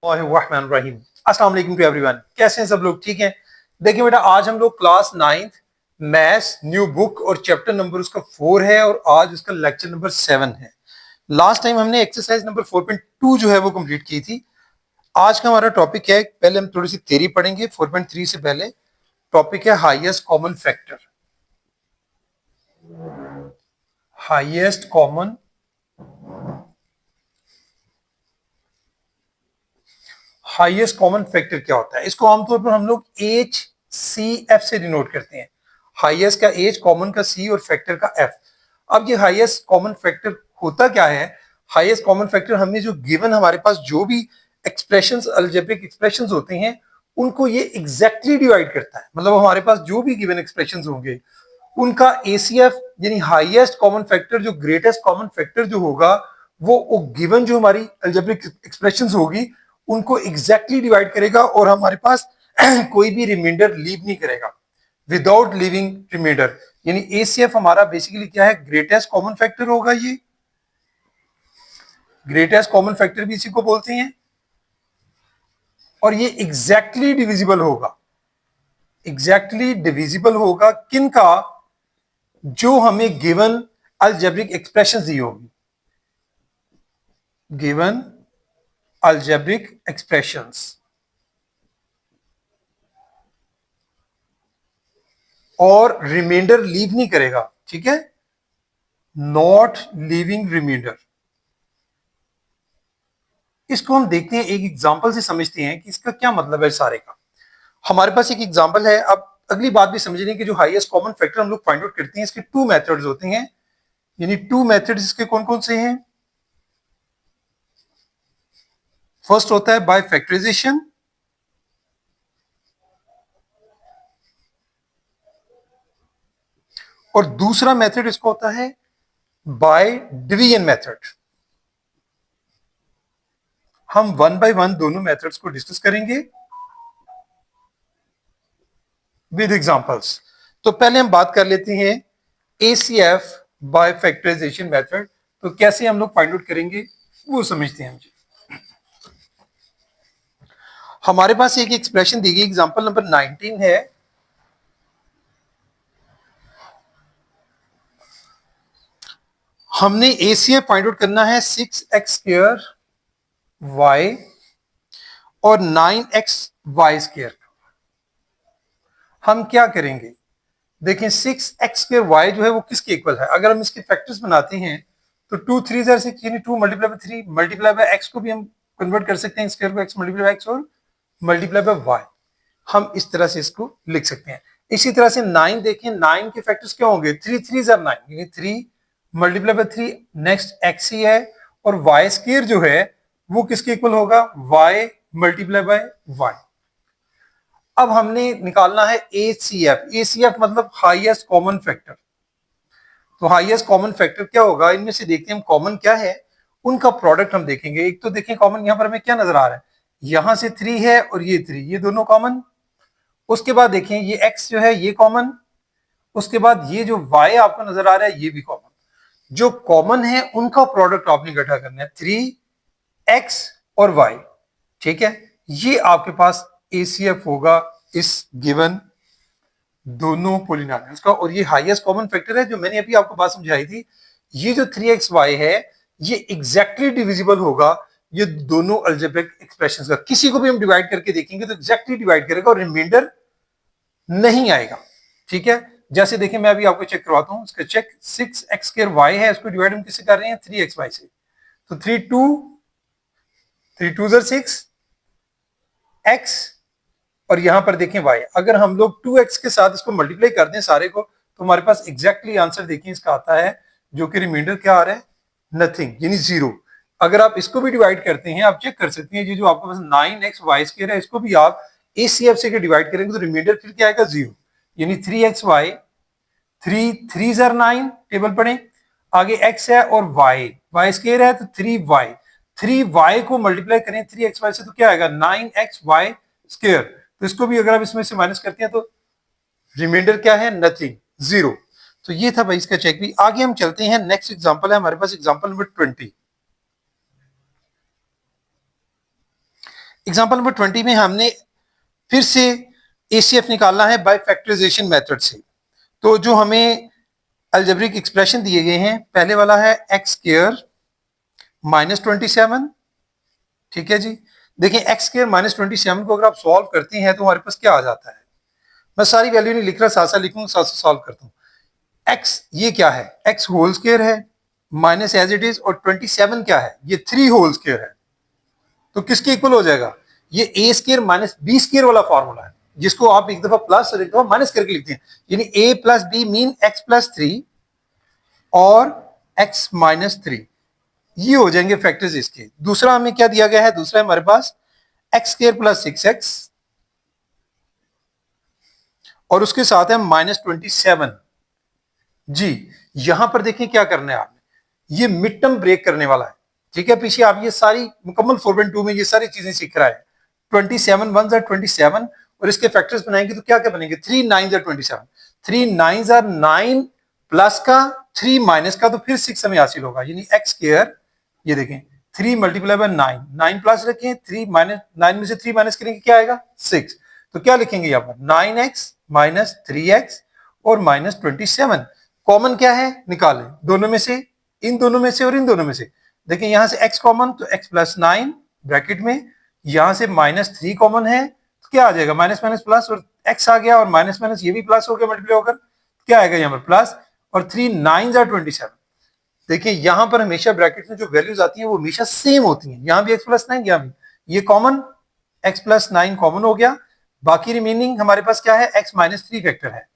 रहीम। अस्सलाम वालेकुम to everyone. कैसे हैं सब लोग? ठीक हैं। देखिए बेटा, आज हम लोग class 9th maths new book और चैप्टर नंबर उसका 4 है और आज उसका लेक्चर नंबर 7 है। लास्ट टाइम हमने एक्सरसाइज नंबर 4.2 जो है वो कंप्लीट की थी। आज का हमारा टॉपिक है, पहले हम थोड़ी सी थ्योरी पढ़ेंगे 4.3 से पहले। टॉपिक है highest common factor. Highest common highest common factor क्या होता है? इसको आमतौर पर हम लोग एच सी एफ से डिनोट करते हैं। हाईएस्ट का एच, कॉमन का सी और फैक्टर का एफ। अब ये हाईएस्ट कॉमन फैक्टर होता क्या है? हाईएस्ट कॉमन फैक्टर हमें जो गिवन हमारे पास जो भी एक्सप्रेशंस, अलजेब्रिक एक्सप्रेशंस होते हैं उनको ये एग्जैक्टली डिवाइड करता है। मतलब हमारे पास जो भी गिवन एक्सप्रेशंस होंगे उनका एसीएफ यानी हाईएस्ट कॉमन फैक्टर, जो ग्रेटेस्ट कॉमन फैक्टर जो होगा वो गिवन जो हमारी अलजेब्रिक एक्सप्रेशंस होगी उनको एग्जैक्टली डिवाइड करेगा और हमारे पास कोई भी रिमाइंडर लीव नहीं करेगा, विदाउट लिविंग रिमाइंडर। यानी एसीएफ हमारा बेसिकली क्या है? ग्रेटेस्ट कॉमन फैक्टर होगा। ये ग्रेटेस्ट कॉमन फैक्टर भी इसी को बोलते हैं और ये एग्जैक्टली डिविजिबल होगा। एग्जैक्टली डिविजिबल होगा किनका? जो हमें गिवन अलजेब्रिक एक्सप्रेशन दी होगी। गिवन अलजेब्रिक एक्सप्रेशंस और रिमाइंडर लीव नहीं करेगा। ठीक है, नॉट लीविंग रिमाइंडर। इसको हम देखते हैं, एक एग्जांपल से समझते हैं कि इसका क्या मतलब है सारे का। हमारे पास एक एग्जांपल है। अब अगली बात भी समझने की, जो हाईएस्ट कॉमन फैक्टर हम लोग फाइंड आउट करते हैं इसके टू मेथड्स होते हैं। यानी टू मेथड्स इसके कौन कौन से हैं? फर्स्ट होता है बाय फैक्टराइजेशन और दूसरा मेथड इसको होता है बाय डिवीजन मेथड। हम वन बाय वन दोनों मेथड्स को डिस्कस करेंगे विद एग्जांपल्स। तो पहले हम बात कर लेते हैं एसीएफ बाय फैक्टराइजेशन मेथड। तो कैसे हम लोग फाइंड आउट करेंगे वो समझते हैं। हमारे पास एक एक्सप्रेशन दी गई, एग्जांपल नंबर 19 है। हमने एसीएफ फाइंड आउट करना है 6x² y और 9xy²। हम क्या करेंगे? देखें 6x² जो है वो किसके इक्वल है? अगर हम इसके फैक्टर्स बनाते हैं तो 2 3 ज़र 6 यानी 2 multiply by 3 multiply by x को भी हम कन्वर्ट कर सकते हैं, स्क्वायर को x मल्टीप्लाई बाय x और मल्टीप्लाई बाय y। हम इस तरह से इसको लिख सकते हैं। इसी तरह से 9 देखें, 9 के फैक्टर्स क्या होंगे? 3 3 ज़र 9 यानी 3 मल्टीप्लाई बाय 3, नेक्स्ट x ही है और y² जो है वो किसके इक्वल होगा? y multiply bye y। अब हमने निकालना है एसीएफ। एसीएफ मतलब हाईएस्ट कॉमन फैक्टर। तो हाईएस्ट कॉमन फैक्टर क्या होगा? इनमें से देखते हैं हम कॉमन क्या है, उनका प्रोडक्ट हम देखेंगे। एक तो देखें कॉमन यहां पर हमें क्या नजर आ रहा है, यहां से 3 है और ये 3, ये दोनों कॉमन। उसके बाद देखें ये x जो है ये कॉमन। उसके बाद ये जो y आपको नजर आ रहा है ये भी कॉमन। जो कॉमन है उनका प्रोडक्ट आपने इकट्ठा करना है, 3x और y। ठीक है, ये आपके पास एसीएफ होगा इस गिवन दोनों पोलिनोमियल्स का। और ये हाईएस्ट कॉमन फैक्टर है जो मैंने अभी आपको बात समझाई थी। ये जो 3xy है ये एग्जैक्टली डिविजिबल होगा ये दोनों अलजेब्रिक एक्सप्रेशंस का। किसी को भी हम डिवाइड करके देखेंगे तो एग्जैक्टली डिवाइड करेगा और रिमाइंडर नहीं आएगा। ठीक है, जैसे देखें मैं अभी आपको चेक करवाता हूं। इसका चेक 6x² है, इसको डिवाइड हम किससे कर रहे हैं? 3xy से। तो 3 2 ज़र 6 x और यहां पर देखें y। अगर हम लोग 2x के साथ इसको मल्टीप्लाई कर दें सारे को तो हमारे पास एग्जैक्टली आंसर देखिए इसका आता है, जो कि रिमाइंडर क्या आ रहा है? नथिंग, यानी 0। अगर आप इसको भी डिवाइड करते हैं, आप चेक कर सकते हैं, ये जो आपके पास 9xy² है इसको भी आप एसीएफ से डिवाइड करेंगे तो रिमाइंडर फिर क्या आएगा? 0। यानी 3xy, 3 3 ज़र 9, टेबल पढ़ें। आगे x है और y² है तो 3y। 3y को मल्टीप्लाई करें 3xy से तो क्या आएगा? 9xy²। तो इसको भी अगर आप इसमें से माइनस करते हैं तो रिमाइंडर क्या है? नथिंग, 0। तो ये था भाई इसका चेक भी। आगे हम चलते हैं, नेक्स्ट एग्जांपल है हमारे पास, एग्जांपल नंबर 20। एग्जाम्पल नंबर 20 में हमने फिर से एसीएफ निकालना है बाय फैक्टराइजेशन मेथड से। तो जो हमें अलजेब्रिक एक्सप्रेशन दिए गए हैं, पहले वाला है एक्स स्क्वायर माइनस 27, ठीक है जी। देखिए एक्स स्क्वायर माइनस 27 को अगर आप सॉल्व करते हैं तो हमारे पास क्या आ जाता है, मैं सारी वैल्यू नहीं लिख रहा, साथ साथ लिखूंगा, साथ साथ सॉल्व करता हूँ। एक्स ये क्या है, एक्स होल स्क्वायर है माइनस एज इट इज, और 27 क्या है, ये 3 होल स्क्वायर है। तो किसके इक्वल हो जाएगा, ये ए स्क्वायर माइनस बी स्क्वायर वाला फॉर्मूला है, जिसको आप एक दफा प्लस और एक दफा माइनस करके लिखते हैं। यानी A plus B mean X plus 3 और एक्स माइनस 3, ये हो जाएंगे फैक्टर्स इसके। दूसरा हमें क्या दिया गया है, दूसरा हमारे पास एक्स स्क्वायर प्लस 6x और उसके साथ है माइनस 27 जी। यहां पर देखिए क्या करना है आपने, ये मिड टर्म ब्रेक करने वाला है, ठीक है। पीछे आप ये सारी मुकम्मल 4.2 में ये सारी चीजें सीख रहा है। 27 1 आर 27 और इसके फैक्टर्स बनाएंगे तो क्या क्या बनेंगे, 3 9 आर 27, 3 9 आर 9 प्लस का 3 माइनस का, तो फिर 6 हमें हासिल होगा। यानी एक्स स्क्वायर, ये देखें 3 मल्टीप्लाई बाय 9, 9 प्लस रखें, 3 माइनस 9 में से 3 माइनस करेंगे क्या आएगा 6। तो क्या लिखेंगे यहाँ पर 9x माइनस 3x और माइनस 27। कॉमन क्या है निकालें, दोनों में से, इन दोनों में से और इन दोनों में से। देखिए यहां से x कॉमन, तो x प्लस 9 ब्रैकेट में, यहां से माइनस 3 कॉमन है तो क्या आ जाएगा माइनस माइनस प्लस, और x आ गया और माइनस माइनस ये भी प्लस हो गया मल्टीप्लाई होकर, क्या आएगा यहाँ पर प्लस, और 3 9 आर 27। देखिए यहां पर हमेशा ब्रैकेट में जो वैल्यूज आती हैं वो हमेशा सेम होती हैं, यहां भी x प्लस 9, यहाँ भी ये कॉमन, x प्लस 9 कॉमन हो गया, बाकी रिमेनिंग हमारे पास क्या है x माइनस 3 फैक्टर है।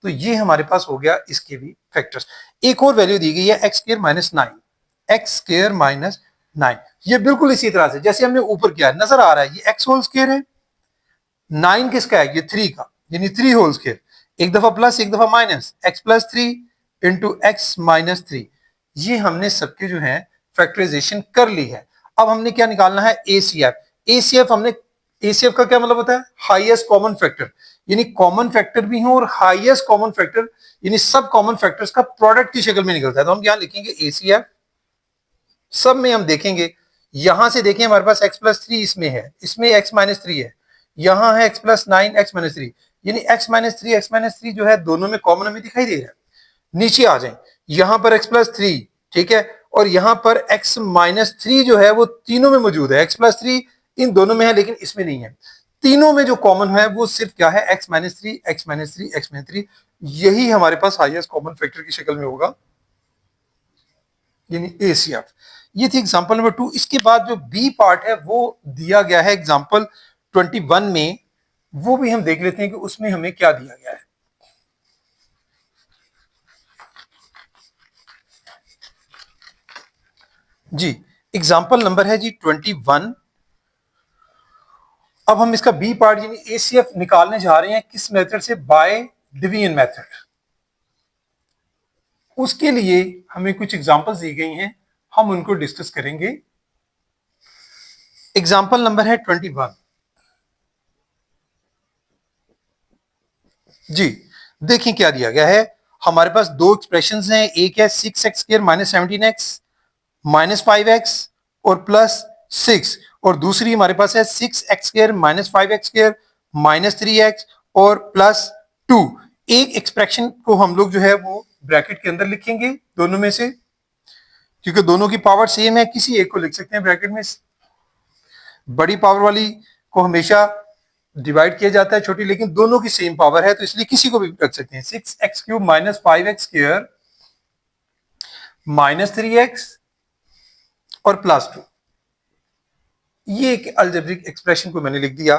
तो ये हमारे पास हो गया इसके भी फैक्टर्स। एक और वैल्यू दी गई है X square minus 9, x square minus 9, ये बिल्कुल इसी तरह से जैसे हमने ऊपर किया, नजर आ रहा है ये एक्स होल स्क्वायर है, 9 किसका है, ये 3 का, यानी 3 होल स्क्वायर, एक दफा प्लस एक दफा minus, x plus 3 into X minus 3। ये हमने सबके जो है फैक्टराइजेशन कर ली है। अब हमने क्या निकालना है, एसीएफ। एसीएफ हमने, एसीएफ का क्या मतलब होता है, हाईएस्ट कॉमन फैक्टर, यानी कॉमन फैक्टर भी हो और हाईएस्ट कॉमन फैक्टर, यानी सब कॉमन फैक्टर्स का प्रोडक्ट की शक्ल में निकलता है। तो हम यहां लिखेंगे एसीएफ, सब में हम देखेंगे, यहां से देखें हमारे पास x प्लस 3 इसमें है, इसमें x माइनस 3 है, यहां है x प्लस 9 x माइनस 3, यानी x माइनस 3 जो है दोनों में कॉमन हमें दिखाई दे रहा है। नीचे आ जाए, यहां पर x प्लस 3, ठीक है, और यहां पर x माइनस 3 जो है वो तीनों में मौजूद है, x प्लस 3 इन दोनों में है लेकिन इसमें नहीं है। तीनों में जो कॉमन है वो सिर्फ क्या है, x minus 3 x minus 3 x minus 3, यही हमारे पास हाईएस्ट कॉमन फैक्टर की शक्ल में होगा, यानी एसीएफ। ये थी एग्जांपल नंबर 2। इसके बाद जो बी पार्ट है वो दिया गया है एग्जांपल 21 में, वो भी हम देख लेते हैं कि उसमें हमें क्या दिया गया है। जी एग्जांपल नंबर है जी 21। अब हम इसका बी पार्ट यानी एसीएफ निकालने जा रहे हैं, किस मेथड से, बाय डिवीजन मेथड। उसके लिए हमें कुछ एग्जांपल्स दी गई हैं, हम उनको डिस्कस करेंगे। एग्जांपल नंबर है 21 जी। देखिए क्या दिया गया है, हमारे पास दो एक्सप्रेशंस हैं, एक है 6x square minus 17x minus 5x और प्लस 6, और दूसरी हमारे पास है 6x square minus 5x square minus 3x और प्लस 2। एक एक्सप्रेशन को हम लोग जो है वो ब्रैकेट के अंदर लिखेंगे दोनों में से, क्योंकि दोनों की पावर सेम है, किसी एक को लिख सकते हैं ब्रैकेट में। बड़ी पावर वाली को हमेशा डिवाइड किया जाता है छोटी, लेकिन दोनों की सेम पावर है तो इसलिए किसी को भी रख सकते हैं। 6x cube minus 5x square minus 3x और प्लस 2, ये एक अलजेब्रिक एक्सप्रेशन को मैंने लिख दिया,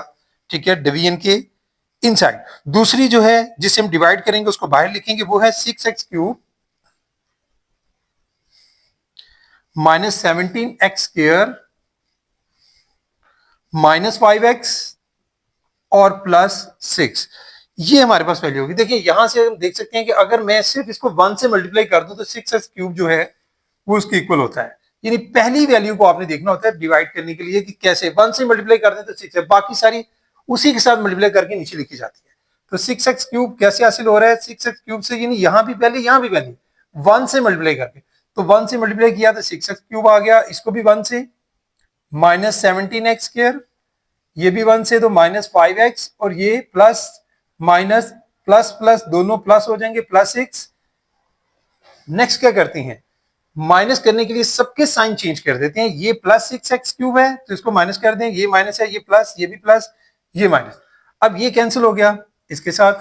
ठीक है, डिवीजन के इनसाइड। दूसरी जो है जिसे हम डिवाइड करेंगे उसको बाहर लिखेंगे, वो है 6x cube minus 17x square minus 5x और प्लस 6, ये हमारे पास वैल्यू होगी। देखिए यहां से हम देख सकते हैं कि अगर मैं सिर्फ इसको 1 से मल्टीप्लाई कर दूं तो 6x क्यूब जो है वो उसके इक्वल होता है। यानी पहली वैल्यू को आपने देखना होता है डिवाइड करने के लिए कि कैसे 1 से मल्टीप्लाई कर दें तो 6 है, बाकी सारी उसी के साथ मल्टीप्लाई करके नीचे लिखी जाती है। तो 6x क्यूब कैसे हासिल हो रहा है, 6x क्यूब से, यानी यहां भी पहले यहां भी पहले 1 से मल्टीप्लाई करके, तो 1 से मल्टीप्लाई किया तो 6x क्यूब आ गया, इसको भी 1 से, माइनस 17x स्क्वायर ये भी 1 से तो -5x, और ये प्लस माइनस प्लस प्लस दोनों प्लस हो जाएंगे, +6। नेक्स्ट क्या करते हैं, माइनस करने के लिए सबके साइन चेंज कर देते हैं। ये +6x³ है तो इसको माइनस कर दें, ये माइनस है, ये प्लस, ये भी प्लस, ये माइनस। अब ये कैंसिल हो गया इसके साथ।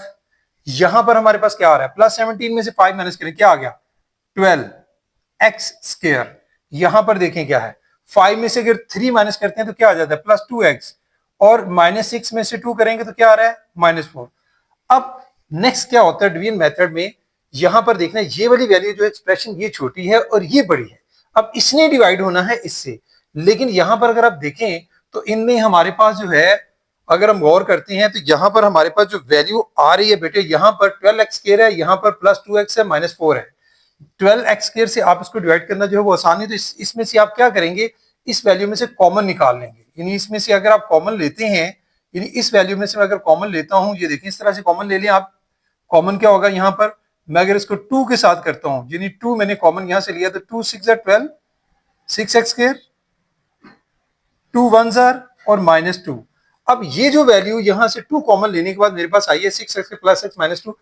यहां पर हमारे पास क्या आ रहा है, +17 में से 5 माइनस करें, क्या आ गया, 12x²। यहां पर देखें क्या है, 5 में से अगर 3 माइनस करते हैं तो क्या आ जाता है, +2x, और -6 में से 2 करेंगे तो क्या आ रहा है, -4। अब नेक्स्ट क्या होता है डिवीजन मेथड में, यहां पर देखना ये वाली वैल्यू जो एक्सप्रेशन ये छोटी है और ये बड़ी है। अब इसने डिवाइड होना है इससे, लेकिन यहां पर अगर आप देखें तो इनमें हमारे पास जो है, अगर हम गौर करते हैं तो यहां पर हमारे पास जो वैल्यू आ रही है बेटे, यहां पर 12x² है, यहां पर +2x है, -4 है। 12x² से आप इसको डिवाइड करना जो है वो आसान है, तो इसमें से आप क्या करेंगे, इस वैल्यू में से कॉमन निकाल लेंगे। यानी इसमें से अगर आप कॉमन लेते हैं, यानी इस वैल्यू में से मैं अगर कॉमन लेता हूं, ये देखिए इस तरह से कॉमन ले लें आप। कॉमन क्या होगा यहां पर, मैं अगर इसको 2 के साथ करता हूं, यानी 2 मैंने कॉमन यहां से लिया तो 2 6 12, 6x², 2 1 और -2। अब ये जो वैल्यू यहां से 2 कॉमन लेने के बाद मेरे पास आई है 6x + x -2,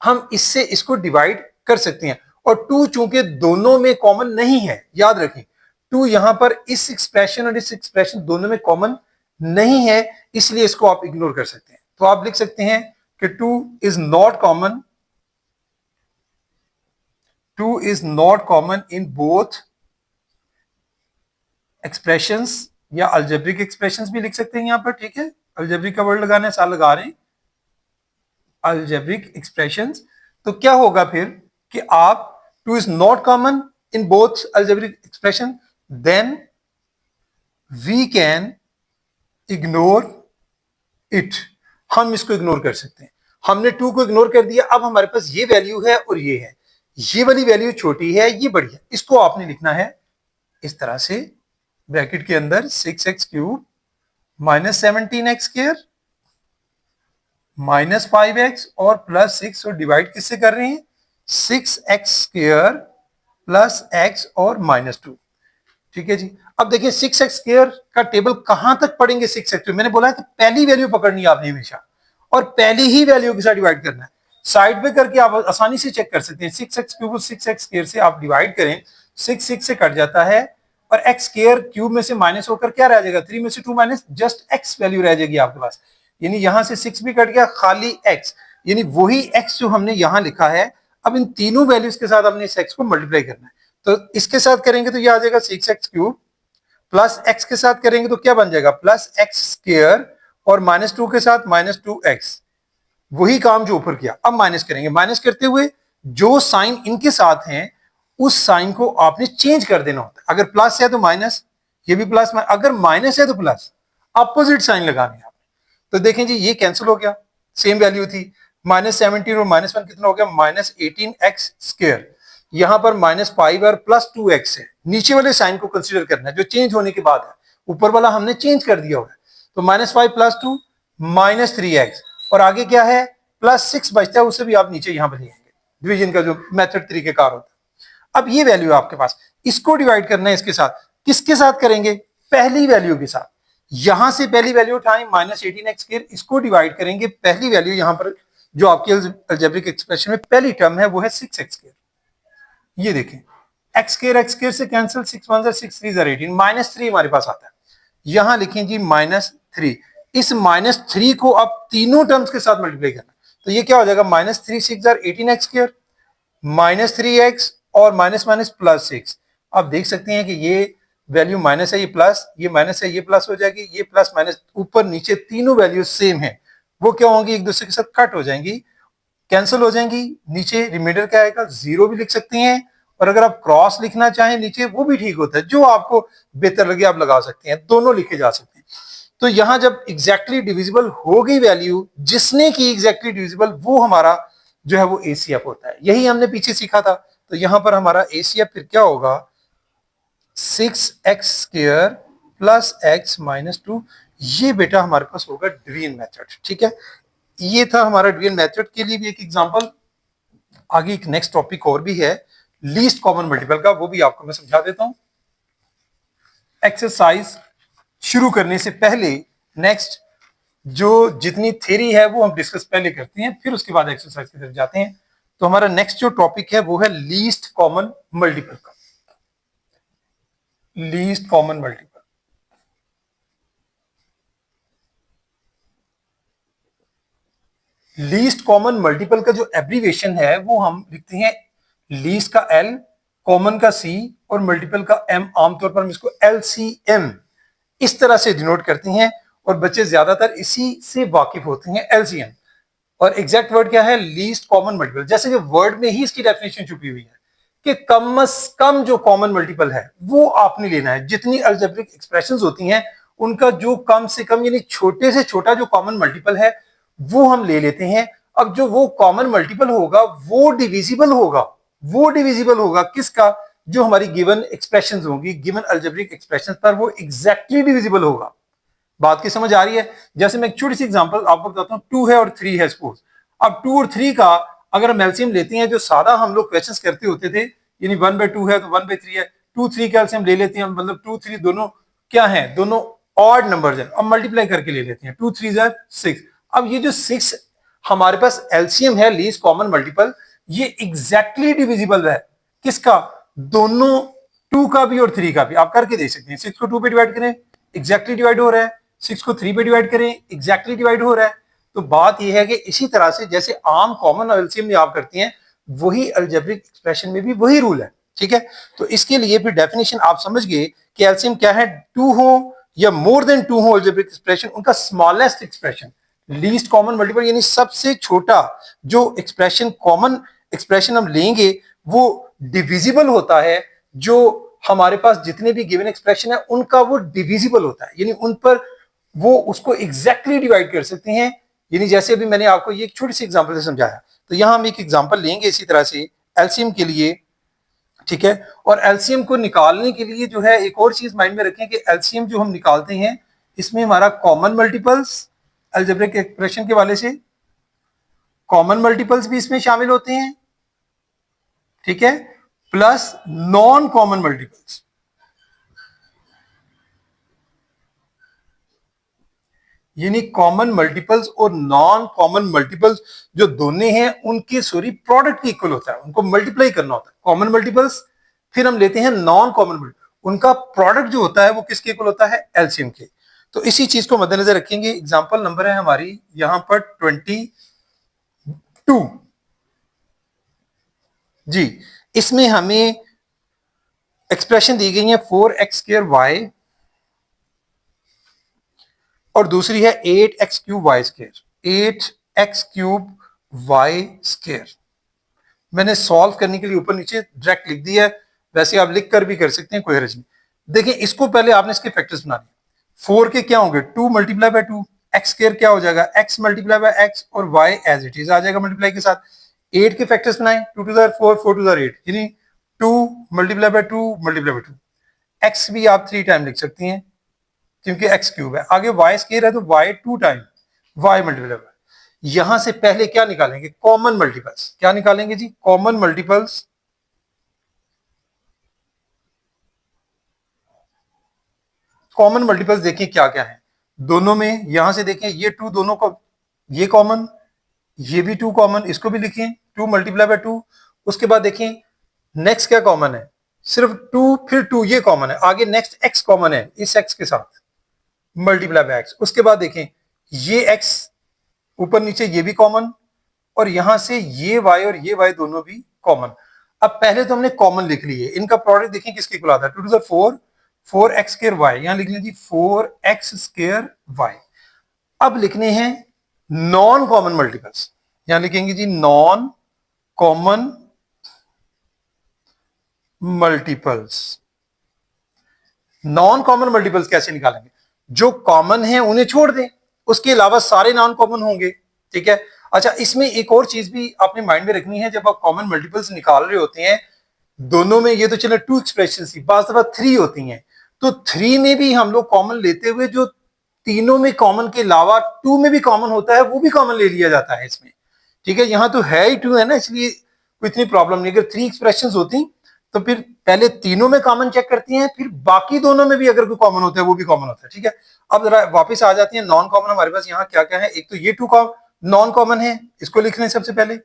हम इससे इसको डिवाइड कर सकते हैं। और 2 चूंकि दोनों में कॉमन नहीं है, याद रखें 2 यहां पर इस एक्सप्रेशन और इस एक्सप्रेशन दोनों में कॉमन नहीं है, इसलिए इसको आप इग्नोर कर सकते हैं। तो आप लिख सकते हैं कि 2 is not common, 2 is not common in both expressions, या algebraic expressions भी लिख सकते हैं यहां पर, ठीक है। algebraic का वर्ड लगाना है, साल लगा रहे हैं, algebraic expressions। तो क्या होगा फिर कि आप 2 is not common in both algebraic expression, then we can ignore it। हम इसको इग्नोर कर सकते हैं। हमने 2 को इग्नोर कर दिया, अब हमारे पास ये वैल्यू है और ये है, ये वाली वैल्यू छोटी है, ये बड़ी है। इसको आपने लिखना है इस तरह से, ब्रैकेट के अंदर 6x³ -17x² -5x और +6, और डिवाइड किससे कर रहे हैं, 6x² + x और -2। ठीक है जी। अब देखिए 6x² का टेबल कहां तक पढ़ेंगे, 6x², मैंने बोला है कि पहली वैल्यू पकड़नी है आपने हमेशा, और पहली ही वैल्यू के साथ डिवाइड करना है। साइड पे करके आप आसानी से चेक कर सकते हैं, 6x³ को 6x² से आप डिवाइड करें, 6 से कट जाता है, और x² में से माइनस होकर क्या रह जाएगा, 3 में से 2 माइनस, जस्ट x वैल्यू रह जाएगी आपके पास। यानी यहां से 6 भी कट गया, खाली x, यानी वही x जो हमने यहां लिखा है। अब इन तीनों वैल्यूज के साथ हमने इस x को मल्टीप्लाई करना है, तो इसके साथ करेंगे तो ये आ जाएगा 6x³ प्लस x के साथ करेंगे तो क्या बन जाएगा, +x², और -2 के साथ -2x। वही काम जो ऊपर किया, अब माइनस करेंगे। माइनस करते हुए जो साइन इनके साथ हैं उस साइन को आपने चेंज कर देना होता है। अगर प्लस है तो माइनस, ये भी प्लस, अगर माइनस है तो प्लस, अपोजिट साइन लगाने आपने। तो देखें जी ये कैंसिल हो गया, सेम वैल्यू थी, -17 और -1 कितना हो गया, -18x²। यहां पर -5 और +2x है। नीचे वाले साइन को कंसीडर करना है जो चेंज होने के बाद है, ऊपर वाला हमने चेंज कर दिया हुआ है। तो -5 + 2 -3x, और आगे क्या है, +6 बचता है, उसे भी आप नीचे यहां पर लिखेंगे, डिवीजन का जो मेथड तरीकेकार होता है। अब ये वैल्यू आपके पास, इसको डिवाइड करना है इसके साथ, किसके साथ करेंगे, पहली वैल्यू के साथ। यहां से पहली वैल्यू उठाएं -18x², इसको डिवाइड करेंगे पहली वैल्यू, यहां पर जो आपके अलजेब्रिक एक्सप्रेशन में पहली टर्म है वो है 6x²। ये देखें x² से कैंसिल, 6 1 6 3 18, -3 हमारे पास आता है। यहां लिखें जी -3, इस -3 को अब तीनों टर्म्स के साथ मल्टीप्लाई करना, तो ये क्या हो जाएगा, -3 6 18x², -3x और +6। आप देख सकते हैं कि ये वैल्यू माइनस है, ये प्लस, ये माइनस है, ये प्लस हो जाएगी, ये प्लस माइनस ऊपर नीचे तीनों वैल्यू सेम है, वो क्या होंगी, एक दूसरे के साथ कट हो जाएंगी, कैंसिल हो जाएंगी। नीचे रिमाइंडर क्या आएगा, 0 भी लिख सकते हैं, और अगर आप क्रॉस लिखना चाहें नीचे वो भी ठीक होता है, जो आपको बेहतर लगे आप लगा सकते हैं, दोनों लिखे जा सकते हैं। तो यहां जब एग्जैक्टली डिविजिबल हो गई वैल्यू, जिसने की एग्जैक्टली डिविजिबल, वो हमारा जो है वो ACF होता है। यही हमने पीछे सीखा था। तो यहां पर हमारा ACF फिर क्या होगा, 6x² + x -2। ये बेटा हमारे पास होगा डिवीजन मेथड, ठीक है। ये था हमारा डिवीजन मेथड के लिए भी एक एग्जांपल। आगे एक नेक्स्ट टॉपिक और भी है लीस्ट कॉमन मल्टीपल का, वो भी आपको मैं समझा देता हूं। एक्सरसाइज शुरू करने से पहले नेक्स्ट जो जितनी थ्योरी है वो हम डिस्कस पहले करते हैं, फिर उसके बाद एक्सरसाइज की तरफ जाते हैं। तो हमारा नेक्स्ट जो टॉपिक है वो है लीस्ट कॉमन मल्टीपल का। Least common multiple, least common multiple का जो एब्रीवेशन है वो हम लिखते हैं लीस्ट का एल, कॉमन का सी और मल्टीपल का एम। आमतौर पर हम इसको एलसीएम इस तरह से डिनोट करते हैं और बच्चे ज्यादातर इसी से वाकिफ होते हैं, एलसीएम। और एग्जैक्ट वर्ड क्या है? Least common multiple. जैसे कि वर्ड में ही इसकी डेफिनेशन छुपी हुई है कि कम से कम जो कॉमन मल्टीपल है वो आपने लेना है। जितनी अलजेब्रिक एक्सप्रेशंस होती हैं उनका जो कम से कम यानी छोटे से छोटा जो कॉमन मल्टीपल है वो हम ले लेते हैं। अब जो वो कॉमन मल्टीपल होगा वो डिविजिबल होगा, वो डिविजिबल होगा किसका? जो हमारी गिवन एक्सप्रेशंस होंगी, गिवन अलजेब्रिक एक्सप्रेशंस पर वो एग्जैक्टली डिविजिबल होगा। बात की समझ आ रही है? जैसे मैं एक छोटी सी एग्जांपल आपको बताता हूं, 2 है और 3 है सपोज। अब 2 और 3 का अगर हम एलसीएम लेते हैं, जो सादा हम लोग क्वेश्चंस करते होते थे, यानी 1/2 है तो 1/3 है, 2 3 का एलसीएम ले लेते हैं, मतलब 2 3 दोनों क्या है? दोनों ऑड नंबर्स हैं। अब मल्टीप्लाई करके ले लेते हैं, 2 3 जार 6। अब ये जो 6 हमारे पास एलसीएम है, लीस्ट कॉमन मल्टीपल, ये एग्जैक्टली डिविजिबल है किसका? दोनों, 2 का भी और 3 का भी। आप करके देख सकते हैं, 6 को 2 पे डिवाइड करें, एग्जैक्टली डिवाइड हो रहा है, 6 को 3 पे डिवाइड करें, एग्जैक्टली डिवाइड हो रहा है। तो बात यह है कि इसी तरह से जैसे आम कॉमन एलसीएम में आप करती हैं, वही अलजेब्रिक एक्सप्रेशन में भी वही रूल है। ठीक है, तो इसके लिए फिर डेफिनेशन आप समझ गए कि एलसीएम क्या है? 2 हो या मोर देन 2 हो अलजेब्रिक एक्सप्रेशन, उनका smallest expression, least common multiple, यानी सबसे छोटा जो एक्सप्रेशन, कॉमन एक्सप्रेशन हम लेंगे वो डिविजिबल होता है। जो हमारे पास जितने भी गिवन एक्सप्रेशन है उनका वो डिविजिबल होता है, यानी उन पर वो उसको एग्जैक्टली डिवाइड कर सकते हैं। यानी जैसे अभी मैंने आपको ये एक छोटी सी एग्जांपल से समझाया, तो यहां हम एक एग्जांपल लेंगे इसी तरह से एलसीएम के लिए। ठीक है, और एलसीएम को निकालने के लिए जो है एक और चीज माइंड में रखें कि एलसीएम जो हम निकालते हैं इसमें हमारा कॉमन मल्टीपल्स, अलजेब्रिक एक्सप्रेशन के वाले से कॉमन मल्टीपल्स भी इसमें शामिल होते हैं। ठीक है, प्लस नॉन कॉमन मल्टीपल्स, यानी कॉमन मल्टीपल्स और नॉन कॉमन मल्टीपल्स जो दोनों हैं उनके सॉरी प्रोडक्ट के इक्वल होता है, उनको मल्टीप्लाई करना होता है। कॉमन मल्टीपल्स, फिर हम लेते हैं नॉन कॉमन मल्टीपल, उनका प्रोडक्ट जो होता है वो किसके इक्वल होता है? एलसीएम के। तो इसी चीज को मद्देनजर रखेंगे। एग्जांपल नंबर है हमारी यहां पर 22 जी। इसमें हमें एक्सप्रेशन दी गई है 4x² और दूसरी है 8x³ 8x³ मैंने सॉल्व करने के लिए ऊपर नीचे डायरेक्ट लिख दिया है, वैसे आप लिख कर भी कर सकते हैं, कोई हर्ज नहीं। देखिए इसको पहले आपने इसके फैक्टर्स बनाने। 4 के क्या होंगे? 2 मल्टीप्लाई बाय 2, x² क्या हो जाएगा? x मल्टीप्लाई बाय x और y एज इट इज आ जाएगा मल्टीप्लाई के साथ। 8 के फैक्टर्स बनाए, 2 2 4 4 2 8, यानी 2 multiply by 2 multiply by 2। x भी आप 3 टाइम लिख सकती हैं क्योंकि x³ है, आगे y² है तो y 2 time y multiply by. यहां से पहले क्या निकालेंगे? Common multiples. क्या निकालेंगे जी? Common multiples. कॉमन मल्टीपल्स देखिए क्या क्या है दोनों में। यहां से देखें ये 2 दोनों को, ये कॉमन, ये भी 2 कॉमन, इसको भी लिखें 2 मल्टीप्लाई बाय 2। उसके बाद देखें नेक्स्ट क्या कॉमन है? सिर्फ 2 फिर 2 ये कॉमन है, आगे नेक्स्ट x कॉमन है इस x के साथ मल्टीप्लाई बाय x। उसके बाद देखें ये x ऊपर नीचे ये भी कॉमन, और यहां से ये y और ये y दोनों भी कॉमन। अब पहले तो हमने कॉमन लिख लिए, इनका प्रोडक्ट देखें किसके इक्वल आता है? 2 2 4 4x² y, यहां लिख लें जी 4x² y। अब लिखने हैं नॉन कॉमन मल्टीपल्स, यहां लिखेंगे जी non common multiples. Non common multiples कैसे निकालेंगे? जो कॉमन है उन्हें छोड़ दें, उसके अलावा सारे नॉन कॉमन होंगे। ठीक है, अच्छा इसमें एक और चीज भी आपने माइंड में रखनी है, जब आप कॉमन मल्टीपल्स निकाल रहे होते हैं दोनों में, ये तो चलो 2 एक्सप्रेशन थी, बात 3 होती हैं, तो 3 में भी हम लोग कॉमन लेते हुए जो तीनों में कॉमन के अलावा 2 में भी कॉमन होता है वो भी कॉमन ले लिया जाता है इसमें। ठीक है, यहां तो है ही 2 है ना, इसलिए कोई इतनी प्रॉब्लम नहीं। अगर 3 एक्सप्रेशन होती तो फिर पहले तीनों में कॉमन चेक करती हैं, फिर बाकी दोनों में भी अगर कोई कॉमन होता है वो भी कॉमन होता है। ठीक है, अब जरा वापस आ जाती है नॉन कॉमन। हमारे पास यहाँ क्या क्या है, एक तो ये टू नॉन कॉमन है, इसको लिख लें सबसे पहले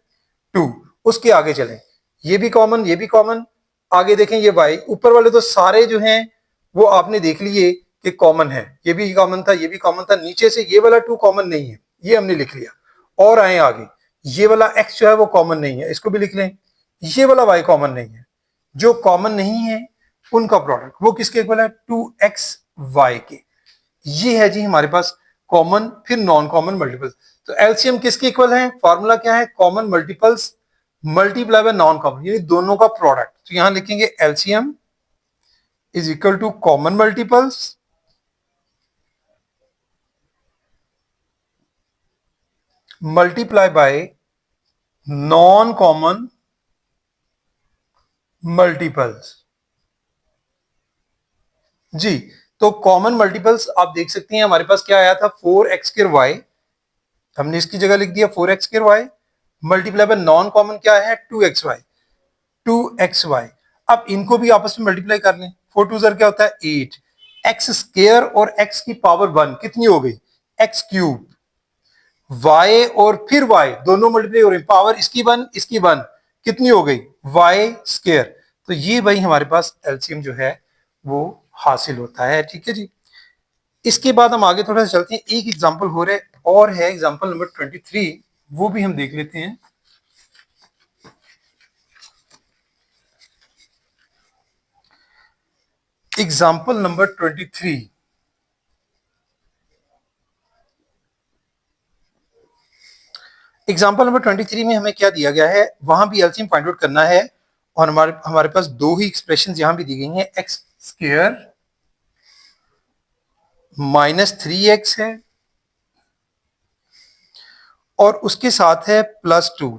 टू। उसके आगे चलें, ये भी कॉमन, ये भी कॉमन। आगे देखें ये वाई, ऊपर वाले तो सारे जो हैं वो आपने देख लिए कि कॉमन है, ये भी कॉमन था, ये भी कॉमन था। नीचे से ये वाला टू कॉमन नहीं है, ये हमने लिख लिया। और आए आगे, ये वाला एक्स जो है वो कॉमन नहीं है, इसको भी लिख लें। ये वाला वाई कॉमन नहीं है। जो कॉमन नहीं है उनका प्रोडक्ट वो किसके इक्वल है, 2xy के। ये है जी हमारे पास कॉमन, फिर नॉन कॉमन मल्टीपल्स। तो एलसीएम किसके इक्वल है, फॉर्मूला क्या है, common multiples multiply by non common, यानी दोनों का प्रोडक्ट। तो यहां लिखेंगे LCM is equal to common multiples multiply by non common multiples. जी, तो कॉमन मल्टीपल्स आप देख सकते हैं हमारे पास क्या आया था, 4x²y, हमने इसकी जगह लिख दिया 4x² multiply by non common क्या है 2xy, 2xy। अब इनको भी आपस में मल्टीप्लाई कर लें, 4 2 क्या होता है 8, x² और x की पावर 1 कितनी हो गई x³ y और फिर y दोनों मल्टीप्लाई हो रहे हैं, पावर इसकी 1 इसकी 1 कितनी हो गई y²। तो ये भाई हमारे पास एलसीएम जो है वो हासिल होता है। ठीक है जी, इसके बाद हम आगे थोड़ा सा चलते हैं, एक एग्जांपल हो रहे और है एग्जांपल नंबर 23, वो भी हम देख लेते हैं। एग्जांपल नंबर 23, एग्जांपल नंबर 23 में हमें क्या दिया गया है, वहां भी एलसीएम फाइंड आउट करना है और हमारे पास दो ही एक्सप्रेशन यहां भी दी गई हैं, x² -3x है और उसके साथ है +2,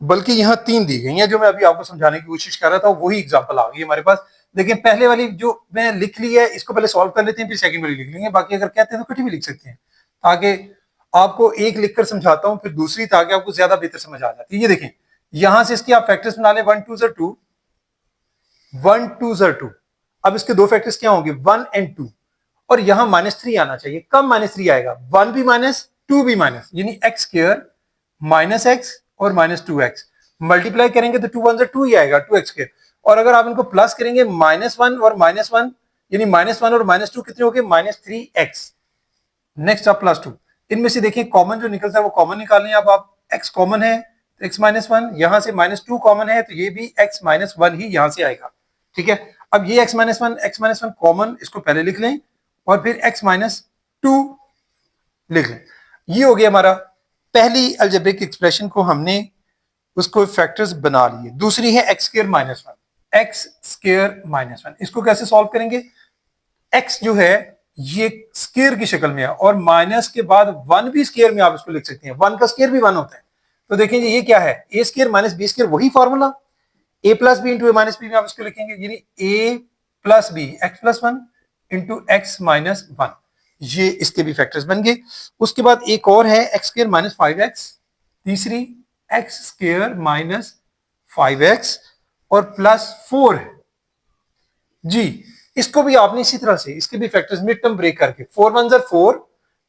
बल्कि यहां 3 दी गई हैं। जो मैं अभी आपको समझाने की कोशिश कर रहा था वही एग्जांपल आ गई हमारे पास। देखिए पहले वाली जो मैं लिख ली है इसको पहले सॉल्व कर लेते हैं, फिर सेकंड वाली लिख लेंगे। बाकी अगर कहते हैं तो इकट्ठी भी लिख सकते हैं, ताकि आपको एक लिखकर समझाता हूं फिर दूसरी, ताकि आपको ज्यादा बेहतर समझ आ जाती है। ये देखें, यहां से इसकी आप फैक्टर्स बना लें, 1 2 2, 1 2 2। अब इसके दो फैक्टर्स क्या होंगे 1 और 2, और यहां -3 आना चाहिए। कब -3 आएगा, 1 भी माइनस 2 भी माइनस, यानी x² -x और -2x मल्टीप्लाई करेंगे तो 2 1 2 ही आएगा 2x²। और अगर आप इनको प्लस करेंगे -1 और -1, यानी -1 और -2 कितने हो गए -3x। नेक्स्ट आप +2, इनमें से देखिए कॉमन जो निकलता है वो कॉमन निकालने। अब आप x कॉमन है तो x -1, यहां से -2 कॉमन है तो ये भी x -1 ही यहां से आएगा। ठीक है, अब ये x -1 कॉमन, इसको पहले लिख लें और फिर x -2 लिख लें। ये हो गया हमारा पहली अलजेब्रिक एक्सप्रेशन को हमने उसको फैक्टर्स बना लिए। दूसरी है x² -1, x² -1, इसको कैसे सॉल्व करेंगे, x जो है ये स्केयर की शक्ल में है और माइनस के बाद 1 भी स्केयर में आप इसको लिख सकते हैं, 1 का स्केयर भी 1 होता है। तो देखें ये क्या है a² -b², वही formula a + b × a - b में आप इसको लिखेंगे, यानी a + b x + 1 × x - 1। ये इसके भी फैक्टर्स बन गए। उसके बाद एक और है x² -5x, तीसरी x² -5x और +4 है जी। इसको भी आपने इसी तरह से इसके भी फैक्टर्स मिड टर्म ब्रेक करके 4 1 4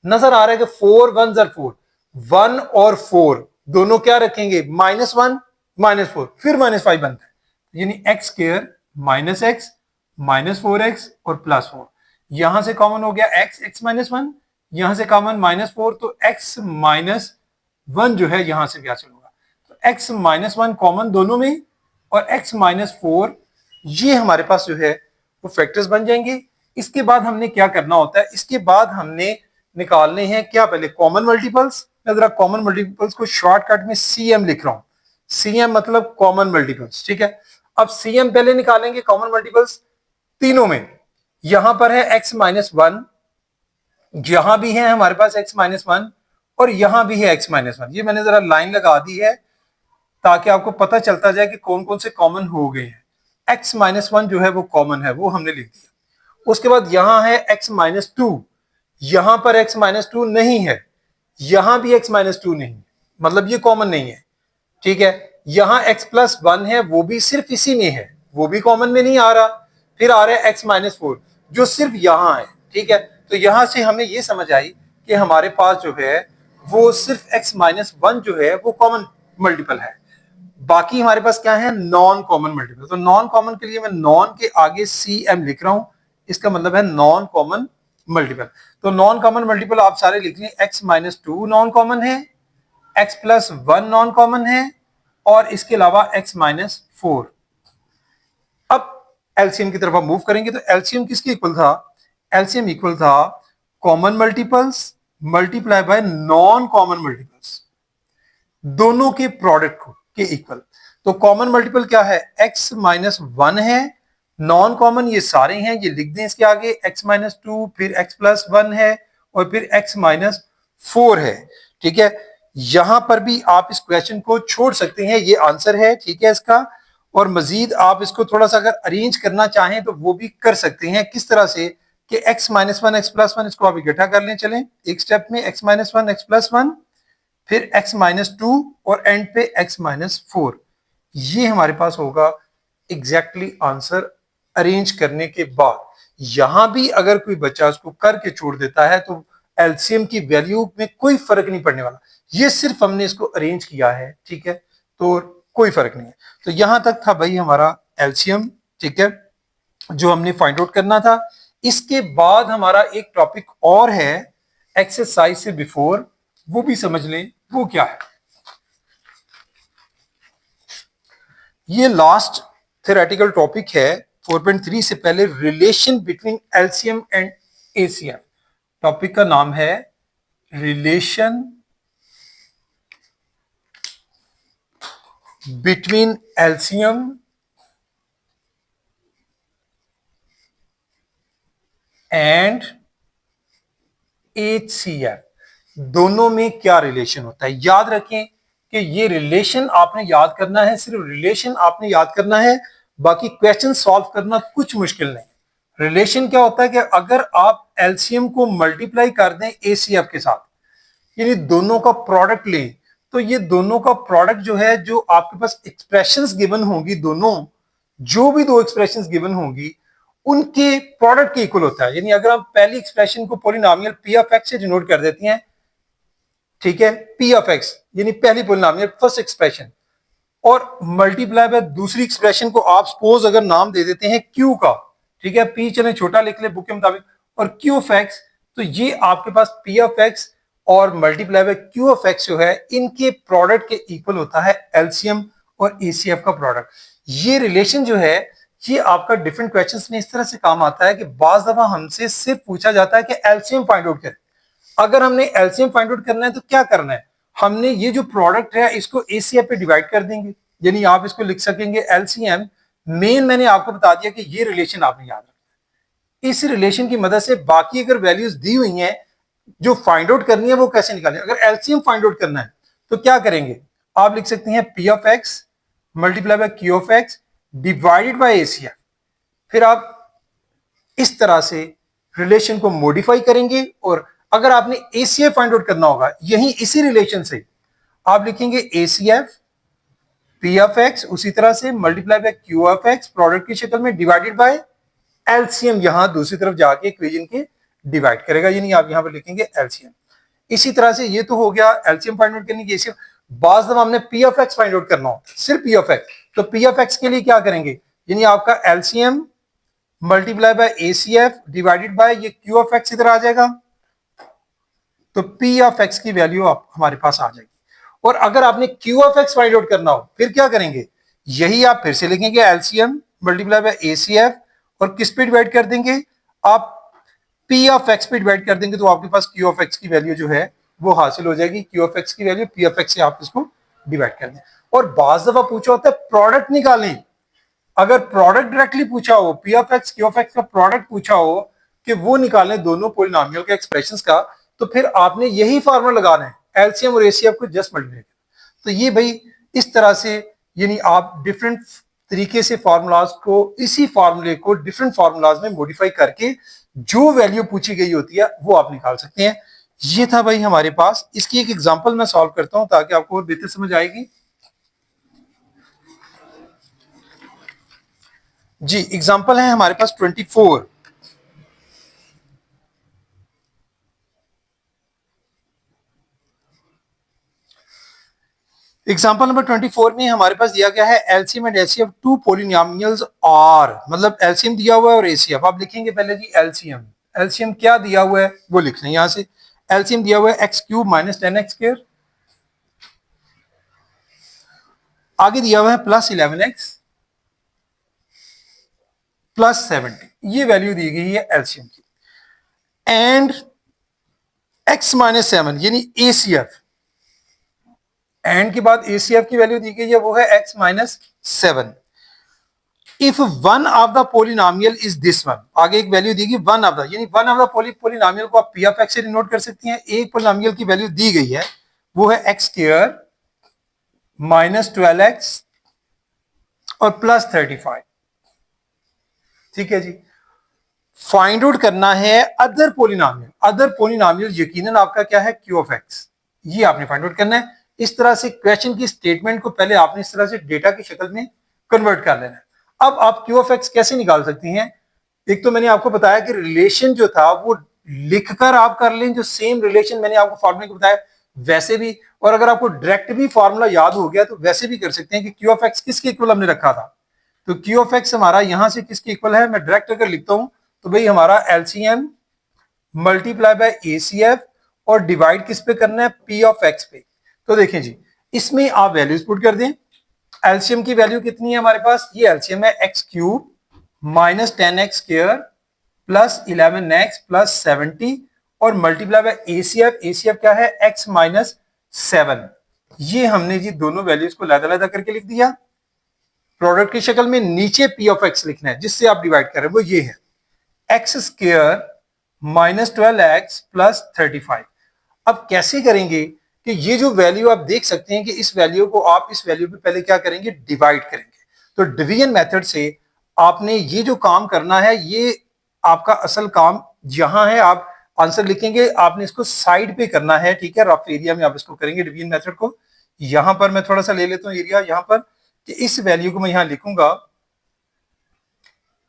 नजर आ रहा है कि 4 1 4, 1 और 4 दोनों क्या रखेंगे -1 -4, फिर -5 बनता है, यानी x² -x -4x और +4। यहां से कॉमन हो गया x -1, यहां से कॉमन -4, तो x -1 जो है यहां से भी हासिल होगा। तो x -1 कॉमन दोनों में और x -4, ये हमारे पास जो है वो फैक्टर्स बन जाएंगे। इसके बाद हमने क्या करना होता है, इसके बाद हमने निकालने हैं क्या, पहले कॉमन मल्टीपल्स। मैं जरा कॉमन मल्टीपल्स को शॉर्टकट में CM लिख रहा हूं, CM मतलब कॉमन मल्टीपल्स। ठीक है, अब CM पहले निकालेंगे कॉमन मल्टीपल्स तीनों में। यहां पर है x -1, यहां भी है हमारे पास x -1 और यहां भी है x -1। ये मैंने जरा लाइन लगा दी है ताकि आपको पता चलता जाए कि कौन कौन से कॉमन हो गए हैं। x -1 जो है वो कॉमन है, वो हमने लिख दिया। उसके बाद यहां है x -2, यहां पर x -2 नहीं है, यहां भी x -2 नहीं है, मतलब ये कॉमन नहीं है। ठीक है, यहां x प्लस 1 है, वो भी सिर्फ इसी में है, वो भी कॉमन में नहीं आ रहा। फिर आ रहा है x माइनस 4 जो सिर्फ यहां है, ठीक है। तो यहां से हमें ये समझ आई कि हमारे पास जो है वो सिर्फ x माइनस 1 जो है वो कॉमन मल्टीपल है। बाकी हमारे पास क्या है, नॉन कॉमन मल्टीपल। तो नॉन कॉमन के लिए मैं नॉन के आगे CM लिख रहा हूं, इसका मतलब है नॉन कॉमन मल्टीपल। तो नॉन कॉमन मल्टीपल आप सारे लिख लें, x माइनस 2 नॉन कॉमन है, x प्लस 1 नॉन कॉमन है, और इसके अलावा x माइनस 4। अब एलसीएम की तरफ हम मूव करेंगे, तो एलसीएम किसके इक्वल था, एलसीएम इक्वल था common multiples multiply by non common multiples, दोनों के प्रोडक्ट को के इक्वल। तो कॉमन मल्टीपल क्या है, x माइनस 1 है, नॉन कॉमन ये सारे हैं, ये लिख दें इसके आगे, x माइनस 2, फिर x प्लस 1 है, और फिर x माइनस 4 है, ठीक है। यहां पर भी आप इस क्वेश्चन को छोड़ सकते हैं, ये आंसर है, ठीक है इसका। और मजीद आप इसको थोड़ा सा अगर अरेंज करना चाहें तो वो भी कर सकते हैं, किस तरह से कि x माइनस 1 x प्लस 1 इसको आप इकट्ठा कर लें, चलें एक स्टेप में, x माइनस 1 x प्लस 1, फिर x माइनस 2, और एंड पे x माइनस 4। ये हमारे पास होगा एग्जैक्टली आंसर अरेंज करने के बाद। यहां भी अगर कोई बच्चा उसको करके छोड़ देता है तो एलसीएम की वैल्यू में कोई फर्क नहीं पड़ने वाला, ये सिर्फ हमने इसको अरेंज किया है, ठीक है, तो कोई फर्क नहीं है। तो यहां तक था भाई हमारा एलसीएम, ठीक है, जो हमने फाइंड आउट करना था। इसके बाद हमारा एक टॉपिक और है एक्सरसाइज से बिफोर, वो भी समझ लें वो क्या है। ये लास्ट थ्योरेटिकल टॉपिक है 4.3 से पहले, relation between LCM and ACM. Topic का नाम है relation between LCM and HCF, दोनों में क्या रिलेशन होता है। याद रखें कि ये रिलेशन आपने याद करना है, सिर्फ रिलेशन आपने याद करना है, बाकी क्वेश्चन सॉल्व करना कुछ मुश्किल नहीं। रिलेशन क्या होता है कि अगर आप एलसीएम को मल्टीप्लाई कर दें एसीएफ के साथ, यानी दोनों का प्रोडक्ट लें, तो ये दोनों का प्रोडक्ट जो है, जो आपके पास एक्सप्रेशंस गिवन होंगी, दोनों जो भी दो एक्सप्रेशंस गिवन होंगी उनके प्रोडक्ट के इक्वल होता है। यानी अगर आप पहली एक्सप्रेशन को पॉलिनोमियल पी ऑफ एक्स से डिनोट कर देती हैं, ठीक है, पी ऑफ एक्स यानी पहली पॉलिनोमियल फर्स्ट एक्सप्रेशन, और मल्टीप्लाई बाय दूसरी एक्सप्रेशन को आप सपोज अगर नाम दे देते हैं क्यू का, ठीक है, पी चले छोटा लिख ले बुक के मुताबिक, और क्यू ऑफ एक्स, तो ये आपके पास पी ऑफ एक्स और multiply bye Q of x जो है, इनके प्रोडक्ट के इक्वल होता है एलसीएम और एसीएफ का प्रोडक्ट। ये रिलेशन जो है, ये आपका डिफरेंट क्वेश्चंस में इस तरह से काम आता है कि बाज दफा हमसे सिर्फ पूछा जाता है कि एलसीएम फाइंड आउट करें। अगर हमने एलसीएम फाइंड आउट करना है तो क्या करना है, हमने ये जो प्रोडक्ट है इसको एसीएफ पे डिवाइड कर देंगे, यानी आप इसको लिख सकेंगे एलसीएम। मेन मैंने आपको बता दिया कि ये रिलेशन आपने याद रखना है। इस रिलेशन की मदद से बाकी अगर वैल्यूज दी हुई हैं जो फाइंड आउट करनी है वो कैसे निकालें। अगर एलसीएम फाइंड आउट करना है तो क्या करेंगे, आप लिख सकते हैं P of x multiply by Q of x divided by ACF. फिर आप इस तरह से रिलेशन को मॉडिफाई करेंगे, और अगर आपने एसीएफ फाइंड आउट करना होगा यही इसी रिलेशन से, आप लिखेंगे एसीएफ पी ऑफ एक्स, उसी तरह से multiply by Q of x product की शक्ल में, डिवाइडेड बाय एलसीएम, यहां दूसरी तरफ जाके इक्वेशन के डिवाइड करेगा, यानी आप यहां पर लिखेंगे एलसीएम। इसी तरह से ये तो हो गया एलसीएम फाइंड आउट करने की। एसीएम बाज दफा हमने P of x find out करना हो, सिर्फ पी ऑफ एक्स, तो पी ऑफ एक्स के लिए क्या करेंगे, यानी आपका LCM multiply by ACF divided by ये क्यू ऑफ एक्स इधर आ जाएगा, तो पी ऑफ एक्स की वैल्यू आप हमारे पास आ जाएगी। और अगर आपने Q of x find out करना हो फिर क्या करेंगे, यही आप फिर से लिखेंगे एलसीएम मल्टीप्लाई बाय एसीएफ, और किस पे डिवाइड कर देंगे, आप पी ऑफ एक्स पे डिवाइड कर देंगे, तो आपके पास क्यू ऑफ एक्स की वैल्यू जो है वो हासिल हो जाएगी। क्यू ऑफ एक्स की वैल्यू पी ऑफ एक्स से आप इसको डिवाइड कर दें। और बाज दफा पूछा होता है प्रोडक्ट निकालें, अगर प्रोडक्ट डायरेक्टली पूछा हो, P of x Q of x का प्रोडक्ट पूछा हो कि वो निकालें दोनों पॉलिनोमियल के एक्सप्रेशंस का, तो फिर आपने यही फार्मूला लगाना है, एलसीएम और एसीएफ को जस्ट मल्टीप्लाई। तो ये भाई इस तरह से, यानी आप डिफरेंट तरीके से फार्मूलाज को, इसी फार्मूले को डिफरेंट फार्मूलाज में मॉडिफाई करके जो वैल्यू पूछी गई होती है वो आप निकाल सकते हैं। ये था भाई हमारे पास। इसकी एक एग्जांपल मैं सॉल्व करता हूं ताकि आपको और बेहतर समझ आएगी। जी एग्जांपल है हमारे पास 24। एग्जाम्पल नंबर 24 में हमारे पास दिया गया है LCM and HCF two polynomials are, मतलब एलसीएम दिया हुआ है और एसीएफ। आप लिखेंगे पहले जी एलसीएम। एलसीएम क्या दिया हुआ है वो लिख लें यहां से। एलसीएम दिया हुआ है एक्स क्यूब माइनस 10x², आगे दिया हुआ है प्लस 11x प्लस 70, ये वैल्यू दी गई है एलसीएम की। एंड x माइनस 7 यानी एसीएफ, एंड के बाद एसीएफ की वैल्यू दी गई है वो है x minus 7। If one of the polynomial is this one, आगे एक वैल्यू दी गई वन ऑफ द, यानी वन ऑफ द पोलिनोमियल को आप पी ऑफ एक्स से डिनोट कर सकते हैं। एक पोलिनोमियल की वैल्यू दी गई है वो है एक्स स्क्वायर माइनस 12x और प्लस 35। ठीक है जी। फाइंड आउट करना है अदर पोलिनोमियल। अदर पोलिनोमियल यकीनन आपका क्या है, क्यू ऑफ एक्स, ये आपने फाइंड आउट करना है। इस तरह से क्वेश्चन की स्टेटमेंट को पहले आपने इस तरह से डेटा की शक्ल में कन्वर्ट कर लेना है। अब आप क्यू ऑफ एक्स कैसे निकाल सकती हैं? एक तो मैंने आपको बताया कि रिलेशन जो था वो लिखकर आप कर लें, जो सेम रिलेशन मैंने आपको फॉर्मूले को बताया वैसे भी, और अगर आपको डायरेक्ट भी फॉर्मूला याद हो गया तो वैसे भी कर सकते हैं कि क्यू ऑफ एक्स किसके इक्वल हमने रखा था। तो क्यू ऑफ एक्स हमारा यहां से किसके इक्वल है, मैं डायरेक्ट अगर लिखता हूं तो भाई हमारा एलसीएम मल्टीप्लाई बाय एसीएफ और डिवाइड किस पे करना है, पी ऑफ एक्स पे। तो देखें जी, इसमें आप वैल्यूज पुट कर दें। एलसीएम की वैल्यू कितनी है हमारे पास, ये एलसीएम है X cube minus 10x² plus 11x plus 70 और मल्टीप्लाई बाय एसीएफ। एसीएफ क्या है, x माइनस 7। ये हमने जी दोनों वैल्यूज को अलग-अलग करके लिख दिया। प्रोडक्ट की शक्ल में नीचे पी ऑफ एक्स लिखना है जिससे आप डिवाइड कर रहे हैं, वो ये है X square minus 12x plus 35। अब कैसे करेंगे कि ये जो वैल्यू आप देख सकते हैं कि इस वैल्यू को आप इस वैल्यू पे पहले क्या करेंगे, डिवाइड करेंगे। तो डिवीजन मेथड से आपने ये जो काम करना है, ये आपका असल काम यहां है। आप आंसर लिखेंगे, आपने इसको साइड पे करना है, ठीक है, रफ एरिया में आप इसको करेंगे डिवीजन मेथड को। यहां पर मैं थोड़ा सा ले लेता हूं एरिया यहां पर, कि इस वैल्यू को मैं यहां लिखूंगा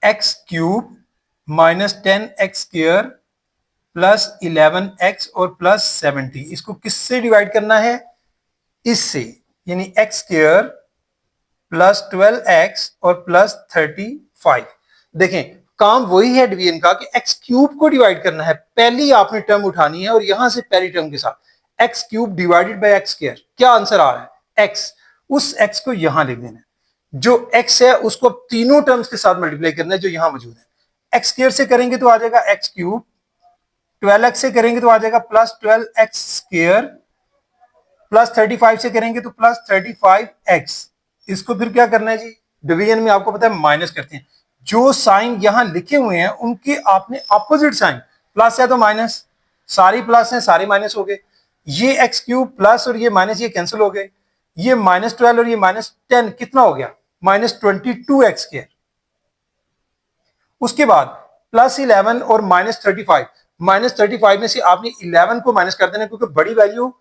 x cube minus 10x² plus 11x और प्लस 70। इसको किससे डिवाइड करना है, इससे, यानी एक्स स्क्वायर प्लस 12x और प्लस 35। देखें काम वही है डिवीजन का कि एक्स क्यूब को डिवाइड करना है। पहली आपने टर्म उठानी है और यहां से पहली टर्म के साथ x cube divided by x square, क्या आंसर आ रहा है, एक्स। उस एक्स को यहां लिख देना है, जो एक्स है उसको तीनों टर्म्स के साथ मल्टीप्लाई करना है जो यहां मौजूद है। एक्स स्क्वायर से करेंगे तो आ जाएगा एक्स क्यूब, 12x से करेंगे तो आ जाएगा प्लस 12x², प्लस 35 से करेंगे तो प्लस 35x। इसको फिर क्या करना है जी, डिवीजन में आपको पता है माइनस करते हैं। जो साइन यहां लिखे हुए हैं उनके आपने अपोजिट साइन, प्लस है तो माइनस, सारी प्लस है सारे माइनस हो गए। ये एक्स क्यूब प्लस और ये माइनस ये कैंसिल हो गए। ये -12 और ये -10 कितना हो गया, -22x²। उसके बाद प्लस 11 और -35, -35 में से आपने 11 को माइनस कर देना क्योंकि बड़ी वैल्यू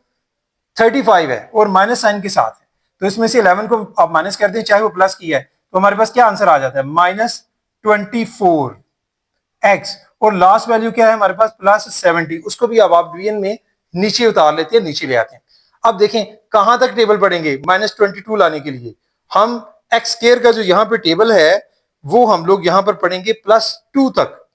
35 है और माइनस साइन के साथ है। तो इसमें से 11 को आप माइनस कर दें चाहे वो प्लस की है, तो हमारे पास क्या आंसर आ जाता है, -24x। और लास्ट वैल्यू क्या है हमारे पास, प्लस 70। उसको भी अब आप डिवीजन में नीचे उतार लेते हैं, नीचे ले आते हैं। अब देखें कहां तक टेबल पढ़ेंगे, -22 लाने के लिए हम एक्स स्क्वायर का जो यहां पे टेबल है वो हम लोग यहां पर पढ़ेंगे +2 तक।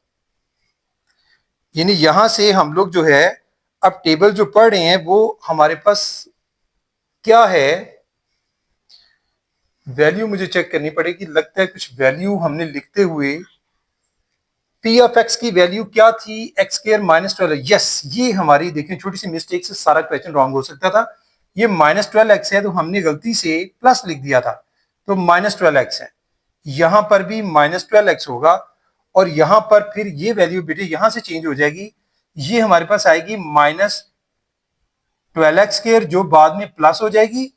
यानी यहां से हम लोग जो है अब टेबल जो पढ़ रहे हैं वो हमारे पास क्या है, वैल्यू मुझे चेक करनी पड़ेगी। लगता है कुछ वैल्यू हमने लिखते हुए, पी ऑफ एक्स की वैल्यू क्या थी, एक्स स्क्वायर -12। यस, ये हमारी देखें छोटी सी मिस्टेक से सारा क्वेश्चन रॉन्ग हो सकता था। ये -12x है तो हमने गलती से प्लस लिख दिया था, तो -12x है। यहां पर भी -12x होगा और यहां पर फिर ये वैल्यू बेटे यहां से चेंज हो जाएगी, ये हमारे पास आएगी -12x² जो बाद में प्लस हो जाएगी।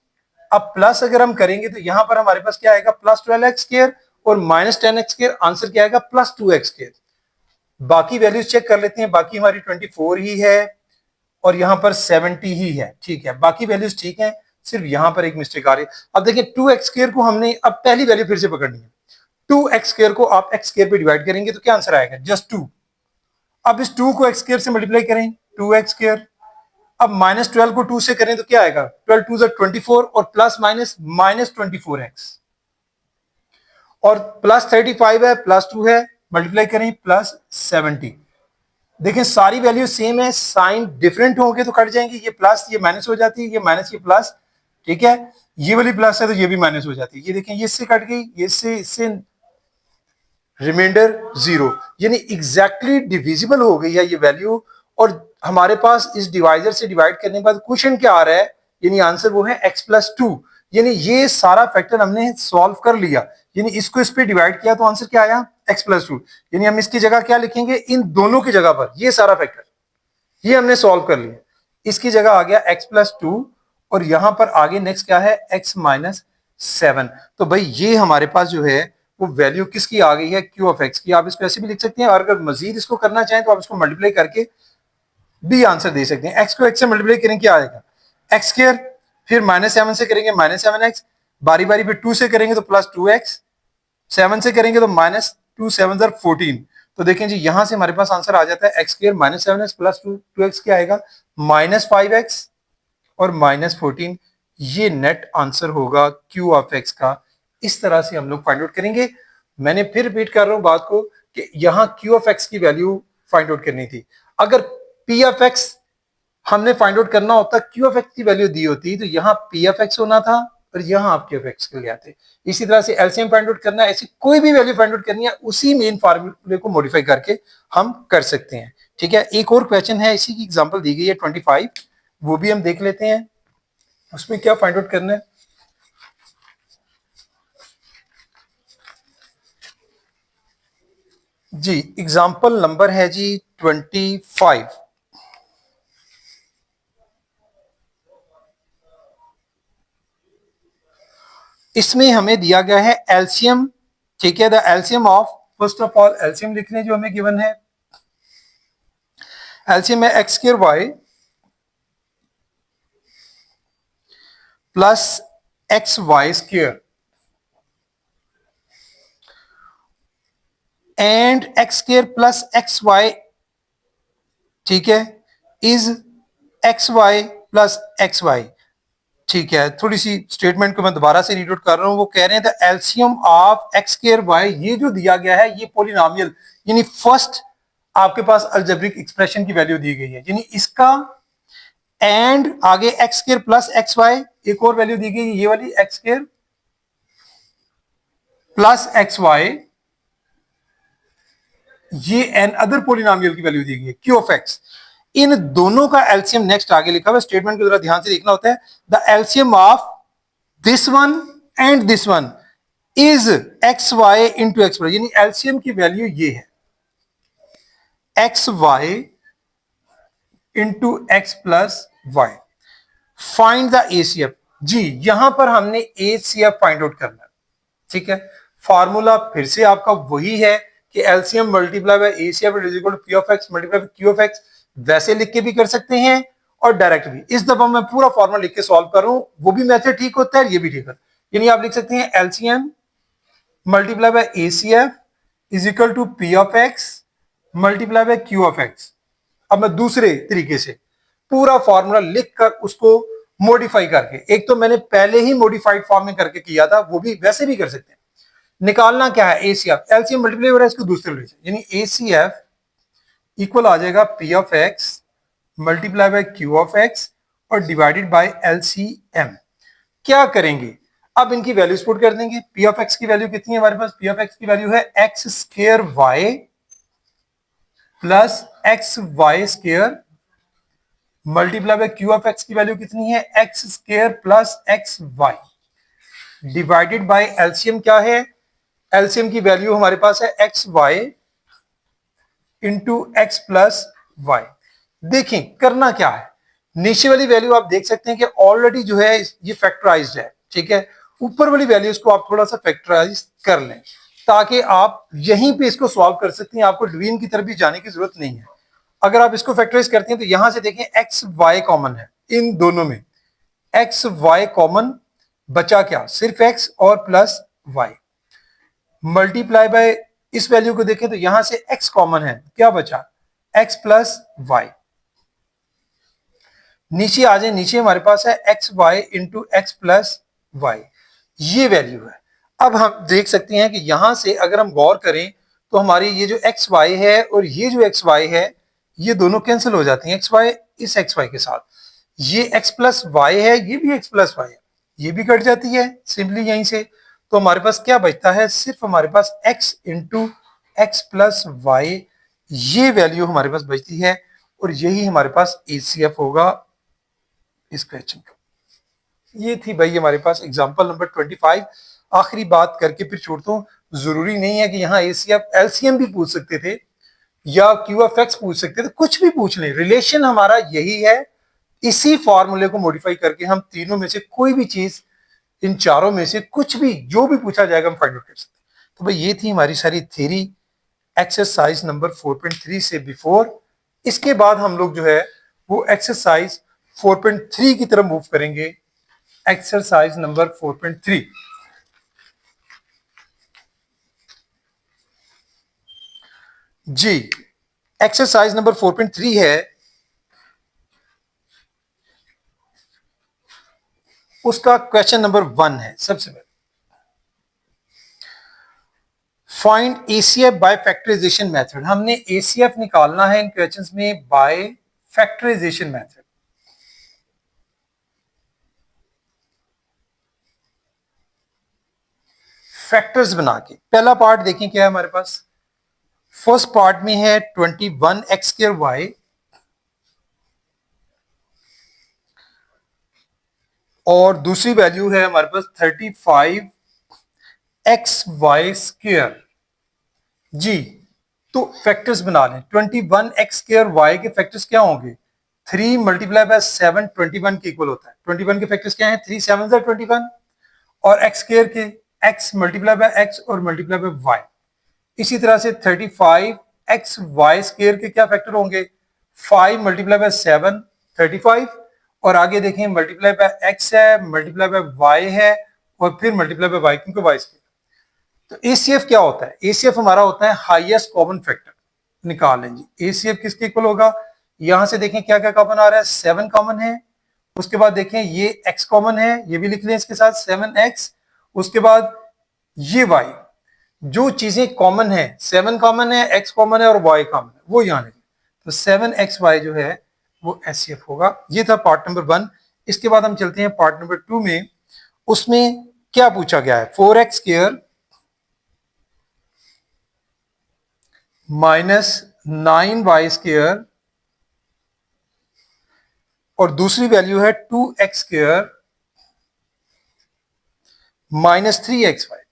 अब प्लस अगर हम करेंगे तो यहां पर हमारे पास क्या आएगा, +12x² और -10x², आंसर क्या आएगा, +2x²। बाकी वैल्यूज चेक कर लेते हैं। बाकी हमारी 24 ही है और यहां पर 70 ही है, ठीक है, बाकी वैल्यूज ठीक है, सिर्फ यहां पर एक मिस्टेक आ रही है। अब देखिए 2x² को हमने अब पहली वैल्यू फिर से पकड़नी है। 2x² को आप x² पे डिवाइड करेंगे तो क्या आंसर आएगा, जस्ट 2। अब इस 2 को x² से मल्टीप्लाई करें, 2x²। अब -12 को 2 से करें तो क्या आएगा, 12 2 24 और प्लस माइनस -24x, और +35 है, +2 है, मल्टीप्लाई करें +70। देखें सारी वैल्यू सेम है, साइन डिफरेंट होंगे तो कट जाएंगे, ये प्लस ये माइनस हो जाती है, ये माइनस ये प्लस, ठीक है। ये वाली प्लस है तो ये भी माइनस हो जाती है, ये देखें ये इससे कट गई, ये इससे रिमाइंडर 0, यानी एग्जैक्टली डिविजिबल हो गई है ये वैल्यू। और हमारे पास इस डिवाइजर से डिवाइड करने के बाद क्वेश्चन क्या आ रहा है, यानी आंसर वो है x+2, यानी ये सारा फैक्टर हमने सॉल्व कर लिया, यानी इसको इस पे डिवाइड किया तो आंसर क्या आया, x+2। यानी हम इसकी जगह क्या लिखेंगे, इन दोनों की जगह पर ये सारा फैक्टर ये हमने सॉल्व कर लिया, इसकी जगह आ गया x+2, और यहां पर आगे नेक्स्ट क्या है, x-7। तो भाई ये हमारे पास जो है वो वैल्यू किसकी आ गई है, q(x) की। आप इसको ऐसे भी लिख सकते हैं, और अगर मजीद इसको करना चाहें तो आप इसको मल्टीप्लाई करके भी आंसर दे सकते हैं। x को x से मल्टीप्लाई करें क्या आएगा, x², फिर -7 से करेंगे -7x, बारी बारी पे 2 से करेंगे तो +2x, 7 से करेंगे तो -2 7 14। तो देखें जी यहां से हमारे पास आंसर आ जाता है x² -7x प्लस 2x क्या आएगा, -5x और -14। ये नेट आंसर होगा q(x) का। इस तरह से हम लोग फाइंड आउट करेंगे। मैंने फिर रिपीट कर रहा हूं बात को कि यहां q(x) की वैल्यू फाइंड आउट करनी थी। अगर p(x) हमने फाइंड आउट करना होता, q(x) की वैल्यू दी होती तो यहां p(x) होना था और यहां आप q(x) के लिए आते। इसी तरह से एलसीएम फाइंड आउट करना है, ऐसी कोई भी वैल्यू फाइंड आउट करनी है उसी मेन फार्मूले को मॉडिफाई करके हम कर सकते हैं, ठीक है। एक और क्वेश्चन है, इसी की एग्जांपल दी गई है 25, वो भी हम देख लेते हैं उसमें क्या फाइंड आउट करना है। जी एग्जांपल नंबर है जी 25। इसमें हमें दिया गया है एलसीएम, ठीक है। The LCM of, first of all LCM लिख लें जो हमें गिवन है। एलसीएम है x² y plus xy² and x² plus xy, ठीक है, इज xy प्लस xy, ठीक है। थोड़ी सी स्टेटमेंट को मैं दोबारा से रीड आउट कर रहा हूं। वो कह रहे हैं the LCM of x² y, ये जो दिया गया है ये पॉलिनोमियल, यानी फर्स्ट आपके पास अलजेब्रिक एक्सप्रेशन की वैल्यू दी गई है, यानी इसका एंड आगे x² प्लस xy, एक और वैल्यू दी गई ये वाली x² प्लस xy, ये एन अदर पॉलिनोमियल की वैल्यू दी गई है q(x). इन दोनों का एलसीएम नेक्स्ट आगे लिखा हुआ है, स्टेटमेंट को जरा ध्यान से देखना होता है। The LCM of this one and this one is xy into X, यानी एलसीएम की वैल्यू ये है xy into x plus y। Find the ACF, जी यहां पर हमने एसीएफ फाइंड आउट करना है, ठीक है। फार्मूला फिर से आपका वही है कि LCM multiply by HCF is equal to p(x) multiply by q(x). वैसे लिख के भी कर सकते हैं और डायरेक्ट भी। इस दफा मैं पूरा फॉर्मूला लिख के सॉल्व कर रहा हूं, वो भी मेथड ठीक होता है, ये भी ठीक है। यानी आप लिख सकते हैं LCM multiply by HCF is equal to p(x) multiply by q(x). अब मैं दूसरे तरीके से पूरा फॉर्मूला लिखकर उसको मॉडिफाई करके, एक तो मैंने पहले ही मॉडिफाइड फॉर्म में करके किया था, वो भी वैसे भी कर सकते हैं। निकालना क्या है, एसीएफ, एलसीएम मल्टीप्लाई हो रहा है इसको दूसरे ले, यानी एसीएफ इक्वल आ जाएगा p(x) मल्टीप्लाई बाय q(x) और डिवाइडेड बाय एलसीएम। क्या करेंगे, अब इनकी वैल्यूज पुट कर देंगे। p(x) की वैल्यू कितनी है हमारे पास, p(x) की वैल्यू है x² y plus xy² multiply by q(x) की वैल्यू कितनी है, x² plus xy divided by LCM क्या है, एलसीएम की वैल्यू हमारे पास है xy into x plus y. देखें करना क्या है, नीचे वाली वैल्यू आप देख सकते हैं कि ऑलरेडी जो है ये फैक्टराइज्ड है, ठीक है। ऊपर वाली वैल्यूज को आप थोड़ा सा फैक्टराइज कर लें ताकि आप यहीं पे इसको सॉल्व कर सकते हैं, आपको डिवीजन की तरफ भी जाने की जरूरत नहीं है। अगर आप इसको फैक्टराइज करते हैं तो यहां से देखें एक्स वाई कॉमन है, इन दोनों में एक्स वाई कॉमन बचा क्या, सिर्फ एक्स और प्लस वाई। मल्टीप्लाई बाय इस वैल्यू को देखें तो यहां से x कॉमन है, क्या बचा x प्लस वाई। नीचे आ जाए, नीचे हमारे पास है x y into x plus Y, ये वैल्यू है। अब हम देख सकते हैं कि यहां से अगर हम गौर करें तो हमारी ये जो एक्स वाई है और ये जो एक्स वाई है ये दोनों कैंसिल हो जाती हैं, एक्स वाई इस एक्स वाई के साथ। ये एक्स प्लस वाई है, ये भी एक्स प्लस वाई है, ये भी कट जाती है सिंपली यहीं से। तो हमारे पास क्या बचता है, सिर्फ हमारे पास X into x plus Y, ये वैल्यू हमारे पास बचती है और यही हमारे पास एसीएफ होगा इस क्वेश्चन का। ये थी भाई हमारे पास एग्जांपल नंबर 25। आखिरी बात करके फिर छोड़ता हूँ, जरूरी नहीं है कि यहाँ एसीएफ एलसीएम भी पूछ सकते थे या क्यूएफएक्स पूछ सकते थे, कुछ भी पूछ लें, रिलेशन हमारा यही है। इसी फॉर्मूले को मॉडिफाई करके हम तीनों में से कोई भी चीज, इन चारों में से कुछ भी जो भी पूछा जाएगा हम फाइंड आउट कर सकते हैं। तो भाई ये थी हमारी सारी थ्योरी एक्सरसाइज नंबर 4.3 से बिफोर। इसके बाद हम लोग जो है वो एक्सरसाइज 4.3 की तरफ मूव करेंगे। एक्सरसाइज नंबर 4.3 जी, एक्सरसाइज नंबर 4.3 है, उसका क्वेश्चन नंबर 1 है। सबसे पहले find HCF by factorisation method. हमने एसीएफ निकालना है इन क्वेश्चंस में बाय फैक्टराइजेशन मेथड। फैक्टर्स बना के पहला पार्ट देखें क्या है हमारे पास। फर्स्ट पार्ट में है 21 एक्स स्क्वायर वाई और दूसरी वैल्यू है हमारे पास 35 एक्स वाई स्क्वायर। जी, तो फैक्टर्स बना लें। 21 एक्स स्क्वायर वाई के फैक्टर्स क्या होंगे, 3 मल्टीप्लाई बाय 7 21 के इक्वल होता है। 21 के फैक्टर्स क्या है, 3 7 21 और एक्स स्क्वायर के एक्स मल्टीप्लाई बाय एक्स और मल्टीप्लाई बाय वाई। इसी तरह से 35 एक्स वाई स्क्वायर के क्या फैक्टर होंगे, 5 मल्टीप्लाई बाय 7 35 और आगे देखें मल्टीप्लाई बाय एक्स है, मल्टीप्लाई बाय वाई है और फिर मल्टीप्लाई बाय वाई, क्योंकि वाई स्क्वायर। तो एसीएफ क्या होता है, एसीएफ हमारा होता है हाईएस्ट कॉमन फैक्टर। निकाल लें जी, एसीएफ किसके इक्वल होगा। यहां से देखें क्या क्या कॉमन आ रहा है, 7 कॉमन है। उसके बाद देखें ये x कॉमन है, ये भी लिख लें इसके साथ 7x। उसके बाद ये y, जो चीजें कॉमन है, 7 कॉमन है, x कॉमन है और y कॉमन है, वो यहां लिखें। तो 7xy जो है वो एचसीएफ होगा। ये था पार्ट नंबर 1। इसके बाद हम चलते हैं पार्ट नंबर 2 में। उसमें क्या पूछा गया है, 4x square minus 9y square और दूसरी वैल्यू है 2x स्क्वायर माइनस 3xy।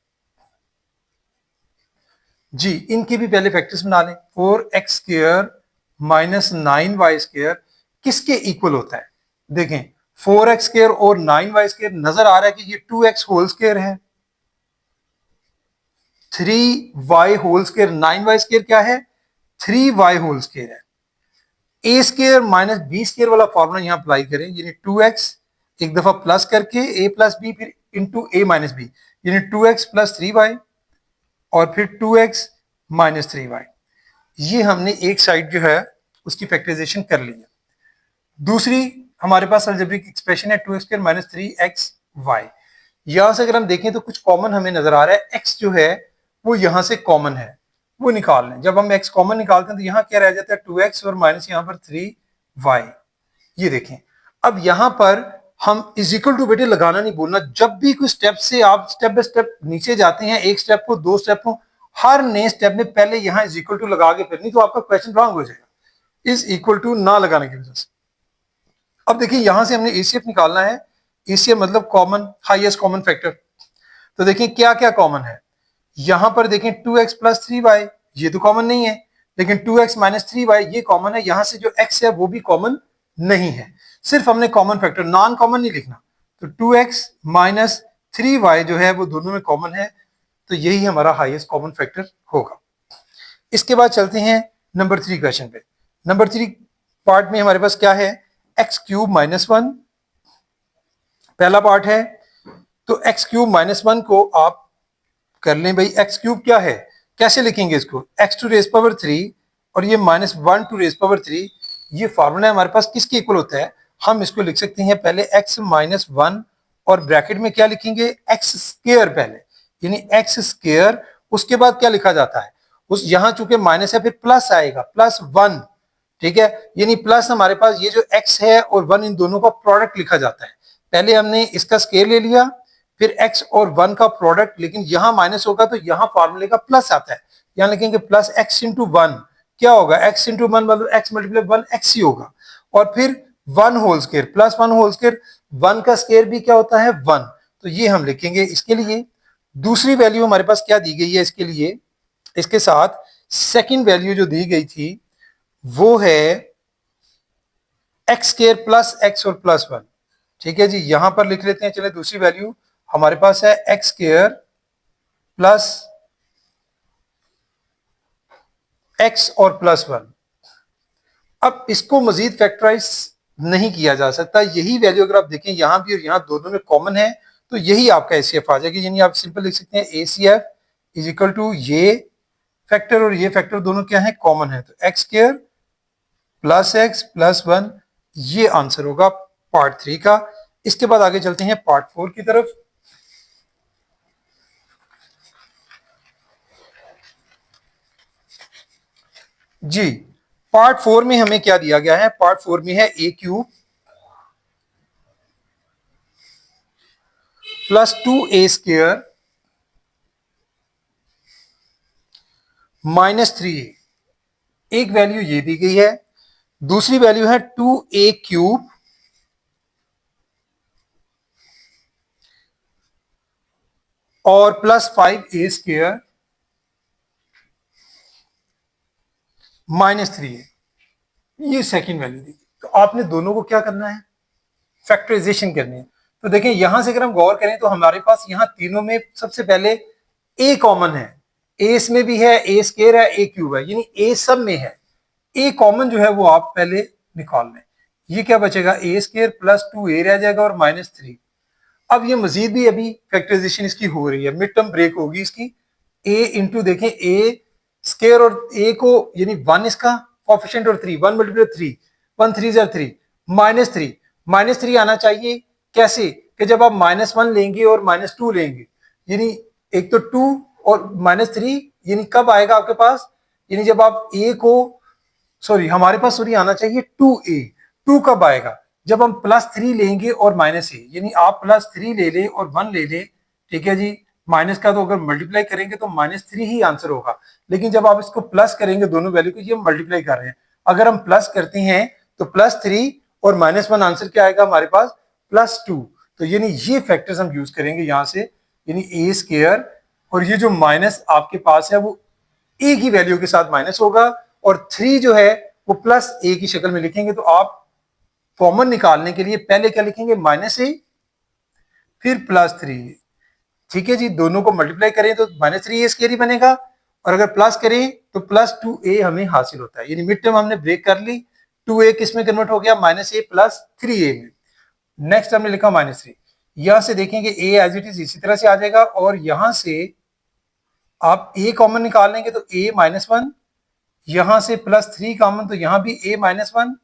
जी, इनके भी पहले फैक्टर्स बना लें। 4x square minus 9y square किसके इक्वल होता है, देखें 4x स्क्वायर और 9y स्क्वायर नजर आ रहा है कि ये 2x होल स्क्वायर है, 3y whole square, 9y square क्या है 3y होल स्क्वायर है। ए स्क्वायर माइनस बी स्क्वायर वाला फॉर्मूला यहां अप्लाई करें, यानी 2x एक दफा प्लस करके a प्लस बी फिर इंटू ए माइनस बी, यानी 2x प्लस 3y और फिर 2x माइनस 3y। ये हमने एक साइड जो है उसकी फैक्टराइजेशन कर ली है। दूसरी हमारे पास अलजेब्रिक एक्सप्रेशन है 2x स्क्वायर माइनस 3xy। यहां से अगर हम देखें तो कुछ कॉमन हमें नजर आ रहा है, x जो है वो यहां से कॉमन है, वो निकाल लें। जब हम x कॉमन निकालते हैं तो यहाँ क्या रह जाता है 2x और माइनस यहाँ पर 3y। ये देखें, अब यहां पर हम इज इक्वल टू बेटे लगाना नहीं बोलना। जब भी कोई स्टेप से आप स्टेप बाय स्टेप नीचे जाते हैं, एक स्टेप को दो स्टेप को, हर नए स्टेप में पहले यहां इज इक्वल टू लगा के फिर, नहीं तो आपका क्वेश्चन रॉन्ग हो जाएगा इज इक्वल टू ना लगाने की वजह से। अब देखिए यहां से हमने एसीएफ निकालना है, एसीएफ मतलब कॉमन हाईएस्ट कॉमन फैक्टर। तो देखें क्या क्या कॉमन है, यहां पर देखें 2x प्लस 3y, ये तो कॉमन नहीं है, लेकिन 2x माइनस 3y ये कॉमन है। यहां से जो x है वो भी कॉमन नहीं है, सिर्फ हमने कॉमन फैक्टर, नॉन कॉमन नहीं लिखना। तो 2x माइनस 3y जो है वो दोनों में कॉमन है, तो यही हमारा हाईएस्ट कॉमन फैक्टर होगा। इसके बाद चलते हैं नंबर 3 क्वेश्चन पे। नंबर 3 पार्ट में हमारे पास क्या है, एक्स क्यूब माइनस 1 पहला पार्ट है। तो एक्स क्यूब माइनस 1 को आप कर लें भाई, एक्स क्यूब क्या है, कैसे लिखेंगे इसको, एक्स टू रेज पावर 3 और ये -1 टू रेज पावर 3, ये फार्मूला हमारे पास किसके इक्वल होता है, हम इसको लिख सकते हैं पहले x -1 और ब्रैकेट में क्या लिखेंगे, एक्स स्क्वायर पहले, यानी एक्स स्क्वायर, उसके बाद क्या लिखा जाता है, उस यहां चूंकि माइनस है फिर प्लस आएगा, +1, ठीक है, यानी प्लस हमारे पास ये जो x है और 1 इन दोनों का प्रोडक्ट लिखा जाता है, पहले हमने इसका स्क्वायर ले लिया, फिर x और 1 का प्रोडक्ट, लेकिन यहां माइनस होगा तो यहां फार्मूले का प्लस आता है, यहां लिखेंगे प्लस x इंटू 1, क्या होगा, x इंटू 1 मतलब x मल्टीप्लाई 1 x ही होगा, और फिर 1 whole square plus 1 whole square, 1 का स्क्वायर भी क्या होता है 1, तो ये हम लिखेंगे इसके लिए। दूसरी वैल्यू हमारे पास क्या दी गई है इसके लिए, इसके साथ सेकंड वैल्यू जो दी गई थी वो है एक्स स्क्वायर प्लस एक्स और प्लस 1, ठीक है जी, यहां पर लिख लेते हैं, चले दूसरी वैल्यू हमारे पास है एक्स स्क्वायर प्लस एक्स और प्लस 1। अब इसको मजीद फैक्टराइज नहीं किया जा सकता, यही वैल्यू अगर आप देखें यहां भी और यहां दोनों में कॉमन है तो यही आपका एसीएफ आ जाएगा, यानी आप सिंपल लिख सकते हैं एसीएफ इज इक्वल टू ये फैक्टर और ये फैक्टर दोनों क्या है, कॉमन है, तो x square plus x plus 1, ये आंसर होगा पार्ट 3 का। इसके बाद आगे चलते हैं पार्ट 4 की तरफ। जी, पार्ट 4 में हमें क्या दिया गया है, पार्ट 4 में है ए cube plus 2a square -3a, एक वैल्यू ये दी गई है, दूसरी वैल्यू है 2a क्यूब और प्लस 5a स्क्वायर -3a, ये सेकंड वैल्यू दी। तो आपने दोनों को क्या करना है, फैक्टराइजेशन करनी है। तो देखें यहां से अगर हम गौर करें तो हमारे पास यहां तीनों में सबसे पहले ए कॉमन है, ए इसमें भी है, ए स्क्वायर है, ए क्यूब है, यानी ए सब में है, ए कॉमन जो है वो आप पहले निकाल लें, ये क्या बचेगा, ए स्क्वायर प्लस 2a रह जाएगा और -3। अब ये मजीद भी अभी फैक्टराइजेशन इसकी हो रही है, मिड टर्म ब्रेक होगी इसकी, ए इंटू देखें ए स्क्वायर और ए को यानी 1 इसका कोएफिशिएंट और 3, 1 मल्टीप्लाई 3, 1 3 जार 3, -3 आना चाहिए, कैसे कि जब आप -1 लेंगे और -2 लेंगे, यानी एक तो 2 और -3, यानी कब आएगा आपके पास, यानी जब आप ए को हमारे पास आना चाहिए 2a, 2 कब आएगा, जब हम +3 लेंगे और -a, यानी आप +3 ले लें और 1 ले लें, ठीक है जी, माइनस का तो अगर मल्टीप्लाई करेंगे तो -3 ही आंसर होगा, लेकिन जब आप इसको प्लस करेंगे दोनों वैल्यू को, ये हम मल्टीप्लाई कर रहे हैं, अगर हम प्लस करते हैं तो +3 और -1 आंसर क्या आएगा हमारे पास, +2, तो यानी ये फैक्टर्स हम यूज करेंगे यहां से, यानी ए स्क्वायर और ये जो माइनस आपके पास है वो ए की वैल्यू के साथ माइनस होगा, और 3 जो है वो +a की शक्ल में लिखेंगे, तो आप कॉमन निकालने के लिए पहले क्या लिखेंगे, -a फिर +3, ठीक है जी, दोनों को मल्टीप्लाई करें तो -3a स्क्वायर ही बनेगा, और अगर प्लस करें तो +2a हमें हासिल होता है, यानी मिड टर्म हमने ब्रेक कर ली, 2a किस में कन्वर्ट हो गया, -a प्लस 3a में, नेक्स्ट हमने लिखा -3, यहां से देखेंगे a एज इट इज इसी तरह से आ जाएगा, और यहां से आप a कॉमन निकाल लेंगे तो a -1, यहां से +3 कॉमन तो यहां भी a -1,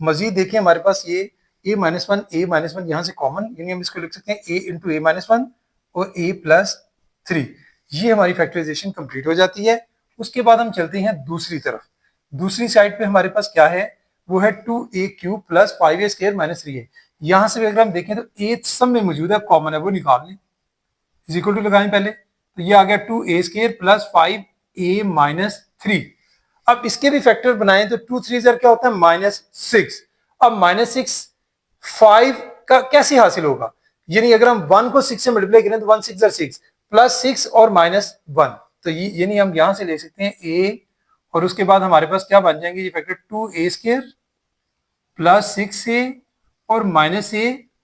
मजीद देखिए हमारे पास ये a-1 यहां से कॉमन, यानी हम इसको लिख सकते हैं a इंटू a-1 और a+3, ये हमारी फैक्टराइजेशन कंप्लीट हो जाती है। उसके बाद हम चलते हैं दूसरी तरफ, दूसरी साइड पे हमारे पास क्या है, वो है 2a cube plus 5a square -3a, यहां से अगर हम देखें तो a सब में मौजूद है, कॉमन है, वो निकाल लें, इज इक्वल टू लगाएं पहले, तो ये आ गया 2a स्क्वायर प्लस 5a -3। अब इसके भी फैक्टर बनाएं तो 2 3 क्या होता है, -6, अब -6 5 का कैसे हासिल होगा, यानी अगर हम 1 को 6 से मल्टीप्लाई करें तो 1 6 6 प्लस 6 और -1, तो ये यानी हम यहां से ले सकते हैं a, और उसके बाद हमारे पास क्या बन जाएंगे ये factor, 2a square plus 6a और -a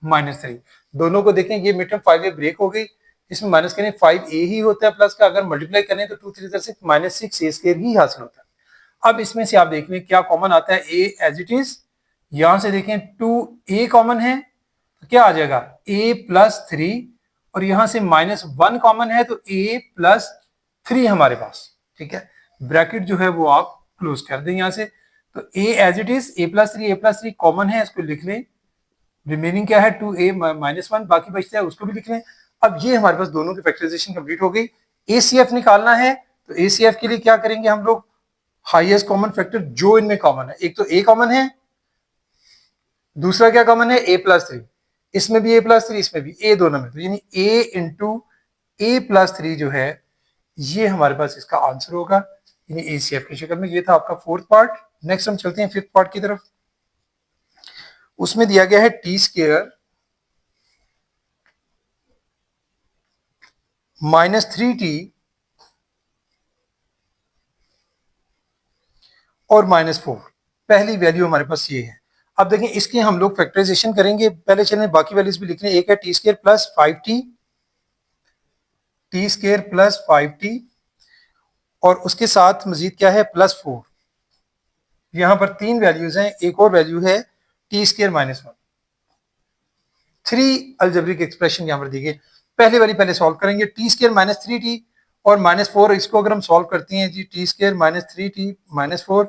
-3, दोनों को देखें ये मिड टर्म 5a ब्रेक हो गई, इसमें माइनस करें 5a ही होता है प्लस का, अगर मल्टीप्लाई करें तो 2 3 6 -6a स्क्वायर ही हासिल होता है। अब इसमें से आप देख लें क्या कॉमन आता है, a एज इट इज, यहां से देखें 2a कॉमन है तो क्या आ जाएगा a +3, और यहां से -1 कॉमन है, तो a प्लस 3 हमारे पास, ठीक है। ब्रैकेट जो है वो आप क्लोज कर दें यहां से, तो a as it is a plus 3 common है, इसको लिख लें। रिमेनिंग क्या है 2a -1, बाकी बचता है उसको भी लिख लें। अब ये हमारे पास दोनों की फैक्टराइजेशन कंप्लीट हो गई। ACF निकालना है, तो ACF के लिए क्या करेंगे हम लोग, हाईएस्ट कॉमन फैक्टर जो इनमें कॉमन है, एक तो a कॉमन है, दूसरा क्या कॉमन है a प्लस 3, इसमें भी a प्लस 3, इसमें भी a, दोनों में, तो यानी a इंटू a प्लस 3 जो है ये हमारे पास इसका आंसर होगा, यानी ACF की शक्ल में। ये था आपका फोर्थ पार्ट। नेक्स्ट हम चलते हैं फिफ्थ पार्ट की तरफ। उसमें दिया गया है टी स्क्वायर -3t और -4, पहली वैल्यू हमारे पास ये है। अब देखें इसकी हम लोग फैक्टराइजेशन करेंगे, पहले चलें बाकी वैल्यूज भी लिख लें। एक है T square plus 5t, T square plus 5t, और उसके साथ मजीद क्या है +4। यहां पर 3 वैल्यूज हैं, एक और वैल्यू है टी स्क्वायर -1। 3 अलजेब्रिक एक्सप्रेशन यहां पर दी गई। पहले वाली पहले सॉल्व करेंगे, टी स्क्वायर -3t और -4, इसको अगर हम सॉल्व करते हैं जी, टी स्क्वायर -3t -4,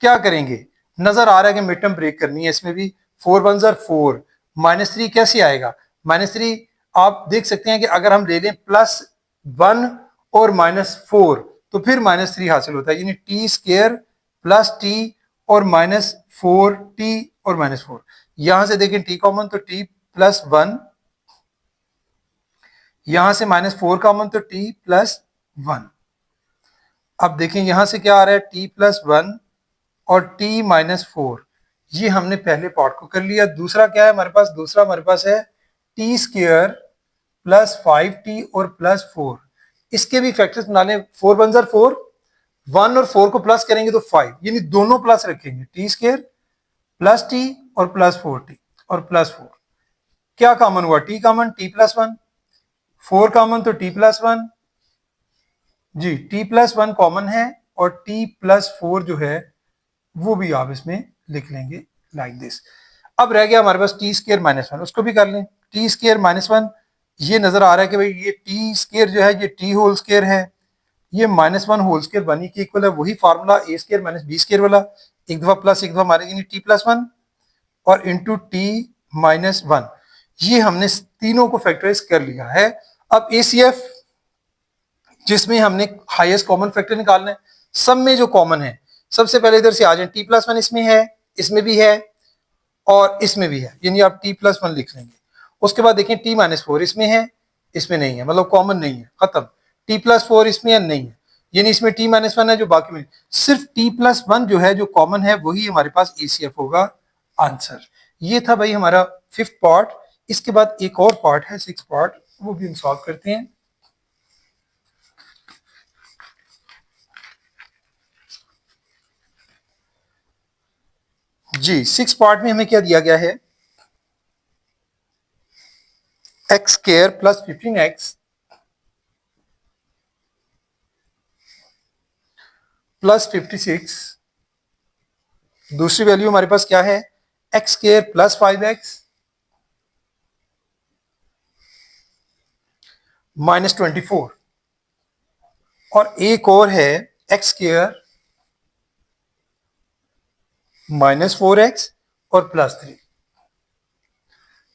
क्या करेंगे, नजर आ रहा है कि मिड टर्म ब्रेक करनी है इसमें भी। 4 1 4, -3 कैसे आएगा, -3 आप देख सकते हैं कि अगर हम ले लें +1 और -4 तो फिर -3 हासिल होता है, यानी टी स्क्वायर प्लस टी और -4t और -4। यहां से देखें टी कॉमन तो t +1, यहां से -4 कॉमन तो t +1। अब देखें यहां से क्या आ रहा है t +1 और t -4, ये हमने पहले पार्ट को कर लिया। दूसरा क्या है हमारे पास, दूसरा हमारे पास है टी स्क्वायर प्लस 5t और +4, इसके भी फैक्टर्स बना लें। 4 1 4, 1 और 4 को प्लस करेंगे तो 5, यानी दोनों प्लस रखेंगे, टी स्क्वायर प्लस टी और +4t और +4। क्या कॉमन हुआ, टी कॉमन, t +1, 4 कॉमन तो t +1 जी, t +1 कॉमन है और t +4 जो है वो भी आप इसमें लिख लेंगे लाइक दिस। अब रह गया हमारे पास टी स्क्वायर -1, उसको भी कर लें। टी स्क्वायर -1, ये नजर आ रहा है कि भाई ये टी स्क्वायर जो है ये टी होल स्क्वायर है, ये -1 होल स्क्वायर बनी के इक्वल है, वही formula a square -b square वाला, एक दफा प्लस एक दफा मारे, यानी t +1 और इंटू t -1, ये हमने तीनों को फैक्टराइज कर लिया है। अब ACF जिसमें हमने हाईएस्ट कॉमन फैक्टर निकालना है, सब में जो कॉमन है, सबसे पहले इधर से आ जाए, t +1 इसमें है, इसमें भी है और इसमें भी है, यानी आप t +1 लिख लेंगे। उसके बाद देखें t -4 इसमें है, इसमें नहीं है, मतलब कॉमन नहीं है, खत्म। t +4 इसमें नहीं है, यानी इसमें t -1 है, जो बाकी में सिर्फ t +1 जो है जो कॉमन है वही हमारे पास ACF होगा आंसर। ये था भाई हमारा फिफ्थ पार्ट। इसके बाद एक और पार्ट है, सिक्स पार्ट, वो भी हम सॉल्व करते हैं। जी, सिक्स पार्ट में हमें क्या दिया गया है, X square plus 15x plus 56, दूसरी वैल्यू हमारे पास क्या है, एक्स स्क्वायर प्लस 5x -24, और एक और है एक्स स्क्वायर -4x और +3।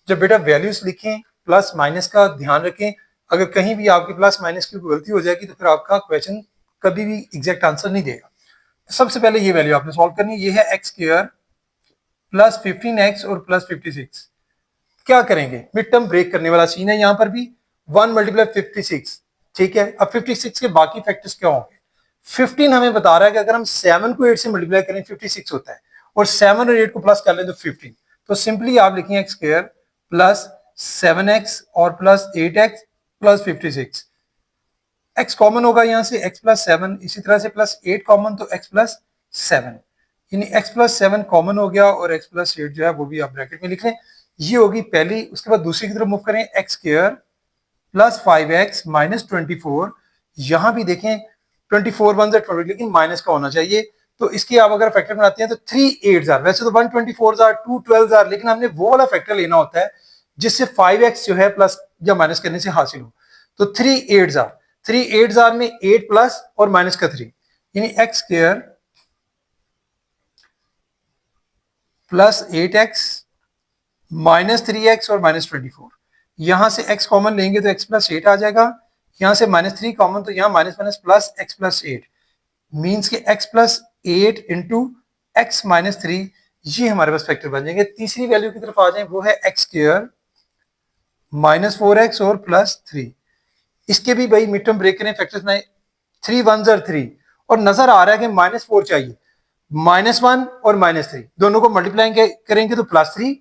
जब बेटा वैल्यूज लिखें प्लस माइनस का ध्यान रखें, अगर कहीं भी आपके प्लस माइनस की गलती हो जाएगी तो फिर आपका क्वेश्चन कभी भी एग्जैक्ट आंसर नहीं देगा। तो सबसे पहले ये वैल्यू आपने सॉल्व करनी है, ये है एक्स स्क्वायर प्लस 15x और प्लस 56। क्या करेंगे, मिड टर्म ब्रेक करने वाला सीन है, यहां पर भी 1 × 56, ठीक है। अब 56 के बाकी फैक्टर्स क्या होंगे, 15 हमें बता रहा है कि अगर हम 7 को 8 से मल्टीप्लाई करें 56 होता है, और 7 और 8 को प्लस कर लें तो 15। तो सिंपली आप लिखेंगे एक्स स्क्वायर प्लस 7x और plus 8x plus 56। x common होगा यहां से x प्लस 7, इसी तरह से प्लस 8 कॉमन तो x प्लस 7, यानी x प्लस 7 कॉमन हो गया, और x प्लस 8 जो है वो भी आप ब्रैकेट में लिख लें। ये होगी पहली। उसके बाद दूसरी की तरफ मूव करें, x square plus 5x minus 24, यहां भी देखें 24 1 20, लेकिन माइनस का होना चाहिए, तो इसके आप अगर फैक्टर बनाते हैं तो 3 8 वैसे तो 1 24 2 12, लेकिन हमने वो वाला फैक्टर लेना होता है जिससे 5x जो है प्लस या माइनस करने से हासिल हो। तो 3 8 में 8 प्लस और माइनस का 3, यानी x square plus 8x minus 3x और माइनस 24। यहां से x कॉमन लेंगे तो x प्लस 8 आ जाएगा, यहां से माइनस 3 कॉमन तो यहां minus minus plus x plus 8 means के x plus 8 into X minus 3, ये हमारे पास फैक्टर बन जाएंगे। तीसरी वैल्यू की तरफ आ जाए, वो है एक्स स्क्वायर माइनस 4x और प्लस 3। इसके भी भाई मिड टर्म ब्रेक करें, फैक्टर्स बनाए, 3 1 3 और नजर आ रहा है कि -4 चाहिए, -1 और -3 दोनों को मल्टीप्लाई करेंगे तो +3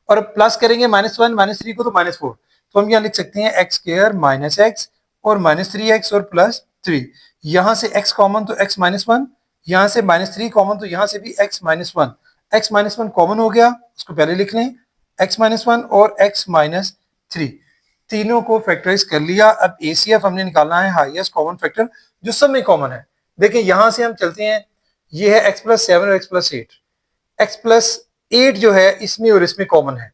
और प्लस करेंगे -1 -3 को तो -4। तो हम यहाँ लिख सकते हैं एक्स स्क्वायर माइनस एक्स और -3x और +3। यहां से x कॉमन तो x -1, यहां से -3 कॉमन तो यहां से भी x -1। x -1 कॉमन हो गया, उसको पहले लिख लें, x -1 और x -3 तीनों को फैक्टराइज कर लिया। अब ACF हमने निकालना है, हाईएस्ट कॉमन फैक्टर जो सब में कॉमन है। देखिए यहां से हम चलते हैं, ये है x + 7 और x + 8। x + 8 जो है इसमें और इसमें कॉमन है,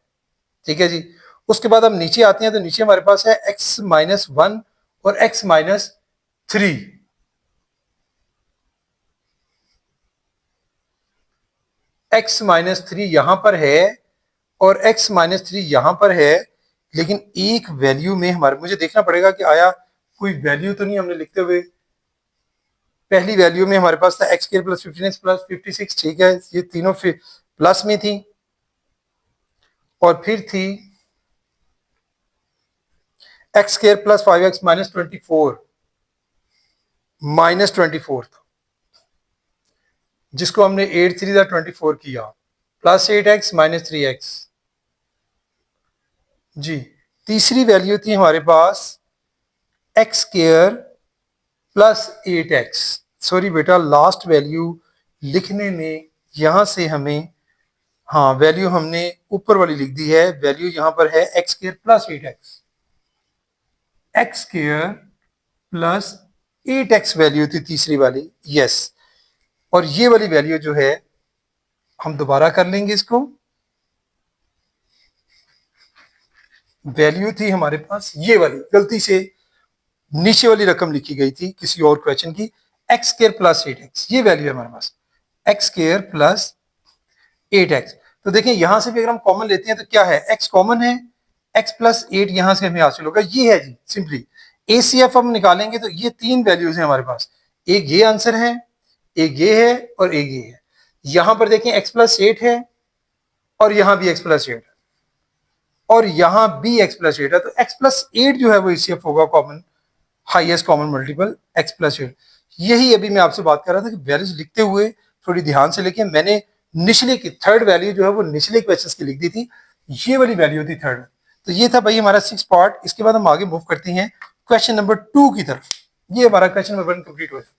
ठीक है जी। उसके बाद हम नीचे आते हैं तो नीचे हमारे पास है x -1 और x -3। x -3 यहां पर है और x -3 यहां पर है, लेकिन एक वैल्यू में हमारे, मुझे देखना पड़ेगा कि आया कोई वैल्यू तो नहीं हमने लिखते हुए। पहली वैल्यू में हमारे पास था x square plus 15x plus 56, ठीक है, ये तीनों फिर प्लस में थी, और फिर थी एक्स स्क्वायर प्लस 5x -24 था, जिसको हमने 8 3 24 किया, प्लस 8x -3x। जी, तीसरी वैल्यू थी हमारे पास X square plus 8x। Sorry बेटा, लास्ट वैल्यू लिखने में यहां से हमें, हाँ वैल्यू हमने ऊपर वाली लिख दी है, वैल्यू यहां पर है X square plus 8x, x square plus 8x value थी तीसरी वाली, यस। और ये वाली वैल्यू जो है हम दोबारा कर लेंगे इसको, वैल्यू थी हमारे पास ये वाली, गलती से नीचे वाली रकम लिखी गई थी किसी और क्वेश्चन की, एक्स स्क्वायर प्लस 8x, ये वैल्यू है हमारे पास एक्स स्क्वायर प्लस 8x। तो देखिए यहां से भी अगर हम कॉमन लेते हैं तो क्या है, x कॉमन है, x प्लस 8 यहां से हमें हासिल होगा, ये है जी सिंपली। ACF हम निकालेंगे तो ये तीन वैल्यूज हैं हमारे पास, एक ये आंसर है, एक ये है और एक ये है। यहां पर देखें x प्लस 8 है और यहां भी x प्लस 8 है और यहां भी x प्लस 8 है, तो x प्लस 8 जो है वो ACF होगा common, highest common multiple x plus 8। यही अभी मैं आपसे बात कर रहा था कि वैल्यूज लिखते हुए थोड़ी ध्यान से लिखें। मैंने निचले की थर्ड वैल्यू जो है वो निचले क्वेश्चंस की लिख दी थी, ये वाली वैल्यू थी थर्ड। तो ये था भाई हमारा 6 पार्ट। इसके बाद हम आगे मूव करते हैं क्वेश्चन नंबर 2 की तरफ। ये हमारा क्वेश्चन नंबर 1 कंप्लीट हो जाता है,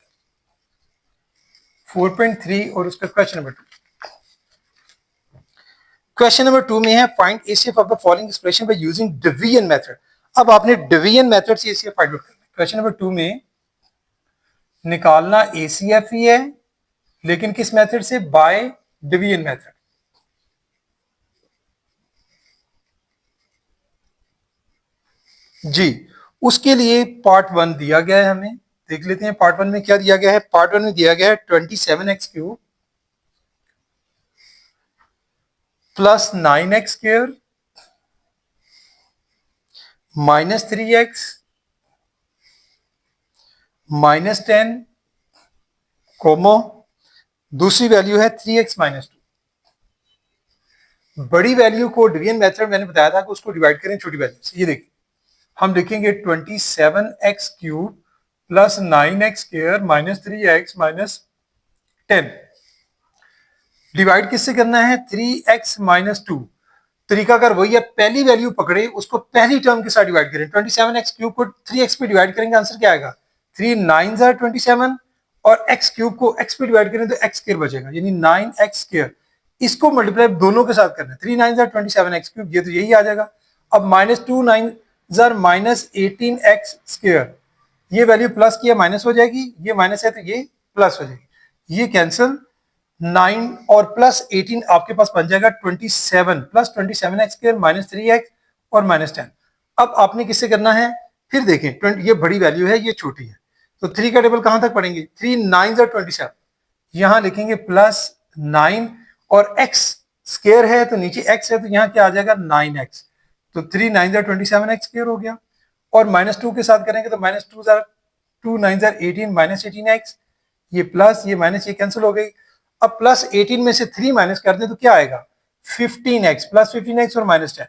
4.3 और उसका क्वेश्चन नंबर 2। क्वेश्चन नंबर 2 में है find ACF of the following expression by using division method. अब आपने डिवीजन मेथड से ACF फाइंड आउट करना है। क्वेश्चन नंबर 2 में निकालना ACF ही है, लेकिन किस मेथड से, बाय डिवीजन मेथड। जी, उसके लिए पार्ट 1 दिया गया है, हमें देख लेते हैं पार्ट 1 में क्या दिया गया है। पार्ट 1 में दिया गया है 27x³ प्लस 9x² -3x -10 कोमो, दूसरी वैल्यू है 3x -2। बड़ी वैल्यू को डिवीजन मेथड मैंने बताया था कि उसको डिवाइड करें छोटी वैल्यू से। ये देखिए हम लिखेंगे 27x³ plus 9x² -3x -10। Divide किससे करना है, 3x -2। तरीकाकार वही है, पहली वैल्यू पकड़े उसको पहली टर्म के साथ डिवाइड करें। 27x³ को 3x पे डिवाइड करेंगे, आंसर क्या आएगा, 3 9 27, और x³ को x पे डिवाइड करें तो x² बचेगा, यानी 9x²। इसको मल्टीप्लाई दोनों के साथ करना है, 3 9 27x³, ये तो यही आ जाएगा। अब -2 9 -18x², ये वैल्यू प्लस किया माइनस हो जाएगी, ये माइनस है तो ये प्लस हो जाएगी, ये कैंसिल। 9 और प्लस 18 आपके पास बन जाएगा 27 प्लस 27x² -3x, और -10। अब आपने किससे करना है, फिर देखें 20, ये बड़ी वैल्यू है, ये छोटी है, तो 3 का टेबल कहां तक पढ़ेंगे, 3 9 27, यहां लिखेंगे +9 और x स्क्वायर है तो नीचे x है तो यहां क्या आ जाएगा 9x, तो 3 9 27 x स्क्वायर हो गया। और -2 के साथ करेंगे तो -2 9 18 -18x, ये प्लस ये माइनस ये कैंसिल हो गई। अब +18 में से 3 माइनस कर दें तो क्या आएगा 15x, +15x और -10।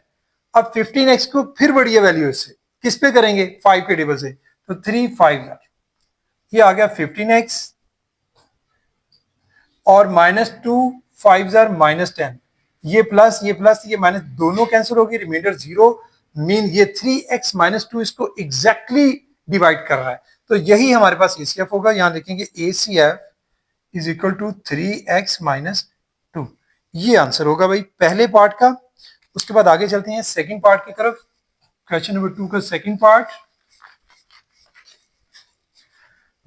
अब 15x को फिर बढ़िया वैल्यू इससे किस पे करेंगे 5 के टेबल से, तो 3 5 ये आ गया 15x और -2 5 -10, ये प्लस ये माइनस दोनों कैंसिल हो गई, रिमाइंडर 0, मीन ये 3x -2 इसको एग्जैक्टली डिवाइड कर रहा है, तो यही हमारे पास ACF होगा। यहां लिखेंगे ACF is equal to 3x -2, ये आंसर होगा भाई पहले पार्ट का। उसके बाद आगे चलते हैं सेकंड पार्ट की तरफ, क्वेश्चन नंबर 2 का सेकंड पार्ट।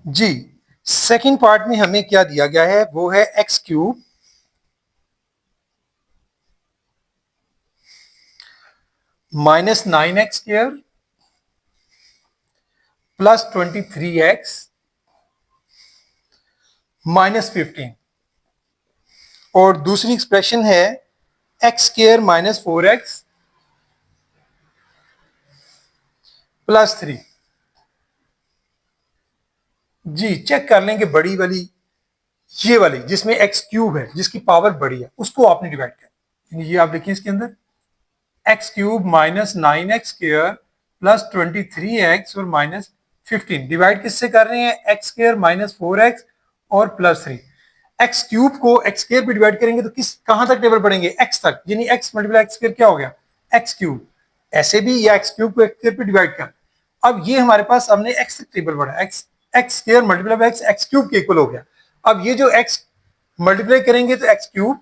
जी सेकंड पार्ट में हमें क्या दिया गया है, वो है x³ -9x² +23x -15, और दूसरी एक्सप्रेशन है x² -4x +3। जी चेक कर लेंगे बड़ी वाली, ये वाली जिसमें x³ है, जिसकी पावर बड़ी है, उसको आपने डिवाइड किया, ये आप देखिए इसके अंदर x³ -9x² +23x और -15 डिवाइड किससे कर रहे हैं, x² -4x और +3। x³ को x² पे डिवाइड करेंगे तो किस कहां तक टेबल पढ़ेंगे, x तक, यानी x मल्टीप्लाई x² क्या हो गया x³, ऐसे भी या x³ को x² पे डिवाइड कर। अब ये हमारे पास हमने x तक टेबल पढ़ा, x² मल्टीप्लाई x x³ के इक्वल हो गया। अब ये जो x मल्टीप्लाई करेंगे तो x³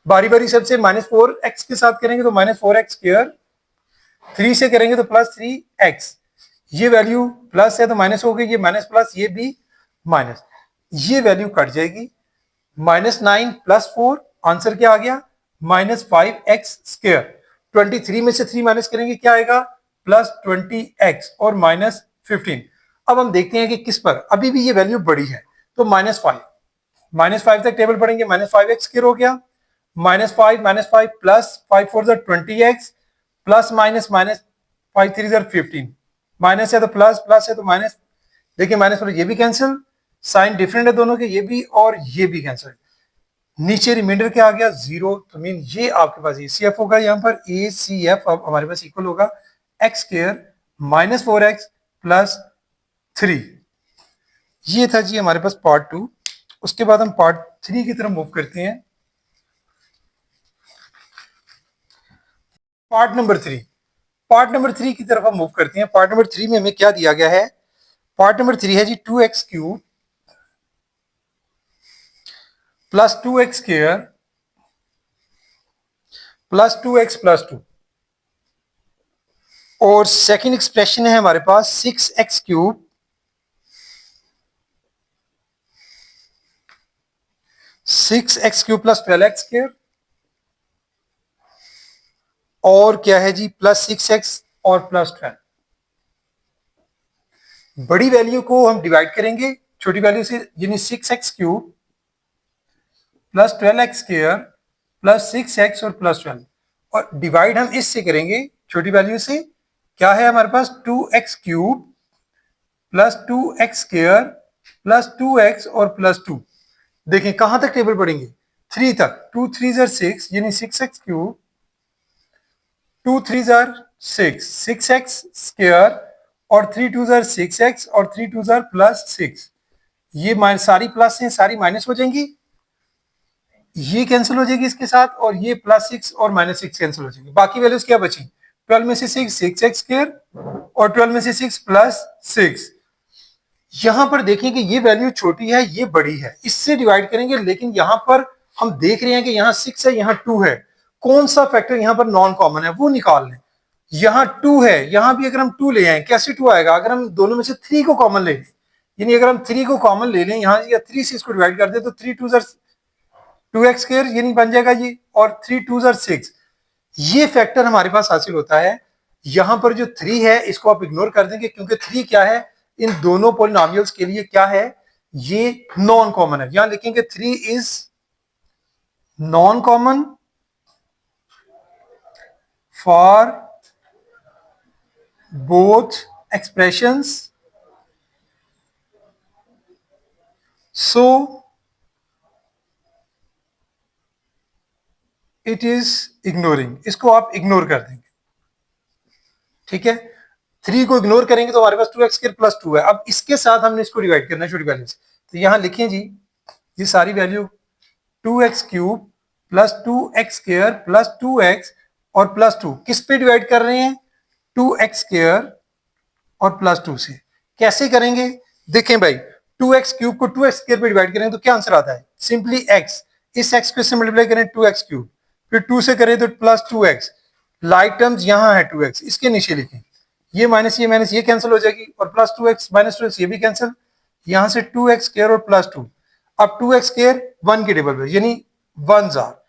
बारी बारी सबसे -4x के साथ करेंगे तो -4x², 3 से करेंगे तो +3x, ये वैल्यू प्लस है तो माइनस हो गई, ये माइनस प्लस ये भी माइनस, ये वैल्यू कट जाएगी, -9 +4 आंसर क्या आ गया -5x²। 23 में से 3 माइनस करेंगे क्या आएगा +20x और -15। अब हम देखते हैं कि किस पर अभी भी ये वैल्यू बड़ी है, तो -5 तक टेबल पढ़ेंगे, -5x² हो गया, -5 plus 5 4 20x plus minus minus 5 3 15, minus है तो प्लस, प्लस है तो माइनस, देखिए माइनस पर ये भी कैंसिल, साइन डिफरेंट है दोनों के, ये भी और ये भी कैंसिल, नीचे रिमाइंडर क्या आ गया 0, तो मीन ये आपके पास ACF होगा, यहाँ पर ACF अब हमारे पास इक्वल होगा x² -4x +3। ये था जी हमारे पास पार्ट 2। उसके बाद हम पार्ट 3 की तरफ मूव करते हैं। पार्ट नंबर 3 की तरफ हम मूव करते हैं। पार्ट नंबर 3 में हमें क्या दिया गया है, पार्ट नंबर 3 है जी 2x³ +2x² +2x +2, और सेकंड एक्सप्रेशन है हमारे पास 6x³ +12x², और क्या है जी +6x और +12। बड़ी वैल्यू को हम डिवाइड करेंगे छोटी वैल्यू से, यानी 6x³ +12x² +6x और +12, और डिवाइड हम इससे करेंगे छोटी वैल्यू से, क्या है हमारे पास 2x³ +2x² +2x और +2। देखें कहां तक टेबल पढ़ेंगे 3 तक, 2 3 6 यानी 6x³ 2 3 6 6x² और 3 2 6x और 3 2 +6, ये सारी प्लस हैं सारी माइनस हो जाएंगी, ये कैंसिल हो जाएगी इसके साथ, और ये +6 और -6 कैंसिल हो जाएंगे, बाकी वैल्यूज क्या बची 12 में से 6 6x² और 12 में से 6 +6। यहां पर देखें कि ये वैल्यू छोटी है ये बड़ी है, इससे डिवाइड करेंगे, लेकिन यहां पर हम देख रहे हैं कि यहां 6 है यहां 2 है, कौन सा फैक्टर यहां पर नॉन कॉमन है वो निकाल लें। यहां 2 है, यहां भी अगर हम 2 ले आए कैसे 2 आएगा, अगर हम दोनों में से 3 को कॉमन ले लें, यानी अगर हम 3 को कॉमन ले लें यहां या 3 से इसको डिवाइड कर दे तो 3 2x² यानी बन जाएगा ये, और 3 2 6, ये फैक्टर हमारे पास हासिल होता है यहां पर जो 3 है इसको आप इग्नोर कर देंगे, क्योंकि 3 क्या है, इन दोनों पॉलिनोमियल्स के लिए क्या है, ये नॉन कॉमन है। यहां लिखेंगे 3 is non common for both expressions, so it is ignoring. इसको आप इग्नोर कर देंगे, ठीक है। 3 को इग्नोर करेंगे तो हमारे पास 2x² प्लस 2 है। अब इसके साथ हमने इसको डिवाइड करना है छोटी वैल्यू से, तो यहां लिखें जी ये सारी value 2x³ plus 2x² plus 2x और प्लस 2 किस पे डिवाइड कर रहे हैं, 2x² और प्लस 2 से। कैसे करेंगे, देखें भाई 2x³ को 2x² पे डिवाइड करेंगे तो क्या आंसर आता है, सिंपली x, इस x को इससे मल्टीप्लाई करें 2x³, फिर 2 से करें तो प्लस 2x, लाइक टर्म्स यहां है 2x, इसके नीचे लिखें, ये माइनस ये कैंसिल हो जाएगी और प्लस 2x माइनस 2x ये भी कैंसिल, यहां से 2x² और प्लस 2। अब 2x² 1 के टेबल पे यानी 1 जार,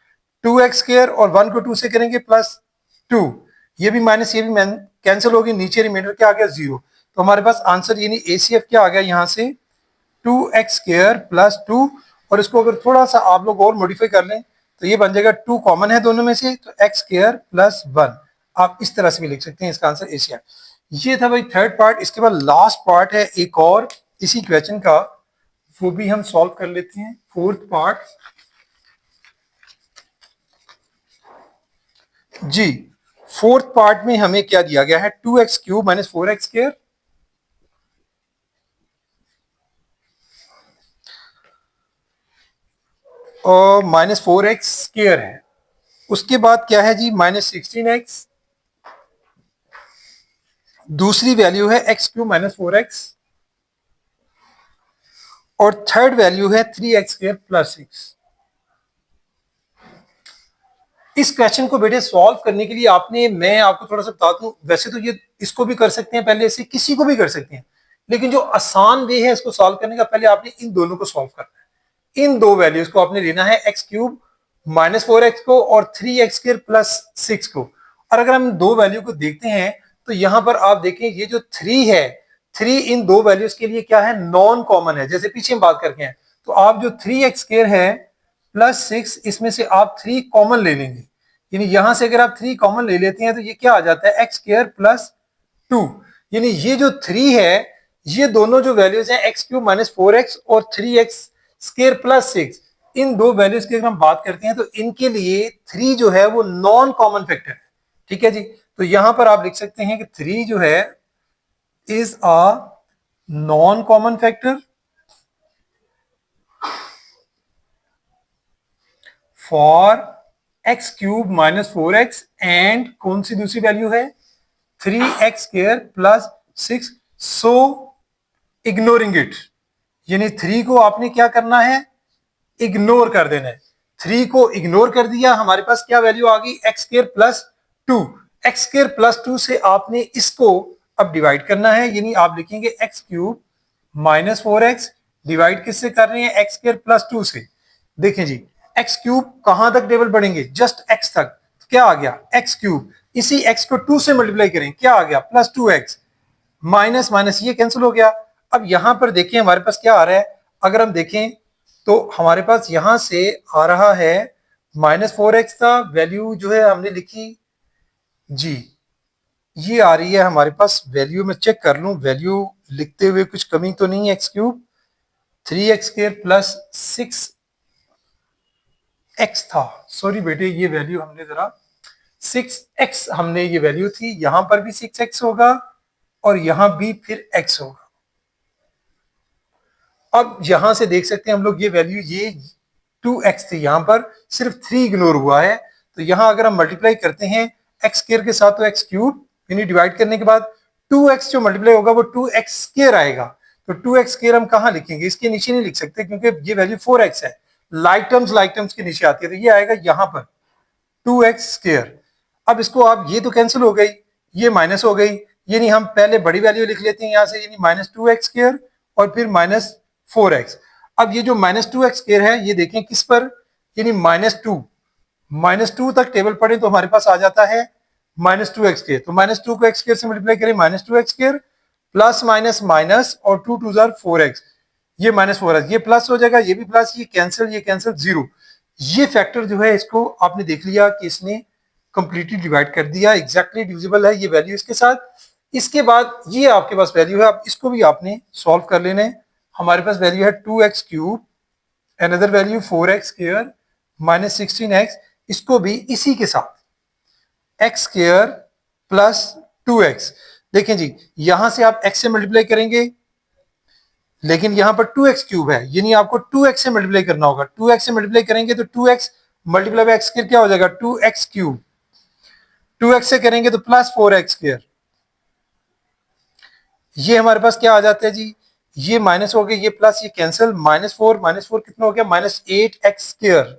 2x² और 1 को 2 से करेंगे प्लस 2, ये भी माइनस ये भी कैंसिल होगी, नीचे रिमाइंडर क्या आ गया 0। तो हमारे पास आंसर यानी ACF क्या आ गया यहाँ से 2x² प्लस 2, और इसको अगर थोड़ा सा आप लोग और मॉडिफाई कर लें तो ये बन जाएगा 2 कॉमन है दोनों में से, तो x² प्लस 1, आप इस तरह से भी लिख सकते हैं, इसका आंसर ACF। ये था भाई थर्ड पार्ट। इसके बाद लास्ट पार्ट है एक और इसी क्वेश्चन का, वो भी हम सॉल्व कर लेते हैं, फोर्थ पार्ट जी। फोर्थ पार्ट में हमें क्या दिया गया है, 2x³ माइनस 4x² और माइनस 4x² है। उसके बाद क्या है जी, माइनस 16x, दूसरी वैल्यू है x³ माइनस 4x, और थर्ड वैल्यू है 3x² प्लस 6। इस क्वेश्चन को बेटे सॉल्व करने के लिए आपने, मैं आपको थोड़ा सा बता दूं, वैसे तो ये इसको भी कर सकते हैं पहले से, किसी को भी कर सकते हैं, लेकिन जो आसान वे है इसको सॉल्व करने का, पहले आपने इन दोनों को सॉल्व करना है। इन दो वैल्यूज को आपने लेना है, x³ माइनस 4x को और 3x² प्लस 6 को। और अगर हम दो वैल्यू को देखते हैं तो यहां पर आप देखें ये जो 3 है, 3 इन दो वैल्यूज के लिए क्या है, नॉन कॉमन है, जैसे पीछे हम बात करके हैं। तो आप जो 3x² है प्लस 6, इसमें से आप 3 कॉमन ले लेंगे, यानी यहां से अगर आप 3 कॉमन ले लेते हैं तो ये क्या आ जाता है, x² प्लस 2। यानी ये जो 3 है, ये दोनों जो वैल्यूज हैं x³ माइनस 4x और 3x² प्लस 6, इन दो वैल्यूज की अगर हम बात करते हैं तो इनके लिए 3 जो है वो नॉन कॉमन फैक्टर है, ठीक है जी। तो यहां पर आप लिख सकते हैं कि 3 जो है is a non common factor for x³ minus 4x and कौन सी दूसरी वैल्यू है 3x² plus 6, so ignoring it, यानी 3 को आपने क्या करना है, इग्नोर कर देना है। 3 को इग्नोर कर दिया, हमारे पास क्या वैल्यू आ गई, x² प्लस 2। x² प्लस 2 से आपने इसको अब डिवाइड करना है, यानी आप लिखेंगे x³ माइनस 4x डिवाइड किससे कर रहे हैं, x² प्लस 2 से। देखें जी x³ कहां तक टेबल बढ़ेंगे, जस्ट x तक, तो क्या आ गया x³, इसी x को 2 से मल्टीप्लाई करें, क्या आ गया प्लस 2x, माइनस माइनस ये कैंसिल हो गया। अब यहां पर देखिए हमारे पास क्या आ रहा है, अगर हम देखें तो हमारे पास यहां से आ रहा है माइनस 4x का वैल्यू जो है हमने लिखी जी, ये आ रही है हमारे पास वैल्यू, में चेक कर लूं वैल्यू लिखते हुए कुछ कमी तो नहीं है, x³ 3x² प्लस 6x था, सॉरी बेटे ये वैल्यू हमने जरा 6x हमने ये वैल्यू थी, यहां पर भी 6x होगा और यहां भी फिर x होगा। अब यहां से देख सकते हैं हम लोग ये वैल्यू, ये 2x थी, यहां पर सिर्फ 3 इग्नोर हुआ है, तो यहां अगर हम मल्टीप्लाई करते हैं x² के साथ तो x³ यानी डिवाइड करने के बाद 2x जो मल्टीप्लाई होगा वो 2x² आएगा। तो 2x² हम कहां लिखेंगे, इसके नीचे नहीं लिख सकते क्योंकि ये वैल्यू 4x है, लाइक टर्म्स के नीचे आती है, तो ये आएगा यहां पर 2x²। अब इसको आप, ये तो कैंसिल हो गई, ये माइनस हो गई, यानी हम पहले बड़ी वैल्यू लिख लेते हैं यहां से, यानी माइनस 2x² और फिर माइनस 4x। अब ये जो माइनस 2x² है ये देखें किस पर, यानी -2 तक टेबल पढ़े तो हमारे पास आ जाता है -2x², तो -2 को x² से मल्टीप्लाई करें, -2x² प्लस माइनस माइनस और 2 2 जार 4x, ये -4x, ये प्लस हो जाएगा, ये भी प्लस, ये कैंसिल 0। ये फैक्टर जो है इसको आपने देख लिया कि इसने कंप्लीटली डिवाइड कर दिया, एग्जैक्टली डिविजिबल है ये वैल्यू इसके साथ। इसके बाद ये आपके पास वैल्यू है, अब इसको भी आपने सॉल्व कर लेना है। हमारे पास वैल्यू है 2x³ another value 4x² -16x, इसको भी इसी के साथ x² प्लस 2x। देखें जी, यहां से आप x से मल्टीप्लाई करेंगे, लेकिन यहां पर 2x³ है, यानी आपको 2x से मल्टीप्लाई करना होगा। 2x से मल्टीप्लाई करेंगे तो 2x मल्टीप्लाई बाय x² क्या हो जाएगा, 2x³। 2x से करेंगे तो प्लस 4x²। ये हमारे पास क्या आ जाता है जी, ये माइनस हो गया, ये प्लस, ये कैंसिल, -4 कितना हो गया, -8x²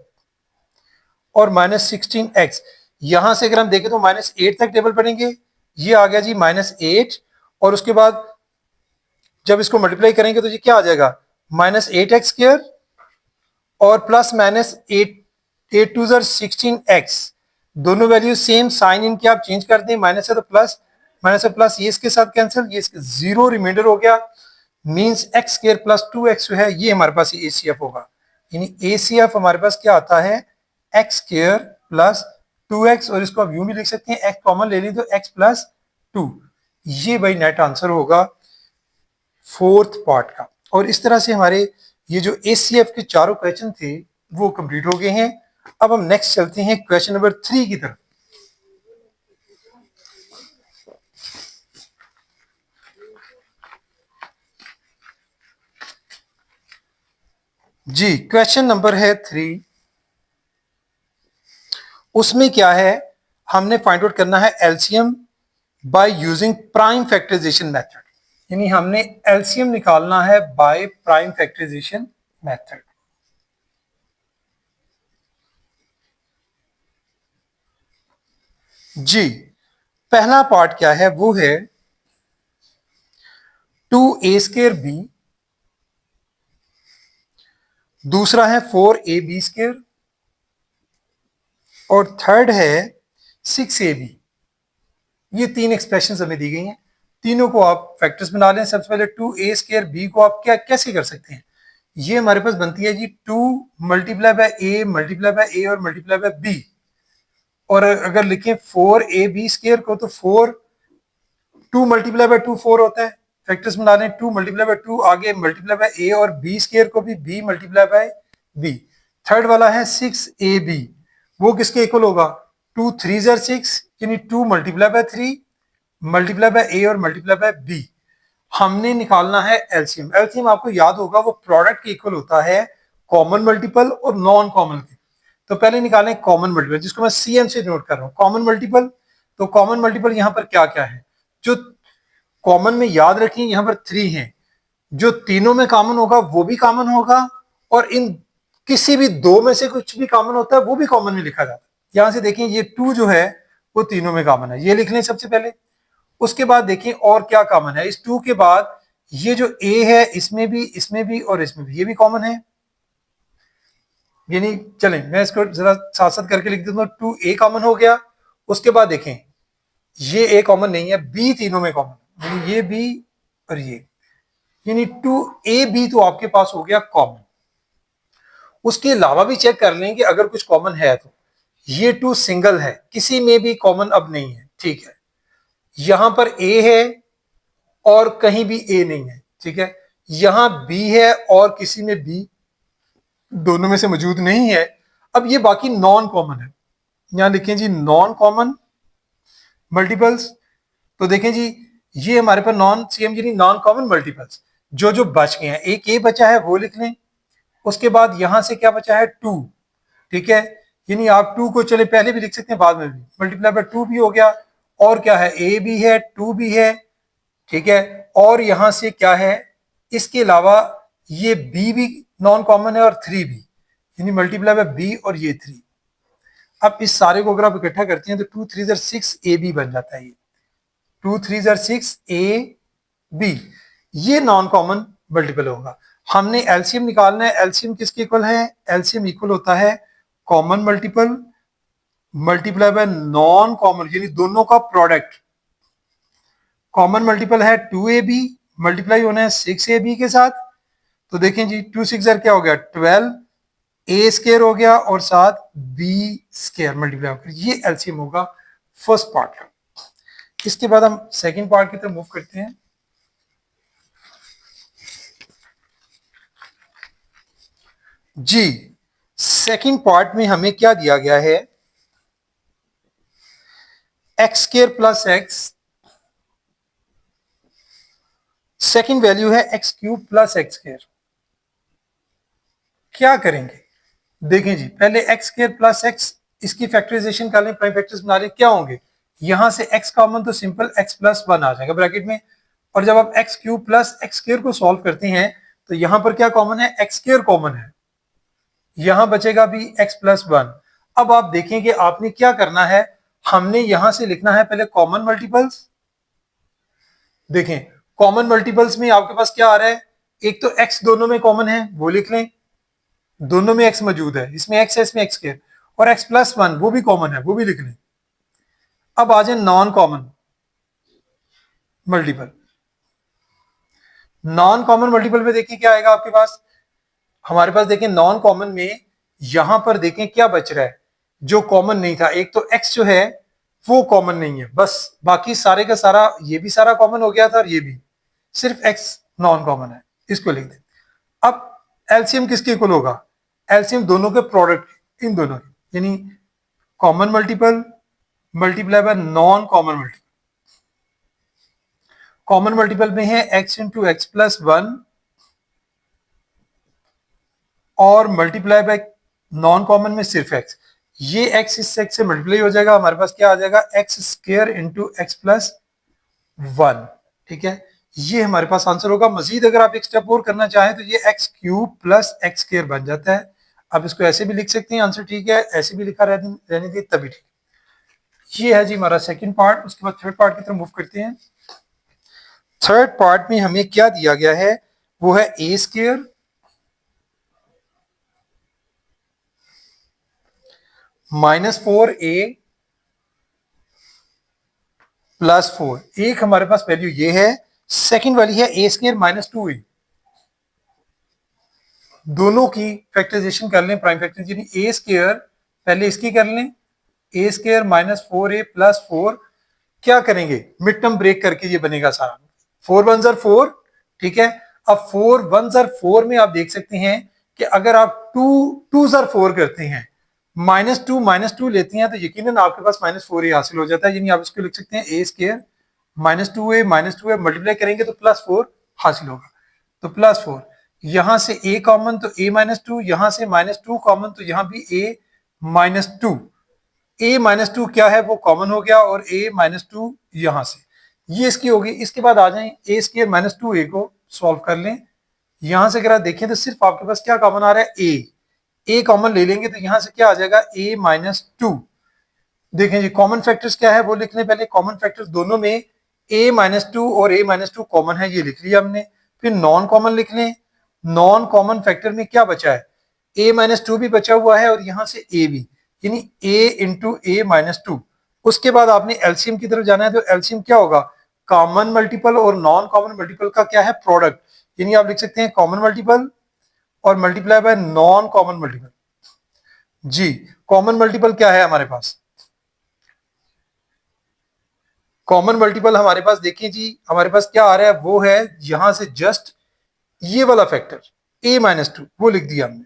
और -16x। यहां से अगर हम देखें तो -8 तक टेबल पढ़ेंगे, ये आ गया जी -8, और उसके बाद जब इसको मल्टीप्लाई करेंगे तो ये क्या आ जाएगा, -8x² और प्लस -8, 8 2 16x, दोनों वैल्यू सेम, साइन इनके आप चेंज कर दें, माइनस है तो प्लस, माइनस है प्लस, ये इसके साथ कैंसिल, ये इसके 0 रिमाइंडर हो गया, मींस x² प्लस 2x जो है ये हमारे पास ACF होगा। यानी ACF हमारे पास क्या आता है, x² प्लस 2x, और इसको आप यूं भी लिख सकते हैं, x कॉमन ले लें तो x प्लस 2। ये भाई नेट आंसर होगा फोर्थ पार्ट का। और इस तरह से हमारे ये जो ACF के चारों क्वेश्चन थे वो कंप्लीट हो गए हैं। अब हम नेक्स्ट चलते हैं क्वेश्चन नंबर 3 की तरफ। जी, क्वेश्चन नंबर है 3। उसमें क्या है, हमने फाइंड आउट करना है LCM by using prime factorisation method, यानी हमने एलसीएम निकालना है बाय प्राइम फैक्टराइजेशन मेथड। जी, पहला पार्ट क्या है, वो है 2a²b, दूसरा है 4ab², और थर्ड है 6ab। ये तीन एक्सप्रेशन हमें दी गई हैं, तीनों को आप फैक्टर्स बना लें। सबसे पहले 2a²b को आप क्या कैसे कर सकते हैं, ये हमारे पास बनती है जी 2 multiply by a multiply by a और मल्टीप्लाई बाय b, और अगर लिखें 4ab² को तो 4, 2 मल्टीप्लाई बाय 2 4 होता है, फैक्टर्स बना लें, 2 मल्टीप्लाई बाय 2 आगे मल्टीप्लाई बाय a, और b² को भी b multiply by b। Third वाला है 6ab, वो किसके इक्वल होगा, 2 3 जार 6, यानी 2 multiply by 3 multiply by a और मल्टीप्लाई बाय b। हमने निकालना है एलसीएम। एलसीएम आपको याद होगा वो प्रोडक्ट के इक्वल होता है कॉमन मल्टीपल और नॉन कॉमन के। तो पहले निकालें कॉमन मल्टीपल, जिसको मैं सीएम से नोट कर रहा हूं, कॉमन मल्टीपल। तो कॉमन मल्टीपल यहां पर क्या क्या है, जो कॉमन में याद रखें यहां पर 3 है, जो तीनों में कॉमन होगा वो भी कॉमन होगा, और इन किसी भी दो में से कुछ भी कॉमन होता है वो भी कॉमन में लिखा जाता है। यहां से देखें ये 2 जो है वो तीनों में कॉमन है, ये लिख लें सबसे पहले। उसके बाद देखें और क्या कॉमन है, इस 2 के बाद ये जो a है इसमें भी और इसमें भी, ये भी कॉमन है। यानी चलें मैं इसको जरा साथ साथ करके लिख देता हूं, 2a कॉमन हो गया। उसके बाद देखें ये a कॉमन नहीं है, b तीनों में कॉमन, यानी ये b और ये, यानी 2ab तो आपके पास हो गया कॉमन। उसके अलावा भी चेक कर लें कि अगर कुछ कॉमन है तो ये 2 सिंगल है, किसी में भी कॉमन अब नहीं है, ठीक है। यहां पर a है और कहीं भी a नहीं है, ठीक है। यहां b है और किसी में b दोनों में से मौजूद नहीं है। अब ये बाकी नॉन कॉमन है, यहां लिखें जी नॉन कॉमन मल्टीपल्स। तो देखें जी ये हमारे पास नॉन सीएम यानी नॉन कॉमन मल्टीपल्स जो जो बच गए हैं, एक ए बचा है वो लिख लें। उसके बाद यहां से क्या बचा है 2, ठीक है, यानी आप 2 को चले पहले भी लिख सकते हैं बाद में भी, मल्टीप्लाई बाय 2 भी हो गया, और क्या है a भी है 2 भी है, ठीक है। और यहां से क्या है, इसके अलावा ये b भी नॉन कॉमन है और 3 भी, यानी मल्टीप्लाई बाय b और ये 3। अब इस सारे को अगर आप इकट्ठा करते हैं तो 2 3 जार 6 ab बन जाता है, ये 2 3 जार 6 ab, ये नॉन कॉमन मल्टीपल होगा। हमने एलसीएम निकालना है, एलसीएम किसके इक्वल है, एलसीएम इक्वल होता है common multiple multiply by non common यानी दोनों का प्रोडक्ट। कॉमन मल्टीपल है 2ab, मल्टीप्लाई होना है 6ab के साथ। तो देखें जी 2 6 क्या हो गया 12, ए स्केयर हो गया और साथ बी स्केयर मल्टीप्लाई होकर ये एलसीएम होगा फर्स्ट पार्ट का। इसके बाद हम सेकंड पार्ट की तरफ मूव करते हैं। जी सेकंड पार्ट में हमें क्या दिया गया है, X square plus X, second value है X cube plus X square. क्या करेंगे देखें जी, पहले एक्स स्केयर प्लस एक्स इसकी फैक्टराइजेशन कर लें, प्राइम फैक्टर्स बना लें, क्या होंगे यहां से एक्स कॉमन तो सिंपल एक्स प्लस वन आ जाएगा ब्रैकेट में, और जब आप x cube plus X square को सॉल्व करते हैं तो यहां पर क्या कॉमन है, एक्स स्केयर कॉमन है, यहां बचेगा भी एक्स प्लस वन। अब आप देखें कि आपने क्या करना है, हमने यहां से लिखना है पहले कॉमन मल्टीपल्स। देखें कॉमन मल्टीपल्स में आपके पास क्या आ रहा है, एक तो एक्स दोनों में कॉमन है वो लिख लें, दोनों में एक्स मौजूद है, इसमें एक्स है इसमें एक्स स्क्वायर, और एक्स प्लस वन वो भी कॉमन है वो भी लिख लें। अब आ जाए non common multiple. Non common multiple में देखिए क्या आएगा आपके पास, हमारे पास देखें नॉन कॉमन में यहां पर देखें क्या बच रहा है जो कॉमन नहीं था, एक तो एक्स जो है वो कॉमन नहीं है, बस बाकी सारे का सारा ये भी सारा कॉमन हो गया था और ये भी, सिर्फ एक्स नॉन कॉमन है, इसको लिख दें। अब एलसीएम किसके इक्वल होगा, एलसीएम दोनों के प्रोडक्ट इन दोनों के, यानी common multiple multiply by non common multiple. Common multiple में है x into x plus one और मल्टीप्लाई बाय नॉन कॉमन में सिर्फ एक्स, ये एक्स इस एक्स से मल्टीप्लाई हो जाएगा, हमारे पास क्या आ जाएगा x square into x plus one. ठीक है, ये हमारे पास आंसर होगा। मजीद अगर आप एक स्टेप और करना चाहें तो ये x cube plus x square बन जाता है। आप इसको ऐसे भी लिख सकते हैं आंसर, ठीक है, ऐसे भी लिखा रहने दिए तभी ठीक। ये है जी हमारा सेकंड पार्ट। उसके बाद थर्ड पार्ट की तरफ मूव करते हैं। थर्ड पार्ट में हमें क्या दिया गया है, वो है ए स्क्वायर माइनस 4a प्लस 4। एक हमारे पास वैल्यू ये है, सेकंड वाली है ए स्क्वायर माइनस 2a। दोनों की फैक्टराइजेशन कर लें, प्राइम फैक्टर यानी ए स्क्वायर पहले इसकी कर लें, ए स्क्वायर माइनस 4a प्लस 4। क्या करेंगे मिड टर्म ब्रेक करके ये बनेगा सारा, 4 वन जार 4, ठीक है। अब 4 वन जार 4 में आप देख सकते हैं कि अगर आप 2 2 जार 4 करते हैं, माइनस टू लेते हैं तो यकीनन आपके पास माइनस 4a हासिल हो जाता है, यानी आप इसको लिख सकते हैं ए square minus two A multiply करेंगे तो प्लस 4 हासिल होगा। तो प्लस 4, यहां से a कॉमन तो a माइनस टू, यहां से माइनस टू कॉमन तो यहां भी a minus two, a minus two क्या है वो कॉमन हो गया और a माइनस टू यहां से ये इसकी होगी। इसके बाद आ जाए ए स्क्वायर माइनस टू ए को सॉल्व कर लें, यहां से अगर आप देखें तो सिर्फ आपके पास क्या कॉमन आ रहा है ए कॉमन ले लेंगे तो यहां से क्या आ जाएगा a माइनस टू। देखें जी कॉमन फैक्टर्स क्या है वो लिख लें पहले, कॉमन फैक्टर्स दोनों में a माइनस टू और a माइनस टू कॉमन है, ये लिख लिया हमने। फिर नॉन कॉमन लिख लें, नॉन कॉमन फैक्टर में क्या बचा है, a माइनस टू भी बचा हुआ है और यहां से a भी, यानी a into A minus two. उसके बाद आपने एलसीएम की तरफ जाना है, तो एलसीएम क्या होगा, कॉमन मल्टीपल और नॉन कॉमन मल्टीपल का क्या है प्रोडक्ट, यानी आप लिख सकते हैं कॉमन मल्टीपल और multiply by non common multiple. जी कॉमन मल्टीपल क्या है हमारे पास, कॉमन मल्टीपल हमारे पास देखिए जी हमारे पास क्या आ रहा है वो है यहां से जस्ट ये वाला फैक्टर a माइनस टू वो लिख दिया हमने,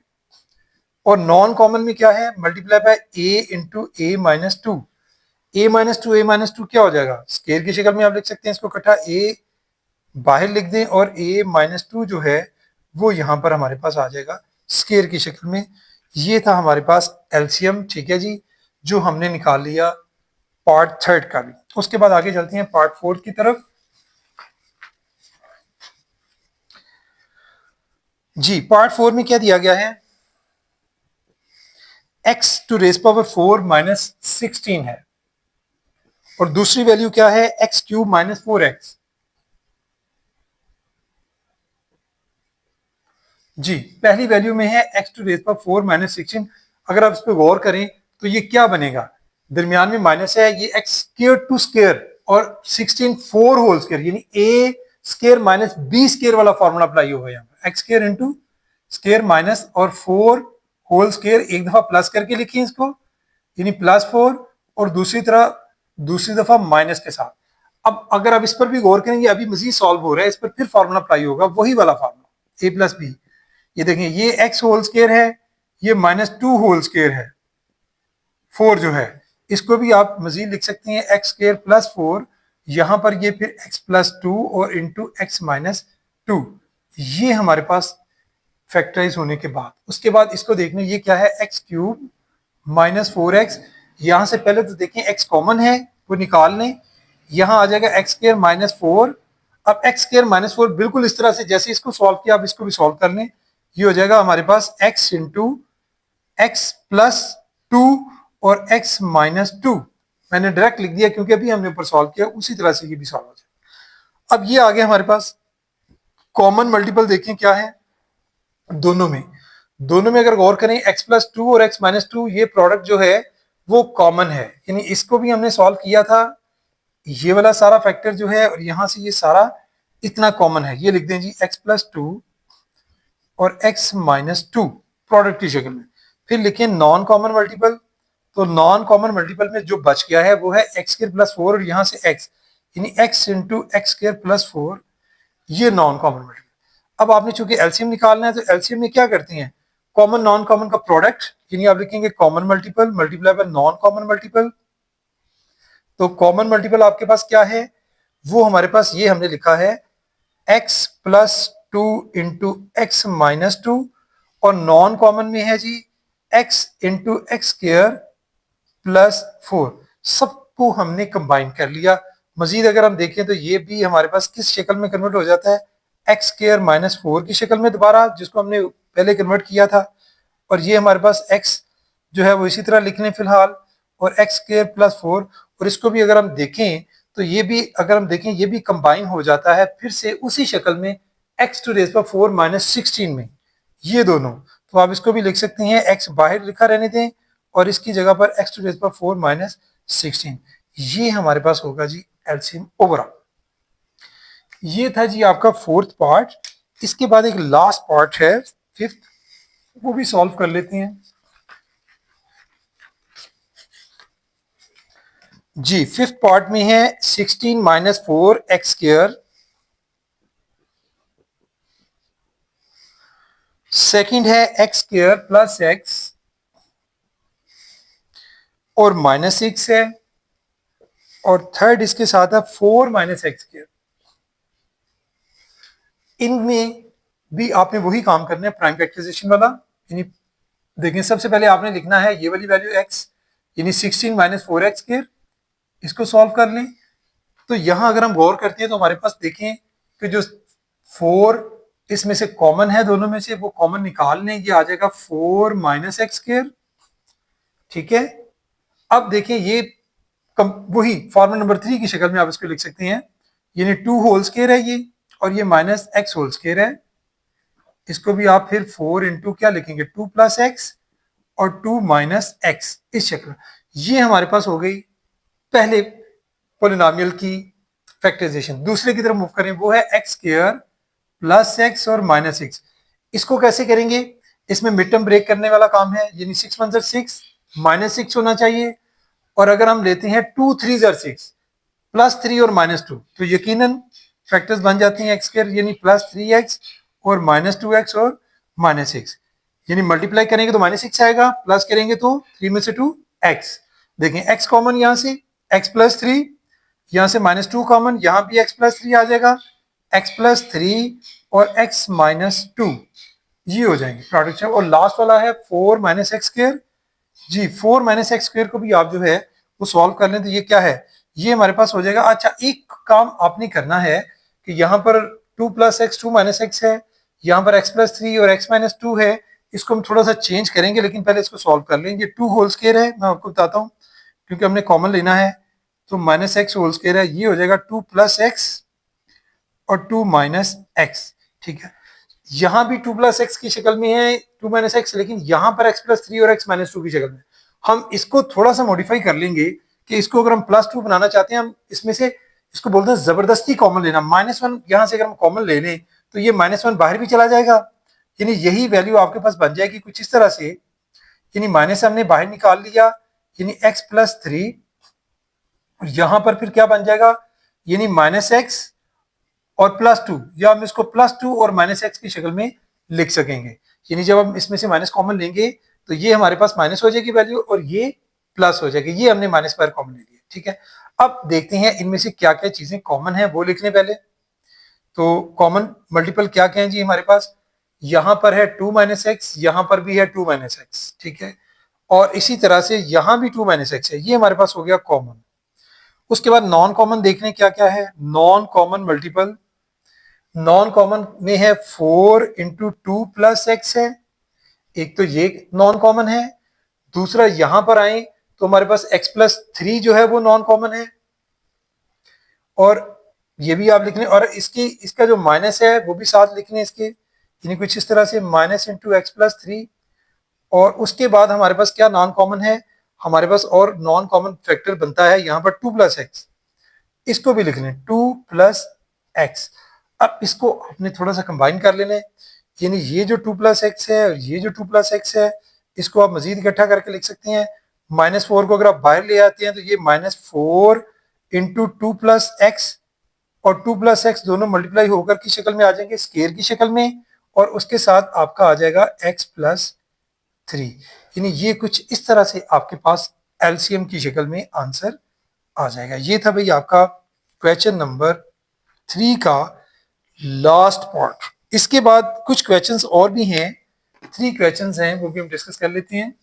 और नॉन कॉमन में क्या है multiply by a into A minus two. A minus two क्या हो जाएगा स्केयर की शक्ल में आप लिख सकते हैं इसको इकट्ठा, a बाहर लिख दें और a माइनस टू जो है वो यहां पर हमारे पास आ जाएगा स्केयर की शक्ल में। ये था हमारे पास एलसीएम, ठीक है जी, जो हमने निकाल लिया पार्ट थर्ड का भी। उसके बाद आगे चलते हैं पार्ट फोर्थ की तरफ। जी पार्ट फोर में क्या दिया गया है, x to raise power 4 minus 16 है और दूसरी वैल्यू क्या है एक्स क्यूब माइनस 4x। जी पहली वैल्यू में है x to raise power 4 minus 16। अगर आप इस पर गौर करें तो ये क्या बनेगा, दरमियान में माइनस है, ये एक्स स्क्वायर टू स्क्वायर और 16 4 होल स्क्वायर यानी ए स्क्वायर माइनस बी स्क्वायर वाला फॉर्मूला अप्लाई होगा यहाँ पर, x square into square minus और 4 होल स्क्वायर, एक दफा प्लस करके लिखिए इसको यानी +4 और दूसरी दफा माइनस के साथ। अब अगर आप इस पर भी गौर करेंगे, अभी मजीद सॉल्व हो रहा है, इस पर फिर फॉर्मूला अप्लाई होगा, वही वाला फॉर्मूला ए प्लस बी। ये देखें, ये एक्स होल स्क्वायर है, ये -2 होल स्क्वायर है, 4 जो है, इसको भी आप मजीद लिख सकते हैं एक्स स्क्वायर प्लस 4, यहां पर ये फिर एक्स प्लस 2 और इंटू एक्स माइनस 2। ये हमारे पास फैक्टराइज होने के बाद, उसके बाद इसको देखने, ये क्या है, एक्स क्यूब -4x। यहां से पहले तो देखें एक्स कॉमन है, वो निकाल लें, यहां आ जाएगा एक्स स्क्वायर -4। अब एक्स स्क्वायर -4 बिल्कुल इस तरह से जैसे इसको सॉल्व किया, आप इसको भी सॉल्व कर लें, ये हो जाएगा हमारे पास x इंटू एक्स प्लस 2 और x माइनस 2। मैंने डायरेक्ट लिख दिया क्योंकि अभी हमने ऊपर सॉल्व किया, उसी तरह से ये भी सॉल्व हो जाए। अब ये आ गया हमारे पास कॉमन मल्टीपल, देखें क्या है दोनों में अगर गौर करें, x प्लस 2 और x माइनस 2, ये प्रोडक्ट जो है वो कॉमन है, यानी इसको भी हमने सॉल्व किया था, ये वाला सारा फैक्टर जो है और यहां से ये सारा इतना कॉमन है, ये लिख दें जी x प्लस 2 और x माइनस 2 प्रोडक्ट की शक्ल में। फिर लिखें नॉन कॉमन मल्टीपल, तो नॉन कॉमन मल्टीपल में जो बच गया है वो है एक्स स्क्वायर प्लस 4 और यहां से x, यानी x into x square plus 4, ये नॉन कॉमन मल्टीपल। अब आपने चूंकि एलसीएम निकालना है, तो एलसीएम में क्या करते हैं, कॉमन नॉन कॉमन का प्रोडक्ट, यानी आप लिखेंगे common multiple multiply by non common multiple. तो कॉमन मल्टीपल आपके पास क्या है, वो हमारे पास ये हमने लिखा है x plus 2 into X minus 2, और नॉन कॉमन में है जी x into x square plus 4। सबको हमने कंबाइन कर लिया। मजीद अगर हम देखें तो ये भी हमारे पास किस शक्ल में कन्वर्ट हो जाता है, एक्स स्क्वायर -4 की शक्ल में दोबारा, जिसको हमने पहले कन्वर्ट किया था, और ये हमारे पास x जो है वो इसी तरह लिख लें फिलहाल, और एक्स स्क्वायर प्लस 4, और इसको भी अगर हम देखें तो ये भी अगर हम देखें ये भी कंबाइन हो जाता है फिर से उसी शक्ल में x टू रेज पर 4 माइनस 16 में, ये दोनों। तो आप इसको भी लिख सकते हैं, x बाहर लिखा रहने दें और इसकी जगह पर x टू रेज पर 4 माइनस 16, ये हमारे पास होगा जी एलसीएम ओवरऑल। ये था जी आपका फोर्थ पार्ट। इसके बाद एक लास्ट पार्ट है फिफ्थ, वो भी सॉल्व कर लेते हैं जी। फिफ्थ पार्ट में है 16 माइनस 4 एक्स स्क्वायर, सेकेंड है एक्स स्क्वायर प्लस एक्स और -6 है, और थर्ड इसके साथ है 4 माइनस एक्स स्क्वायर। इनमें भी आपने वही काम करना है प्राइम फैक्टराइजेशन वाला, यानी देखिए सबसे पहले आपने लिखना है ये वाली वैल्यू x, यानी 16 माइनस 4 एक्स स्क्वायर, इसको सॉल्व कर लें। तो यहां अगर हम गौर करते हैं तो हमारे पास देखें कि जो 4 इसमें से कॉमन है, दोनों में से वो कॉमन निकाल लें, ये आ जाएगा 4 माइनस एक्स स्क्वायर, ठीक है। अब देखें ये वही फॉर्मूला नंबर 3 की शक्ल में आप इसको लिख सकते हैं, यानी 2 होल स्क्वायर है ये, और ये माइनस एक्स होल स्क्वायर है, इसको भी आप फिर 4 इंटू क्या लिखेंगे 2 प्लस एक्स और 2 माइनस एक्स, इस शक्ल। ये हमारे पास हो गई पहले पोलिनोमियल की फैक्टराइजेशन। दूसरे की तरफ मूव करें, वो है एक्स स्क्वायर प्लस एक्स और माइनस एक्स। इसको कैसे करेंगे, इसमें मिड टर्म ब्रेक करने वाला काम है, यानी 6 1 6 -6 होना चाहिए, और अगर हम लेते हैं 2 3 6 +3 और -2, तो यकीनन फैक्टर्स बन जाती हैं एक्स स्क्वायर, यानी +3x और -2x और -6, यानी मल्टीप्लाई करेंगे तो -6 आएगा, प्लस करेंगे तो 3 में से 2 x। देखें x कॉमन यहां से x +3, यहां से -2 कॉमन, यहां भी x +3 आ जाएगा, x +3 और x -2, ये हो जाएंगे प्रोडक्ट। और लास्ट वाला है 4 माइनस एक्स स्क्वायर जी। 4 माइनस एक्स स्क्वायर को भी आप जो है वो सॉल्व कर लें, तो ये क्या है, ये हमारे पास हो जाएगा। अच्छा, एक काम आपने करना है कि यहाँ पर 2 प्लस एक्स 2 माइनस एक्स है, यहाँ पर x +3 और x -2 है, इसको हम थोड़ा सा चेंज करेंगे, लेकिन पहले इसको सॉल्व कर लें। ये 2 होल स्क्वायर है, मैं आपको बताता हूँ, क्योंकि हमने कॉमन लेना है, तो -x होल स्क्वायर है, ये हो जाएगा 2 प्लस एक्स और 2 माइनस एक्स, ठीक है। यहाँ भी 2 प्लस एक्स की शक्ल में है 2 माइनस एक्स, लेकिन यहाँ पर x +3 और x -2 की शक्ल में, हम इसको थोड़ा सा मॉडिफाई कर लेंगे कि इसको अगर हम +2 बनाना चाहते हैं, हम इसमें से इसको बोलते हैं जबरदस्ती कॉमन लेना। -1 यहां से अगर हम कॉमन ले लें तो ये -1 बाहर भी चला जाएगा, यानी यही वैल्यू आपके पास बन जाएगी कुछ इस तरह से, यानी माइनस हमने बाहर निकाल लिया, यानी x+3, यहां पर फिर क्या बन जाएगा, यानी -x और +2, या हम इसको +2 और -x की शक्ल में लिख सकेंगे। यानी जब हम इसमें से माइनस कॉमन लेंगे तो ये हमारे पास माइनस हो जाएगी वैल्यू और ये प्लस हो जाएगी। ये हमने माइनस पर कॉमन ले लिया, ठीक है। अब देखते हैं इनमें से क्या क्या चीजें कॉमन है वो लिख लें पहले। तो कॉमन मल्टीपल क्या क्या है जी हमारे पास, यहां पर है 2 - x, यहां पर भी है 2 - x, ठीक है, और इसी तरह से यहां भी 2 - x है, ये हमारे पास हो गया कॉमन। उसके बाद नॉन कॉमन देखने क्या क्या है, non common multiple, non common में है 4 × 2 + x है, एक तो ये नॉन कॉमन है। दूसरा यहां पर आए तो हमारे पास x+3 जो है वो नॉन कॉमन है, और ये भी आप लिख लें, और इसका जो माइनस है वो भी साथ लिख लें इसके, यानी कुछ इस तरह से -x+3। और उसके बाद हमारे पास क्या नॉन कॉमन है, हमारे पास और नॉन कॉमन फैक्टर बनता है यहाँ पर 2 + x, इसको भी लिख लें 2 + x। अब इसको आपने थोड़ा सा कंबाइन कर लेना है, यानी ये जो 2 + x है और ये जो 2 + x है, इसको आप मजीद इकट्ठा करके लिख सकते हैं। -4 को अगर आप बाहर ले आते हैं तो ये -4 × 2 + x, और 2 + x दोनों मल्टीप्लाई होकर की शक्ल में आ जाएंगे, स्केयर की शक्ल में, और उसके साथ आपका आ जाएगा x+3। यानी ये कुछ इस तरह से आपके पास एलसीएम की शक्ल में आंसर आ जाएगा। ये था भाई आपका क्वेश्चन नंबर 3 का लास्ट पार्ट। इसके बाद कुछ क्वेश्चंस और भी हैं, 3 क्वेश्चंस हैं, वो भी हम डिस्कस कर लेते हैं।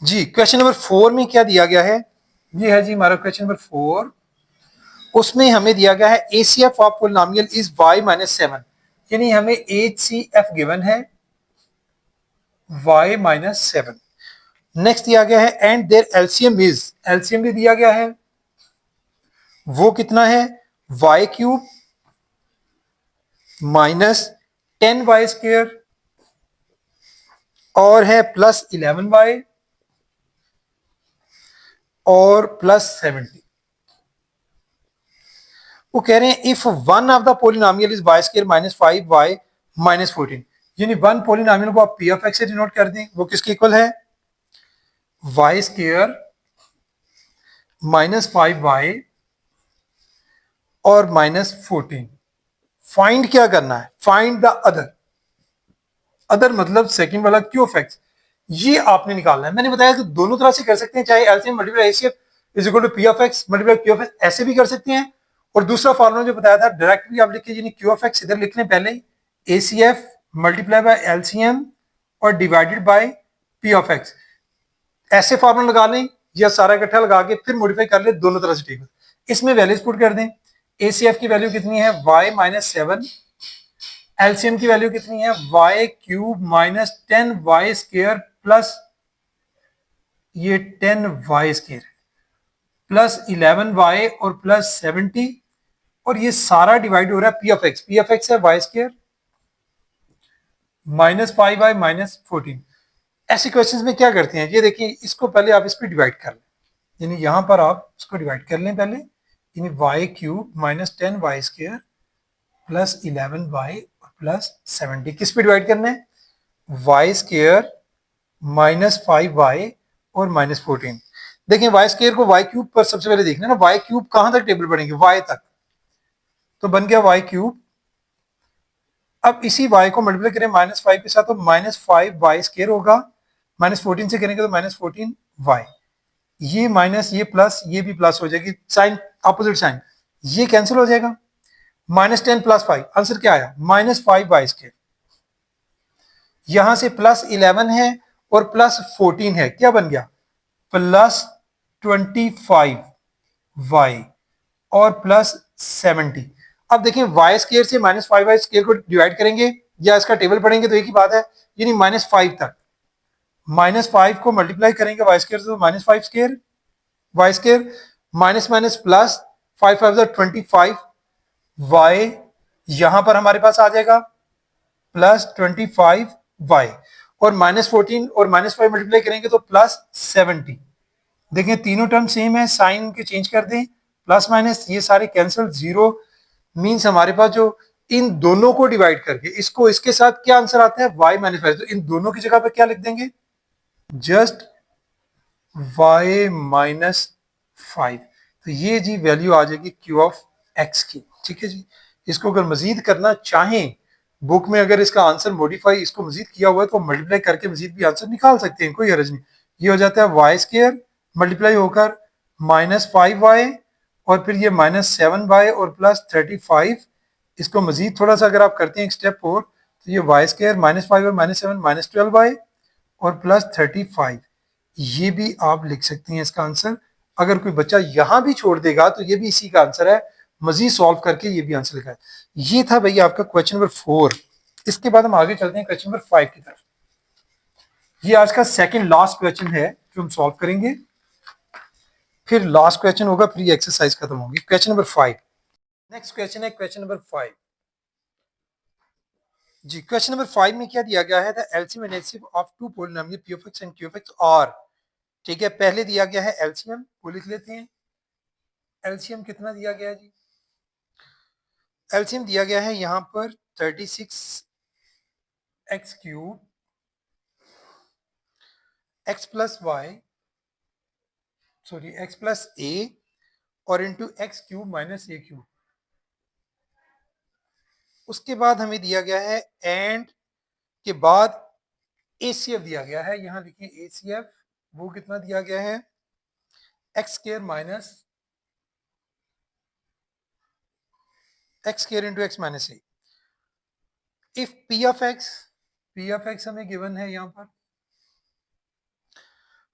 जी क्वेश्चन नंबर 4 में क्या दिया गया है, ये है जी हमारा क्वेश्चन नंबर 4। उसमें हमें दिया गया है ACF of polynomial is y-7, यानी हमें HCF गिवन है y-7। नेक्स्ट दिया गया है and their LCM is, LCM भी दिया गया है, वो कितना है y³ -10y² और है +11y और +70। वो कह रहे हैं if one of the polynomial is y² -5y -14, यानी वन पोलिनोमियल को आप p(x) से डिनोट कर दें, वो किसके इक्वल है y² -5y और -14। फाइंड क्या करना है, फाइंड द अदर, अदर मतलब सेकंड वाला QX, ये आपने निकालना है। मैंने बताया कि दोनों तरह से कर सकते हैं, चाहे LCM multiply ACF is equal to P(x) multiply QX, ऐसे भी कर सकते हैं, और दूसरा फॉर्मूला जो बताया था डायरेक्ट भी आप लिखिए, यानी QX इधर लिख लें पहले, ACF मल्टीप्लाई बाय एलसीएम और डिवाइडेड बाय P(x), ऐसे फॉर्मूला लगा लें या सारा इकट्ठा लगा के फिर मॉडिफाई कर ले, दोनों तरह से ठीक है। इसमें वैल्यूज पुट कर दें, ACF की वैल्यू कितनी है y-7, एलसीएम की वैल्यू कितनी है y³ -10y² प्लस ये 10y² +11y और +70, और ये सारा डिवाइड हो रहा है P(x), P(x) है y² -5y -14। ऐसे क्वेश्चंस में क्या करते हैं, ये देखिए, इसको पहले आप इस पर डिवाइड कर लें, यानी यहां पर आप इसको डिवाइड कर लें पहले, यानी y³ -10y² +11y और +70 किस पे डिवाइड करना है, y² -5y और -14। देखें y² को y³ पर सबसे पहले देखना है ना, y³ कहां तक टेबल बढ़ेंगे, y तक, तो बन गया y³। अब इसी y को मल्टीप्लाई करें -5 के साथ तो -5y² होगा, -14 से करेंगे तो -14y, ये माइनस ये प्लस, ये भी प्लस हो जाएगी, साइन अपोजिट साइन, ये कैंसिल हो जाएगा। -10 + 5, आंसर क्या आया -5y², यहां से +11 है और +14 है, क्या बन गया +25y और +70। अब देखें y² से -5y² को डिवाइड करेंगे या इसका टेबल पढ़ेंगे तो एक ही बात है, यानी -5 तक, -5 को मल्टीप्लाई करेंगे y² से तो -5² y² minus minus plus 5 5 25 y, यहां पर हमारे पास आ जाएगा प्लस 25y और -14 और -5 मल्टीप्लाई करेंगे तो प्लस 70। देखें तीनों टर्म सेम है, साइन के चेंज कर दें, प्लस माइनस ये सारे कैंसिल, जीरो मीन्स हमारे पास जो इन दोनों को डिवाइड करके इसको इसके साथ क्या आंसर आता है y -5। तो इन दोनों की जगह पे क्या लिख देंगे, जस्ट y -5। तो ये जी वैल्यू आ जाएगी q ऑफ x की। ठीक है जी, इसको अगर मजीद करना चाहें, बुक में अगर इसका आंसर मॉडिफाई इसको मजीद किया हुआ है तो मल्टीप्लाई करके मजीद भी आंसर निकाल सकते हैं, कोई हर्ज नहीं। ये हो जाता है वाई स्केयर मल्टीप्लाई होकर -5y और फिर ये -7y और प्लस 35। इसको मजीद थोड़ा सा अगर आप करते हैं एक स्टेप और, तो ये वाई स्केयर -5 और -7 -12y और प्लस 35। ये भी आप लिख सकते हैं इसका आंसर। अगर कोई बच्चा यहां भी छोड़ देगा तो ये भी इसी का आंसर है, मजीद सॉल्व करके ये भी आंसर लिखा है। ये था भैया आपका क्वेश्चन नंबर 4। इसके बाद हम आगे चलते हैं क्वेश्चन नंबर 5 की तरफ। ये आज का सेकंड लास्ट क्वेश्चन है जो हम सॉल्व करेंगे, फिर लास्ट क्वेश्चन होगा, फिर ये एक्सरसाइज खत्म होगी। क्वेश्चन नंबर 5, नेक्स्ट क्वेश्चन है क्वेश्चन नंबर 5 जी। क्वेश्चन नंबर 5 में क्या दिया गया है, the LCM and HCF of two polynomial p of x and q of x are. ठीक है, पहले दिया गया है एलसीएम, वो लिख लेते हैं। एलसीएम कितना दिया गया है जी, एलसीएम दिया गया है यहां पर 36x cube x plus Y, sorry x plus A और into X cube minus A cube. उसके बाद हमें दिया गया है एंड के बाद एसीएफ दिया गया है, यहां लिखिए एसीएफ, वो कितना दिया गया है X square minus X square into X minus A. If P of X हमें गिवन है यहां पर,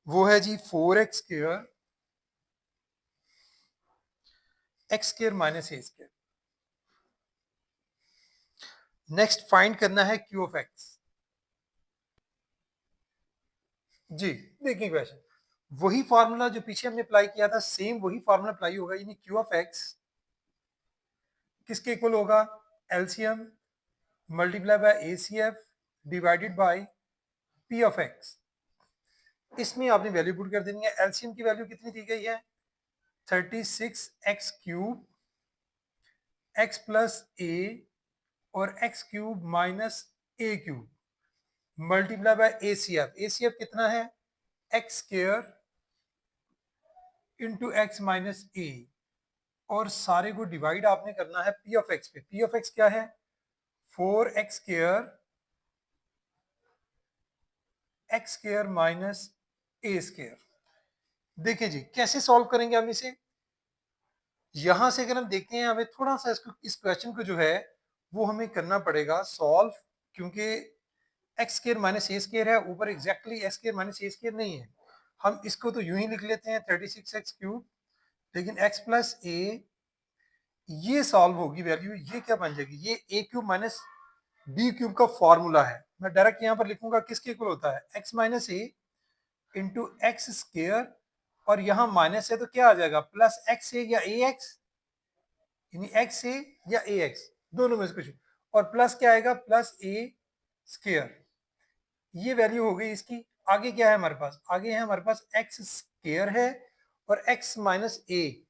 वो है जी 4x square X square minus A square. Next find करना है क्यू ऑफ एक्स। जी देखिए क्वेश्चन, वही फार्मूला जो पीछे हमने अप्लाई किया था, सेम वही फार्मूला अप्लाई होगा, यानी क्यू ऑफ एक्स किसके इक्वल होगा, LCM multiply by ACF divided by P of x. इसमें आपने वैल्यू पुट कर देनी है। एलसीएम की वैल्यू कितनी दी गई है, 36x cube x plus A और x cube minus A cube multiply by ACF. ACF कितना है, X square into X minus A, और सारे को डिवाइड आपने करना है पी ऑफ एक्स पे। पी ऑफ एक्स क्या है, 4x square X square minus A square. देखिए जी कैसे सॉल्व करेंगे हम इसे, यहां से अगर हम देखते हैं हमें थोड़ा सा इसको, इस क्वेश्चन को जो है वो हमें करना पड़ेगा सॉल्व, क्योंकि x square minus A square है, ऊपर exactly x square minus A square नहीं है। हम इसको तो यूं ही लिख लेते हैं 36x क्यूब, लेकिन x प्लस ए ये सॉल्व होगी वैल्यू, ये क्या बन जाएगी, ये ए क्यूब माइनस बी क्यूब का फॉर्मूला है। मैं डायरेक्ट यहाँ पर लिखूंगा किसके इक्वल होता है, एक्स माइनस ए इंटू एक्स स्क्वायर, और यहाँ माइनस है तो क्या आ जाएगा, प्लस एक्स ए या ए एक्स, यानी एक्स ए या ए एक्स दोनों में से कुछ, और प्लस क्या आएगा, प्लस ए स्क्वायर। ये वैल्यू हो गई इसकी। आगे क्या है हमारे पास, आगे है हमारे पास एक्स स्क्वायर है और एक्स माइनस ए,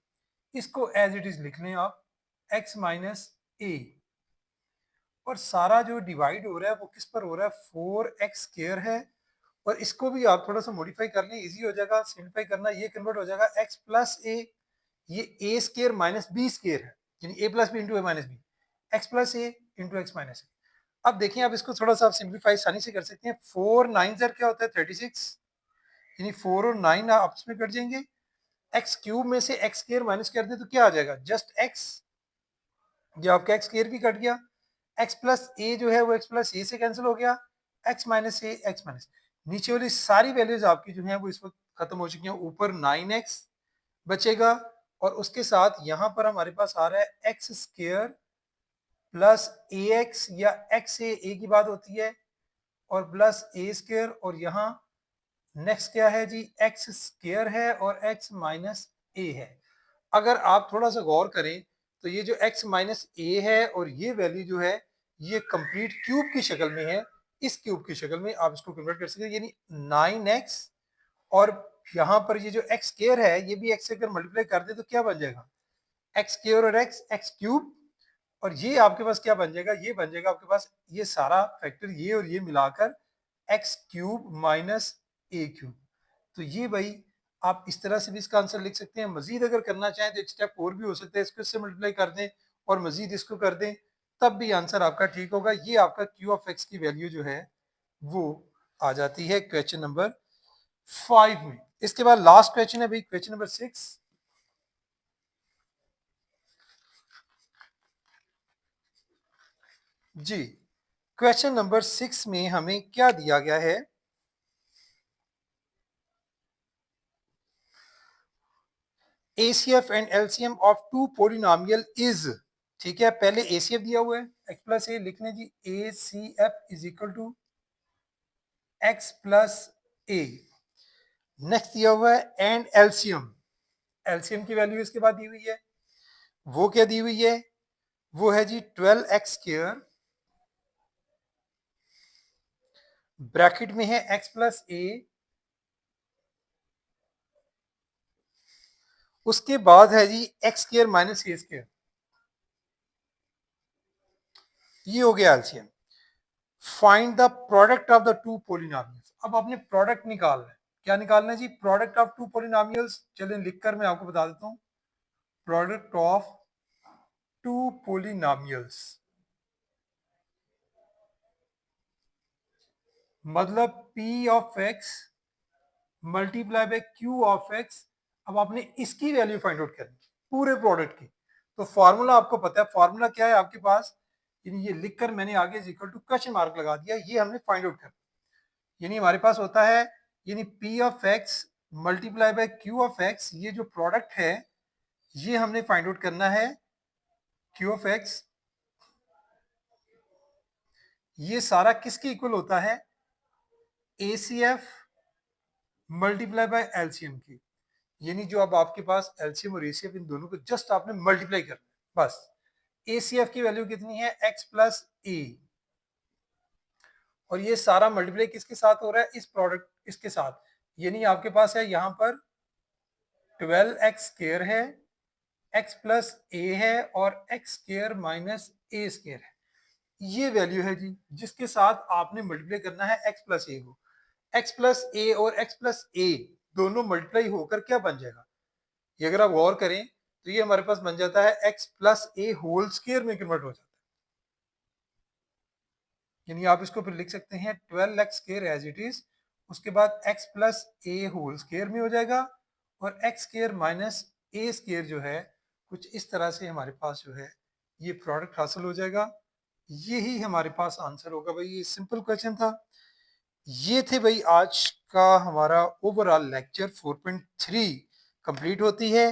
इसको एज इट इज लिख लें आप, एक्स माइनस ए, और सारा जो डिवाइड हो रहा है वो किस पर हो रहा है, 4x स्क्वायर है, और इसको भी आप थोड़ा सा मॉडिफाई कर लें, इजी हो जाएगा सिंप्लीफाई करना, ये कन्वर्ट हो जाएगा x प्लस ए, ये ए स्क्वायर माइनस बी स्क्वायर है, यानी A plus B into A minus B, x plus A into X minus ए। अब देखिए आप इसको थोड़ा सा आप सिंप्लीफाई आसानी से कर सकते हैं। 4 9 सर क्या होता है 36, यानी 4 और 9 आपस में कट जाएंगे, एक्स क्यूब में से एक्स स्क्वायर माइनस कर दें तो क्या आ जाएगा, जस्ट एक्स, ये आपका एक्स स्क्वायर भी कट गया, एक्स प्लस ए जो है वो एक्स प्लस ए से कैंसिल हो गया, एक्स माइनस ए एक्स माइनस, नीचे वाली सारी वैल्यूज आपकी जो है वो इस वक्त खत्म हो चुकी हैं, ऊपर 9x बचेगा, और उसके साथ यहाँ पर हमारे पास आ रहा है एक्स स्क्वायर प्लस ए एक्स, या एक्स ए की बात होती है, और प्लस ए स्क्वायर, और यहाँ नेक्स्ट क्या है जी, एक्स स्क्वायर है और एक्स माइनस ए है। अगर आप थोड़ा सा गौर करें तो ये जो x माइनस ए है और ये वैल्यू जो है ये कंप्लीट क्यूब की शक्ल में है, इस क्यूब की शक्ल में आप इसको कन्वर्ट कर सकते हैं, यानी 9x और यहाँ पर ये जो एक्स स्क्वायर है ये भी एक्स से अगर मल्टीप्लाई कर दे तो क्या बन जाएगा, एक्स स्क्वायर और एक्स क्यूब, और ये आपके पास क्या बन जाएगा, ये बन जाएगा आपके पास ये सारा फैक्टर ये और ये मिलाकर x cube minus A cube. तो ये भाई आप इस तरह से भी इसका आंसर लिख सकते हैं। मजीद अगर करना चाहें तो एक स्टेप और भी हो सकता है, इसको इससे मल्टीप्लाई कर दें और मजीद इसको कर दें, तब भी आंसर आपका ठीक होगा। ये आपका क्यू ऑफ एक्स की वैल्यू जो है वो आ जाती है क्वेश्चन नंबर 5 में। इसके बाद लास्ट क्वेश्चन है भाई क्वेश्चन नंबर 6। जी, क्वेश्चन नंबर 6 में हमें क्या दिया गया है, ACF and LCM of two polynomial is, ठीक है, पहले ACF दिया हुआ है x प्लस ए, लिखने जी ACF is equal to x plus a. Next दिया हुआ है एंड LCM की वैल्यू इसके बाद दी हुई है, वो क्या दी हुई है, वो है जी 12x स्क्वायर, ब्रैकेट में है x प्लस ए, उसके बाद है जी x square minus A square, ये हो गया LCM. Find the product of the two polynomials. अब आपने प्रोडक्ट निकालना है, क्या निकालना है जी, प्रोडक्ट ऑफ टू पोलिनोमियल्स। चलिए लिखकर मैं आपको बता देता हूं, प्रोडक्ट ऑफ टू पोलिनोमियल्स मतलब P of x multiply by Q of x। अब आपने इसकी वैल्यू फाइंड आउट करनी है पूरे प्रोडक्ट की। तो फॉर्मूला आपको पता है, फॉर्मूला क्या है आपके पास, यानी ये लिखकर मैंने आगे इक्वल टू क्वेश्चन मार्क लगा दिया, ये हमने फाइंड आउट करना। यानी हमारे पास होता है, यानी P of x multiply by Q of x, ये जो प्रोडक्ट है ये हमने फाइंड आउट करना है। Q ऑफ x ये सारा किसके इक्वल होता है, ACF मल्टीप्लाई बाय LCM की। यानी जो अब आपके पास LCM और ACF इन दोनों को जस्ट आपने मल्टीप्लाई करना है बस। ACF की वैल्यू कितनी है, x प्लस ए, और ये सारा मल्टीप्लाई किसके साथ हो रहा है, इस प्रोडक्ट इसके साथ। यानी आपके पास है यहाँ पर 12x स्क्वायर है, x प्लस ए है और x square minus A square है, ये वैल्यू है जी जिसके साथ आपने मल्टीप्लाई करना है x प्लस ए को। x प्लस ए और x प्लस ए दोनों मल्टीप्लाई होकर क्या बन जाएगा, ये अगर आप गौर करें तो ये हमारे पास बन जाता है x प्लस ए होल स्क्वायर में कन्वर्ट हो जाता है। यानी आप इसको फिर लिख सकते हैं 12x square as it is, उसके बाद x प्लस ए होल स्क्वायर में हो जाएगा और x square minus A square जो है कुछ इस तरह से हमारे पास जो है ये प्रोडक्ट हासिल हो जाएगा। यही हमारे पास आंसर होगा भाई, ये सिंपल क्वेश्चन था। ये थे भाई आज का हमारा ओवरऑल लेक्चर 4.3 कंप्लीट होती है।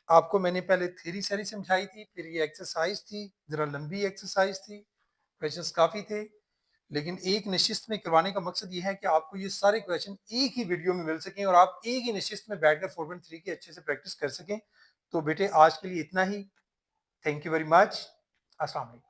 आपको मैंने पहले थ्योरी सारी समझाई थी, फिर ये एक्सरसाइज थी, जरा लंबी एक्सरसाइज थी, क्वेश्चंस काफी थे, लेकिन एक निश्चित में करवाने का मकसद ये है कि आपको ये सारे क्वेश्चन एक ही वीडियो में मिल सकें और आप एक ही निश्चित में बैठकर 4.3 की अच्छे से प्रैक्टिस कर सकें। तो बेटे आज के लिए इतना ही, थैंक यू वेरी मच, अस्सलाम वालेकुम।